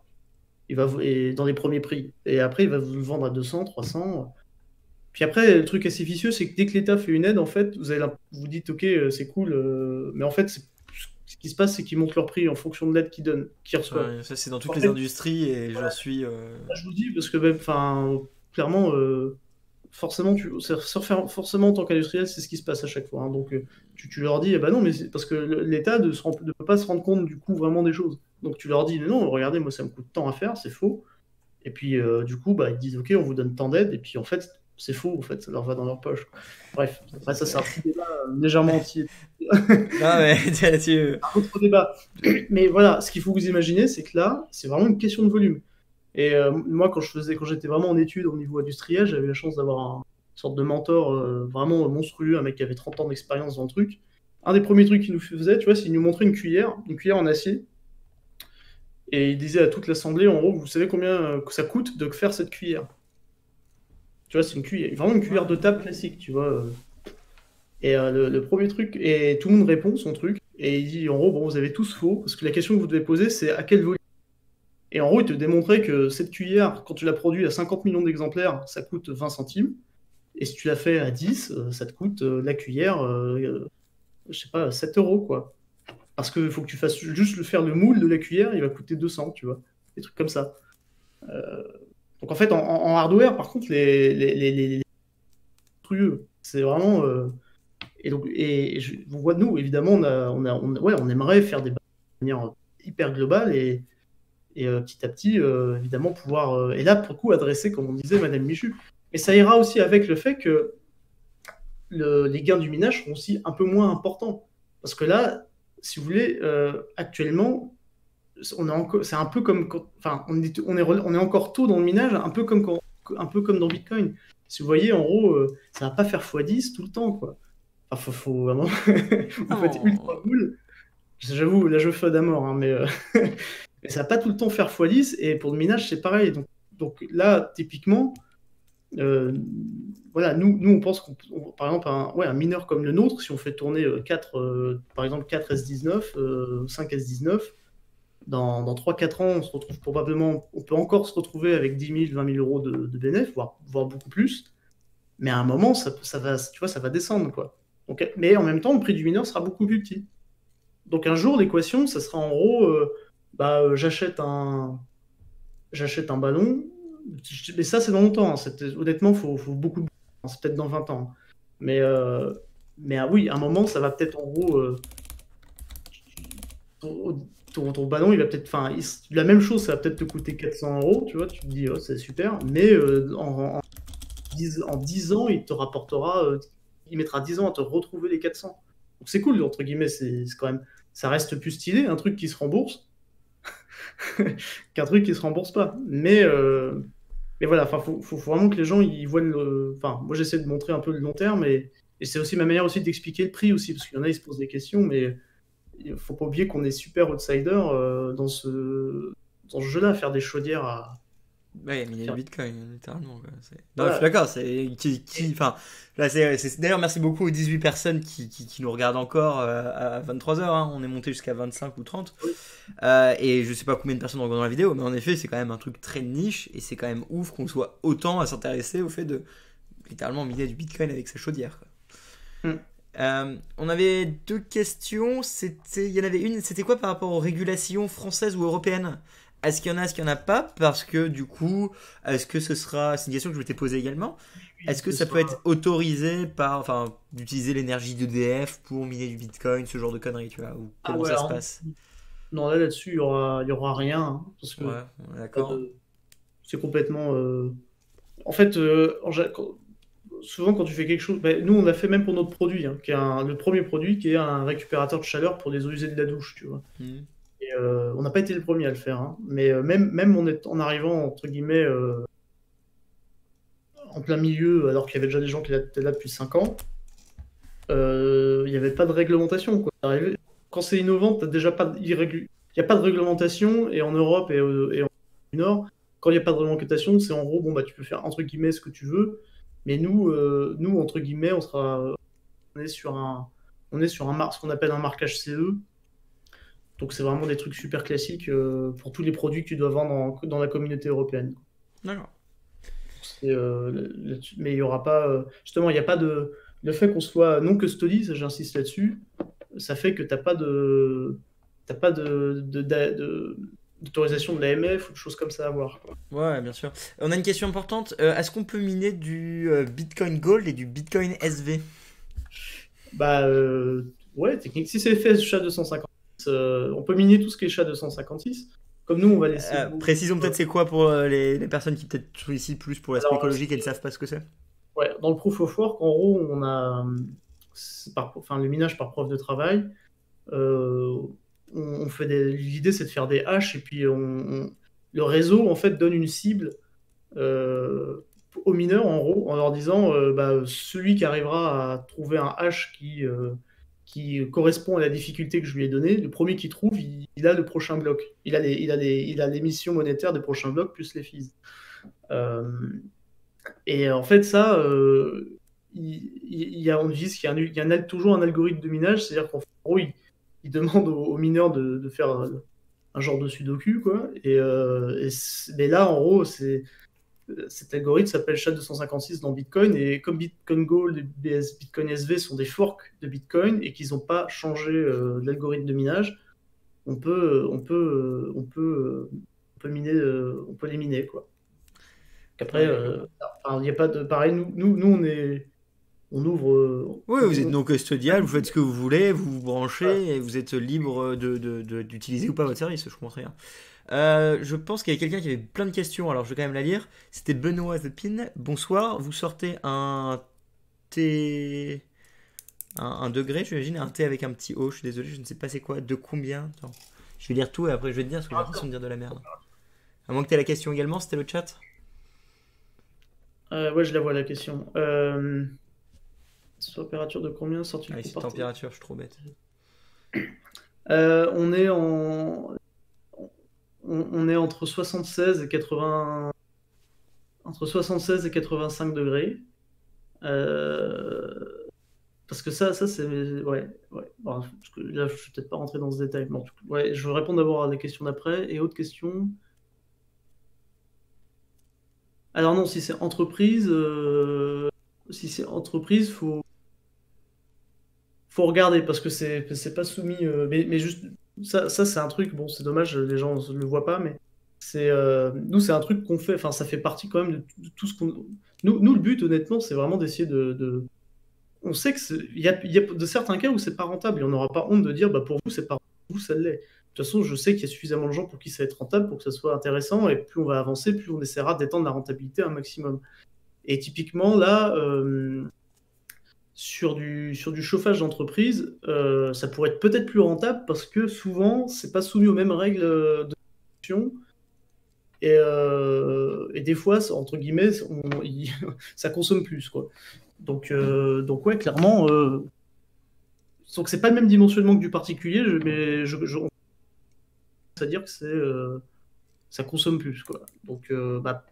[SPEAKER 3] Et dans les premiers prix. Et après, il va vous le vendre à 200, 300. Puis après, le truc assez vicieux, c'est que dès que l'État fait une aide, en fait, vous dites, OK, c'est cool, mais en fait, ce qui se passe, c'est qu'ils montent leur prix en fonction de l'aide qu'ils reçoivent.
[SPEAKER 1] Ouais, ça c'est dans toutes
[SPEAKER 3] En
[SPEAKER 1] les
[SPEAKER 3] fait,
[SPEAKER 1] industries et j'en
[SPEAKER 3] voilà,
[SPEAKER 1] suis.
[SPEAKER 3] là, je vous dis, parce que, même, enfin, clairement, forcément, forcément, en tant qu'industriel, c'est ce qui se passe à chaque fois, hein. Donc, tu leur dis, eh ben non, mais c'est parce que l'État ne peut pas se rendre compte du coût vraiment des choses. Donc, tu leur dis, mais non, regardez, moi, ça me coûte tant à faire, c'est faux. Et puis, du coup, bah, ils disent, OK, on vous donne tant d'aide. Et puis, en fait, c'est faux, en fait, ça leur va dans leur poche, quoi. Bref, après, ça, c'est un petit débat légèrement entier.
[SPEAKER 1] Non mais
[SPEAKER 3] Un autre débat. Mais voilà, ce qu'il faut vous imaginer, c'est que là, c'est vraiment une question de volume. Et moi, quand j'étais vraiment en études au niveau industriel, j'avais la chance d'avoir une sorte de mentor vraiment monstrueux, un mec qui avait 30 ans d'expérience dans le truc. Un des premiers trucs qu'il nous faisait, tu vois, c'est qu'il nous montrait une cuillère en acier, et il disait à toute l'assemblée, en gros, vous savez combien que ça coûte de faire cette cuillère? Tu vois, c'est une cuillère, vraiment une cuillère de table classique, tu vois. Et le premier truc, et tout le monde répond son truc, et il dit, en gros, bon, vous avez tous faux, parce que la question que vous devez poser, c'est à quel volume? Et en gros, il te démontrait que cette cuillère, quand tu la produis à 50 millions d'exemplaires, ça coûte 20 centimes. Et si tu la fais à 10, ça te coûte la cuillère, je sais pas, 7 euros, quoi. Parce qu'il faut que tu fasses juste faire le moule de la cuillère, il va coûter 200, tu vois. Des trucs comme ça. Euh, donc en fait, en hardware, par contre, les monstrueux, c'est vraiment. Et donc, vous voyez, nous, évidemment, ouais, on aimerait faire des bases de manière hyper globale et petit à petit, évidemment, pouvoir. Et là, pour le coup, adresser, comme on disait, Madame Michu. Mais ça ira aussi avec le fait que les gains du minage seront aussi un peu moins importants. Parce que là, si vous voulez, actuellement, c'est un peu comme enfin, on est encore tôt dans le minage, un peu comme dans Bitcoin. Si vous voyez, en gros, ça va pas faire x10 tout le temps, quoi. Enfin, faut vraiment, vous faites ultra
[SPEAKER 1] non.
[SPEAKER 3] cool. J'avoue, là je feu à mort, hein, mais, mais ça va pas tout le temps faire x10, et pour le minage c'est pareil. Donc là, typiquement, euh, voilà, nous on pense par exemple, un mineur comme le nôtre, si on fait tourner 4, par exemple 4 S19, 5 S19, dans 3-4 ans, on se retrouve probablement, on peut encore se retrouver avec 10 000, 20 000 euros de bénéfices, voire beaucoup plus. Mais à un moment, ça va, tu vois, ça va descendre, quoi. Donc, mais en même temps, le prix du mineur sera beaucoup plus petit. Donc un jour, l'équation, ça sera en gros, j'achète un ballon. Mais ça, c'est dans longtemps, hein. Honnêtement, faut beaucoup de temps. C'est peut-être dans 20 ans. Mais, euh, mais oui, à un moment, ça va peut-être en gros. Ton ballon, il va peut-être. Enfin, la même chose, ça va peut-être te coûter 400 euros, tu vois. Tu te dis, oh, c'est super. Mais en 10 ans, il te rapportera. Il mettra 10 ans à te retrouver les 400. Donc c'est cool, entre guillemets. C'est quand même. Ça reste plus stylé, un truc qui se rembourse, qu'un truc qui se rembourse pas. Mais voilà, enfin, faut vraiment que les gens ils voient le. Enfin, moi j'essaie de montrer un peu le long terme, et c'est aussi ma manière aussi d'expliquer le prix aussi, parce qu'il y en a ils se posent des questions, mais il faut pas oublier qu'on est super outsider dans ce jeu-là, faire des chaudières à
[SPEAKER 1] Ouais, miner du
[SPEAKER 3] faire.
[SPEAKER 1] Bitcoin, littéralement, quoi. Non, je suis
[SPEAKER 3] Voilà.
[SPEAKER 1] d'accord. Enfin, là, d'ailleurs, merci beaucoup aux 18 personnes qui nous regardent encore à 23 heures, hein. On est monté jusqu'à 25 ou 30.
[SPEAKER 3] Oui.
[SPEAKER 1] Et je sais pas combien de personnes regardent la vidéo, mais en effet, c'est quand même un truc très niche. Et c'est quand même ouf qu'on soit autant à s'intéresser au fait de littéralement miner du Bitcoin avec sa chaudière, quoi.
[SPEAKER 3] Hmm.
[SPEAKER 1] On avait deux questions. Il y en avait une, c'était quoi par rapport aux régulations françaises ou européennes? Est-ce qu'il y en a, est-ce qu'il n'y en a pas? Parce que du coup, est-ce que ce sera. C'est une question que je m'étais posée également.
[SPEAKER 3] Oui,
[SPEAKER 1] Est-ce que
[SPEAKER 3] ce
[SPEAKER 1] ça peut
[SPEAKER 3] sera.
[SPEAKER 1] être autorisé par. Enfin, d'utiliser l'énergie d'EDF pour miner du Bitcoin, ce genre de conneries, tu vois? Ou
[SPEAKER 3] Ah
[SPEAKER 1] comment
[SPEAKER 3] ouais,
[SPEAKER 1] ça se
[SPEAKER 3] alors,
[SPEAKER 1] passe?
[SPEAKER 3] non, là-dessus, il y aura rien, hein, parce que
[SPEAKER 1] Ouais, on est
[SPEAKER 3] pas
[SPEAKER 1] d'accord.
[SPEAKER 3] de- c'est complètement. En fait, souvent quand tu fais quelque chose, nous on a fait même pour notre produit, hein, qui est le premier produit qui est un récupérateur de chaleur pour les eaux usées de la douche, tu vois.
[SPEAKER 1] Hmm.
[SPEAKER 3] Et, on n'a pas été le premier à le faire, hein. Mais même en arrivant entre guillemets en plein milieu, alors qu'il y avait déjà des gens qui étaient là depuis 5 ans, il n'y avait pas de réglementation, quoi. Quand c'est innovant, t'as déjà pas il n'y a pas de réglementation, et en Europe et en du Nord, quand il n'y a pas de réglementation, c'est en gros, bon, bah, tu peux faire entre guillemets ce que tu veux, mais nous entre guillemets, on est sur ce qu'on appelle un marquage CE, donc c'est vraiment des trucs super classiques pour tous les produits que tu dois vendre dans la communauté européenne.
[SPEAKER 1] D'accord.
[SPEAKER 3] Mais il y aura pas, justement, il n'y a pas de. Le fait qu'on soit non custody, ça j'insiste là-dessus, ça fait que t'as pas d'autorisation de l'AMF ou de choses comme ça à avoir, quoi.
[SPEAKER 1] Ouais, bien sûr. On a une question importante. Est-ce qu'on peut miner du Bitcoin Gold et du Bitcoin SV?
[SPEAKER 3] Bah ouais, technique. Si c'est fait SHA-256, on peut miner tout ce qui est SHA-256. Comme nous, on va laisser
[SPEAKER 1] Précisons peut-être c'est quoi pour les personnes qui peut-être sont ici plus pour l'aspect
[SPEAKER 3] alors,
[SPEAKER 1] écologique et ne savent pas ce que c'est.
[SPEAKER 3] ouais, dans le proof of work, en gros, on a le minage par preuve de travail. Euh, on fait l'idée, c'est de faire des haches, et puis le réseau en fait donne une cible euh, aux mineurs, en gros, en leur disant celui qui arrivera à trouver un hash qui correspond à la difficulté que je lui ai donnée, le premier qui trouve, il a le prochain bloc. Il a l'émission monétaire des prochains blocs plus les fees. Euh, et en fait, ça, on dit qu'il y a toujours un algorithme de minage, c'est-à-dire qu'en gros, il demande aux mineurs de faire un genre de sudoku, quoi. Mais là, en gros, cet algorithme s'appelle SHA-256 dans Bitcoin, et comme Bitcoin Gold et Bitcoin SV sont des forks de Bitcoin et qu'ils n'ont pas changé l'algorithme de minage, on peut miner, on peut les miner, quoi. Qu'après,
[SPEAKER 1] Ouais, d'accord.
[SPEAKER 3] il y a pas de pareil. On ouvre,
[SPEAKER 1] Oui, vous êtes non custodial, vous faites ce que vous voulez, vous vous branchez et vous êtes libre d'utiliser ou pas votre service, je comprends rien. Je pense qu'il y avait quelqu'un qui avait plein de questions, alors je vais quand même la lire. C'était Benoît The Pin. Bonsoir, vous sortez un thé. Un degré, j'imagine, un thé avec un petit O, je suis désolé, je ne sais pas c'est quoi, de combien. Attends. Je vais lire tout et après je vais te dire parce que j'ai l'impression de dire de la merde. À moins que tu aies la question également, c'était le chat.
[SPEAKER 3] ouais, je la vois la question. Température de combien sortie
[SPEAKER 1] Ah
[SPEAKER 3] de
[SPEAKER 1] oui, c'est
[SPEAKER 3] compartiment?
[SPEAKER 1] température, je suis trop bête.
[SPEAKER 3] On est on est entre 76 et 80, entre 76 et 85 degrés. Parce que ça c'est... Ouais. Bon, parce que là, je vais peut-être pas rentrer dans ce détail. Bon, ouais, je vais répondre d'abord à des questions d'après. Et autre question. Alors non, si c'est entreprise, faut regarder parce que c'est pas soumis. Mais juste ça c'est un truc. Bon, c'est dommage, les gens ne le voient pas, mais nous c'est un truc qu'on fait. Enfin, ça fait partie quand même de tout ce qu'on. Nous, le but, honnêtement, c'est vraiment d'essayer on sait que il y a de certains cas où c'est pas rentable et on n'aura pas honte de dire bah pour vous c'est pas rentable, pour vous ça l'est. De toute façon, je sais qu'il y a suffisamment de gens pour qui ça va être rentable pour que ça soit intéressant et plus on va avancer, plus on essaiera d'étendre la rentabilité un maximum. Et typiquement là, sur du chauffage d'entreprise, ça pourrait être peut-être plus rentable parce que souvent c'est pas soumis aux mêmes règles de production. Et des fois, entre guillemets, ça consomme plus, quoi. Donc ouais, clairement, donc c'est pas le même dimensionnement que du particulier, mais c'est-à-dire que ça consomme plus, quoi. Donc bah,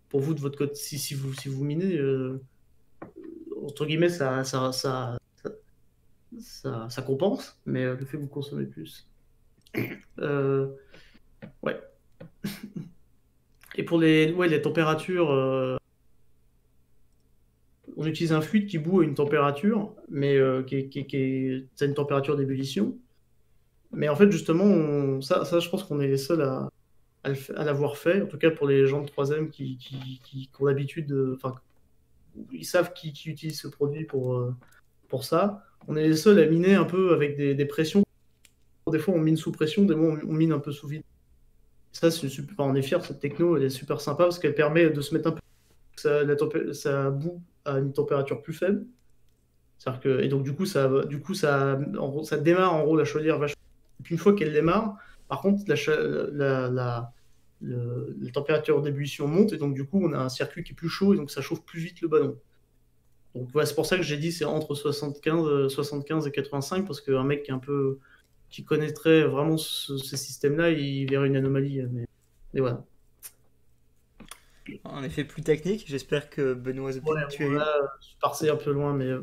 [SPEAKER 3] pour vous de votre côté, si vous minez, entre guillemets, ça compense, mais le fait que vous consommez plus. Ouais. Et pour les températures, on utilise un fluide qui bout à une température, mais c'est une température d'ébullition. Mais en fait, justement, ça, je pense qu'on est les seuls à l'avoir fait, en tout cas pour les gens de 3e qui ont l'habitude enfin, ils savent qui utilise ce produit pour ça. On est les seuls à miner un peu avec des pressions. Des fois, on mine sous pression, des fois, on mine un peu sous vide. Ça, on est fiers, cette techno, elle est super sympa parce qu'elle permet de se mettre un peu. Ça bout à une température plus faible. Et donc, du coup, ça démarre en gros la chaudière vachement. Et puis, une fois qu'elle démarre, par contre, la température d'ébullition monte et donc, du coup, on a un circuit qui est plus chaud et donc ça chauffe plus vite le ballon. Donc, voilà, c'est pour ça que j'ai dit c'est entre 75 et 85 parce qu'un mec qui connaîtrait vraiment ces systèmes-là, il verrait une anomalie. Mais voilà.
[SPEAKER 1] En effet, plus technique. J'espère que Benoît Zopin,
[SPEAKER 3] Ouais,
[SPEAKER 1] tu as
[SPEAKER 3] bon,
[SPEAKER 1] eu.
[SPEAKER 3] là, je suis parti un peu loin, mais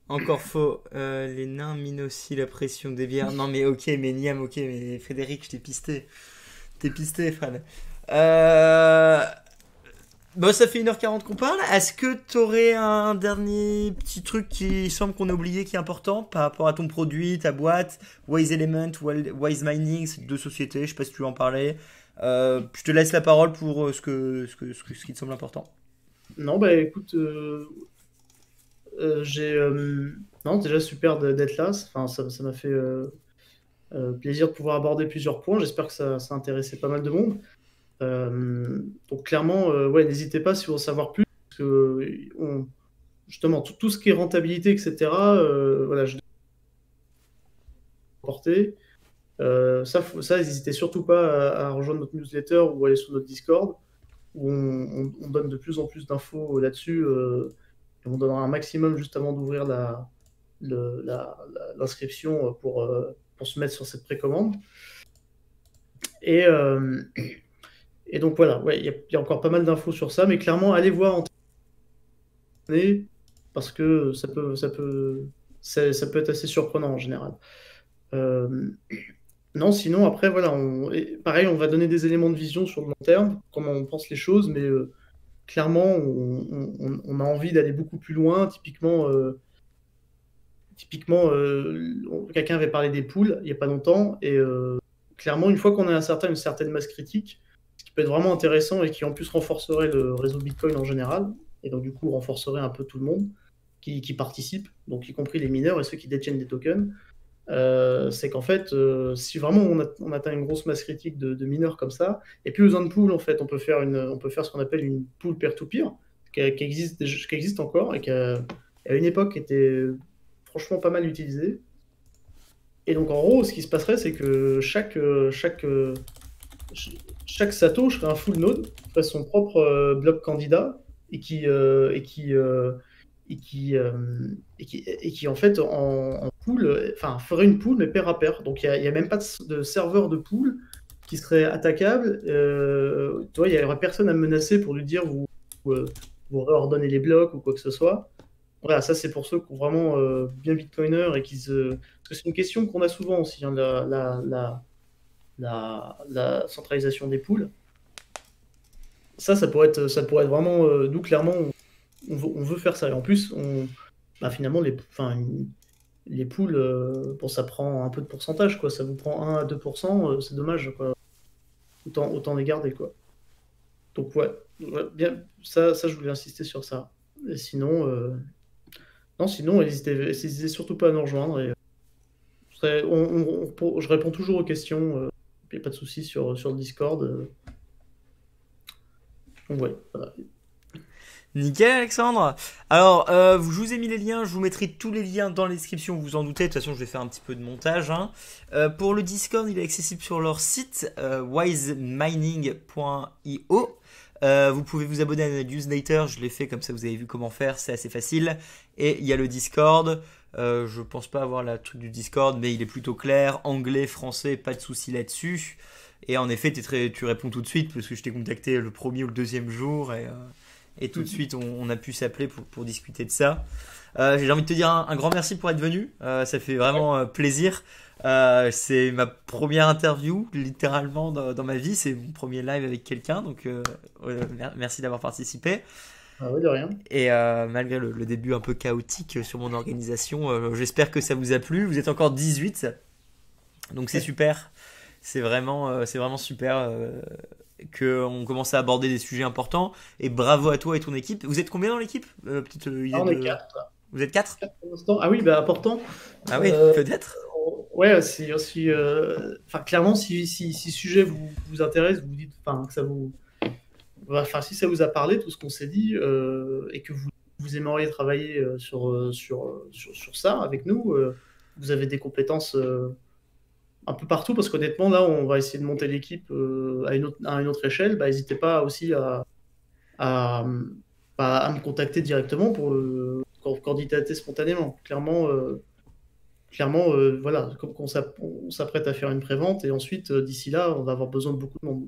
[SPEAKER 1] Encore faux. Les nains minent aussi la pression des bières. Non, mais ok, mais Niam, ok, mais Frédéric, je t'ai pisté. T'es pisté, Fred. Bon, ça fait 1h40 qu'on parle. Est-ce que t'aurais un dernier petit truc qui semble qu'on a oublié qui est important par rapport à ton produit, ta boîte, Wise Element, Wise Mining, c'est deux sociétés, je sais pas si tu veux en parler. Je te laisse la parole pour ce qui te semble important.
[SPEAKER 3] non, bah écoute, non, déjà super d'être là. Enfin, ça m'a fait plaisir de pouvoir aborder plusieurs points. J'espère que ça a intéressé pas mal de monde. Donc clairement, ouais, n'hésitez pas si vous voulez en savoir plus, parce que justement, tout ce qui est rentabilité, etc., voilà, je vais porter. Ça, n'hésitez surtout pas à rejoindre notre newsletter ou aller sur notre Discord, où on donne de plus en plus d'infos là-dessus. Et on donnera un maximum juste avant d'ouvrir l'inscription pour se mettre sur cette précommande. Et donc voilà, ouais, il y a encore pas mal d'infos sur ça, mais clairement, allez voir en année, parce que ça peut être assez surprenant en général. Non, sinon, après, voilà, pareil, on va donner des éléments de vision sur le long terme, comment on pense les choses, mais clairement, on a envie d'aller beaucoup plus loin. Typiquement, quelqu'un avait parlé des poules il n'y a pas longtemps, et clairement, une fois qu'on a une certaine masse critique, ce qui peut être vraiment intéressant et qui en plus renforcerait le réseau Bitcoin en général, et donc du coup renforcerait un peu tout le monde qui participe, donc y compris les mineurs et ceux qui détiennent des tokens, c'est qu'en fait, si vraiment on atteint une grosse masse critique de mineurs comme ça, et plus besoin de pool, en fait, on peut faire ce qu'on appelle une pool peer-to-peer, qui existe encore et qui à une époque était franchement pas mal utilisée. Et donc en gros, ce qui se passerait, c'est que chaque Sato serait un full node, ferait son propre bloc candidat et qui et qui en fait en pool, enfin ferait une pool mais pair à pair. Donc il y a même pas de serveur de pool qui serait attaquable. Tu vois, il y aurait personne à menacer pour lui dire vous réordonnez les blocs ou quoi que ce soit. Voilà, ça c'est pour ceux qui ont vraiment bien Bitcoiner et parce que c'est une question qu'on a souvent aussi, hein, la centralisation des pools. Ça pourrait être vraiment. Nous, clairement, on veut faire ça. Et en plus, bah, finalement, les poules, bon, ça prend un peu de pourcentage, quoi. Ça vous prend 1 à 2%, c'est dommage, quoi. Autant les garder, quoi. Donc, ouais, bien, ça, je voulais insister sur ça. Et sinon, non, sinon, n'hésitez surtout pas à nous rejoindre. Je réponds toujours aux questions. Il n'y a pas de souci sur le Discord. Donc, ouais, voilà.
[SPEAKER 1] Nickel Alexandre. Alors, je vous ai mis les liens, je vous mettrai tous les liens dans la description, vous vous en doutez, de toute façon je vais faire un petit peu de montage. Hein. Pour le Discord, il est accessible sur leur site, wisemining.io. Vous pouvez vous abonner à la newsletter, je l'ai fait comme ça vous avez vu comment faire, c'est assez facile. Et il y a le Discord, je pense pas avoir la truc du Discord, mais il est plutôt clair, anglais, français, pas de souci là-dessus. Et en effet, tu réponds tout de suite parce que je t'ai contacté le premier ou le deuxième jour et tout de suite on a pu s'appeler pour discuter de ça. J'ai envie de te dire un grand merci pour être venu, ça fait vraiment plaisir. C'est ma première interview littéralement dans ma vie, c'est mon premier live avec quelqu'un, donc merci d'avoir participé.
[SPEAKER 3] Ah ouais, de rien.
[SPEAKER 1] Et malgré le début un peu chaotique sur mon organisation, j'espère que ça vous a plu. Vous êtes encore 18, donc c'est super. C'est vraiment super qu'on commence à aborder des sujets importants. Et bravo à toi et ton équipe. Vous êtes combien dans l'équipe? Petite idée
[SPEAKER 3] On est
[SPEAKER 1] de...
[SPEAKER 3] 4.
[SPEAKER 1] Vous êtes 4?
[SPEAKER 3] Pour l'instant. Ah oui, bah important.
[SPEAKER 1] Ah oui,
[SPEAKER 3] Euh,
[SPEAKER 1] peut-être.
[SPEAKER 3] ouais, enfin, clairement, si le sujet vous intéresse, vous dites, enfin, que ça vous, enfin, si ça vous a parlé, tout ce qu'on s'est dit, et que vous aimeriez travailler sur ça avec nous, vous avez des compétences un peu partout, parce qu'honnêtement, là, on va essayer de monter l'équipe à une autre échelle. Bah, n'hésitez pas aussi à, à me contacter directement pour candidater spontanément. Clairement, voilà, comme on s'apprête à faire une prévente et ensuite, d'ici là, on va avoir besoin de beaucoup de monde.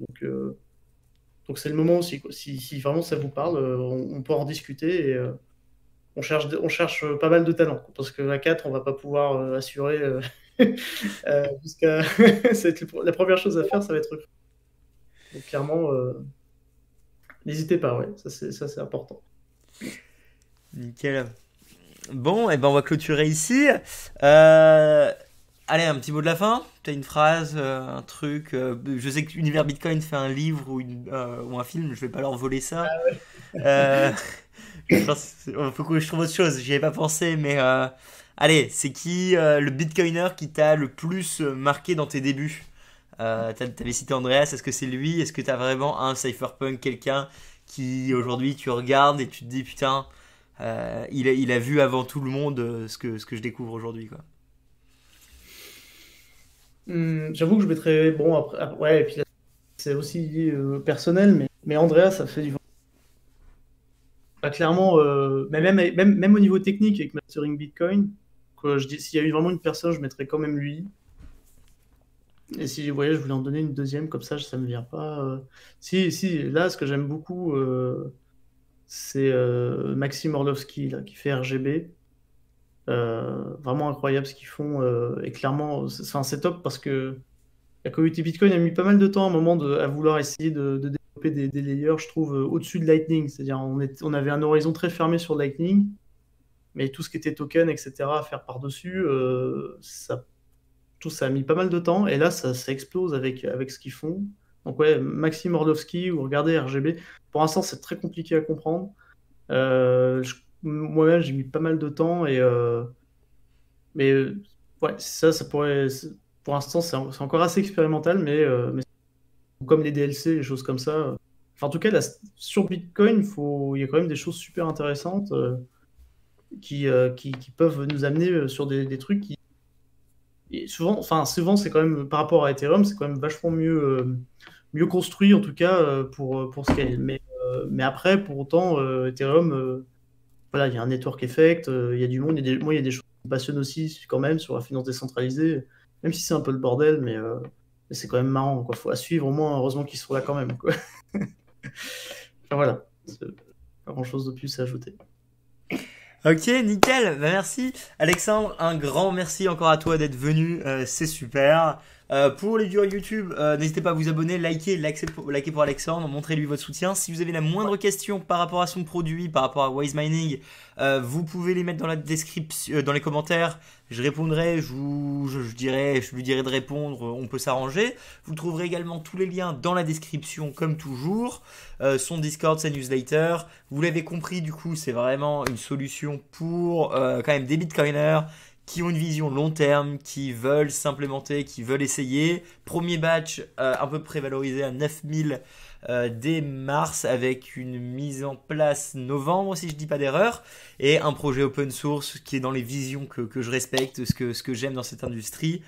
[SPEAKER 3] Donc c'est le moment aussi, quoi. Si vraiment ça vous parle, on peut en discuter et on cherche pas mal de talents, quoi, parce que à 4, on va pas pouvoir assurer jusqu'à. La première chose à faire, ça va être recruter. Donc clairement, n'hésitez pas, ouais, ça c'est important.
[SPEAKER 1] Nickel. Bon, et ben on va clôturer ici. Euh, Allez, un petit mot de la fin. T'as une phrase, un truc. Je sais que Univers Bitcoin fait un livre ou un film. Je vais pas leur voler ça. Euh, je pense qu'il faut que je trouve autre chose. J'y avais pas pensé, mais allez, c'est qui le Bitcoiner qui t'a le plus marqué dans tes débuts? T'avais cité Andreas. Est-ce que c'est lui? Est-ce que t'as vraiment un cypherpunk, quelqu'un qui aujourd'hui tu regardes et tu te dis putain, il a vu avant tout le monde ce que je découvre aujourd'hui, quoi.
[SPEAKER 3] J'avoue que je mettrais, bon, après, ouais, et puis là, c'est aussi personnel, mais Andrea, ça fait du. Bah, clairement, mais même au niveau technique avec Mastering Bitcoin, quoi, je dis, s'il y a eu vraiment une personne, je mettrais quand même lui. Et si vous voyez, je voulais en donner une deuxième, comme ça me vient pas. Si, là, ce que j'aime beaucoup, c'est Maxime Orlovski, là, qui fait RGB. Vraiment incroyable ce qu'ils font. Et clairement, c'est top parce que la communauté Bitcoin a mis pas mal de temps à un moment à vouloir essayer de développer des layers, je trouve, au-dessus de Lightning. C'est-à-dire, on avait un horizon très fermé sur Lightning, mais tout ce qui était token, etc., à faire par-dessus, tout ça a mis pas mal de temps. Et là, ça explose avec ce qu'ils font. Donc, ouais, Maxime Orlovski ou regardez RGB. Pour l'instant, c'est très compliqué à comprendre. Moi-même, j'ai mis pas mal de temps. Mais ouais, ça pourrait. Pour l'instant, c'est encore assez expérimental, mais comme les DLC, les choses comme ça. Enfin, en tout cas, là, sur Bitcoin, il y a quand même des choses super intéressantes qui peuvent nous amener sur des trucs qui. Et souvent, c'est quand même, par rapport à Ethereum, c'est quand même vachement mieux construit, en tout cas, pour Scale. Mais après, pour autant, Ethereum. voilà, il y a un network effect, il y a du monde, moi il y a des choses qui me passionnent aussi quand même sur la finance décentralisée, même si c'est un peu le bordel, mais c'est quand même marrant, quoi. Faut à suivre, au moins, heureusement qu'ils sont là quand même, quoi. Enfin, voilà, pas grand chose de plus à ajouter.
[SPEAKER 1] Ok, nickel, bah, merci. Alexandre, un grand merci encore à toi d'être venu, c'est super. Pour les viewers YouTube, n'hésitez pas à vous abonner, liker pour Alexandre, montrez-lui votre soutien. Si vous avez la moindre question par rapport à son produit, par rapport à Wise Mining, vous pouvez les mettre dans la description, dans les commentaires. Je répondrai, je lui dirai de répondre, on peut s'arranger. Vous trouverez également tous les liens dans la description comme toujours. Son Discord, sa newsletter. Vous l'avez compris, du coup, c'est vraiment une solution pour quand même des bitcoiners qui ont une vision long terme, qui veulent s'implémenter, qui veulent essayer. Premier batch un peu prévalorisé à 9000 dès mars avec une mise en place novembre si je dis pas d'erreur et un projet open source qui est dans les visions que je respecte, ce que j'aime dans cette industrie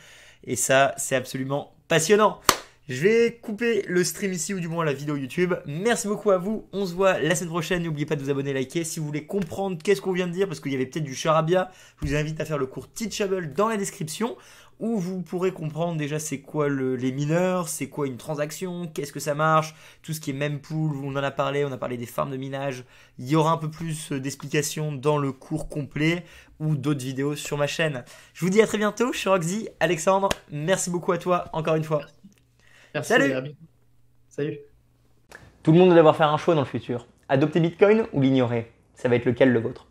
[SPEAKER 1] et ça c'est absolument passionnant. Je vais couper le stream ici ou du moins la vidéo YouTube. Merci beaucoup à vous. On se voit la semaine prochaine. N'oubliez pas de vous abonner, liker. Si vous voulez comprendre qu'est-ce qu'on vient de dire, parce qu'il y avait peut-être du charabia, je vous invite à faire le cours Teachable dans la description où vous pourrez comprendre déjà c'est quoi les mineurs, c'est quoi une transaction, qu'est-ce que ça marche, tout ce qui est mempool, on en a parlé, on a parlé des farms de minage. Il y aura un peu plus d'explications dans le cours complet ou d'autres vidéos sur ma chaîne. Je vous dis à très bientôt. Je suis Roxy. Alexandre, merci beaucoup à toi encore une fois.
[SPEAKER 3] Merci,
[SPEAKER 1] Salut.
[SPEAKER 3] à bientôt. Salut.
[SPEAKER 1] Tout le monde doit devoir faire un choix dans le futur. Adopter Bitcoin ou l'ignorer? Ça va être lequel le vôtre?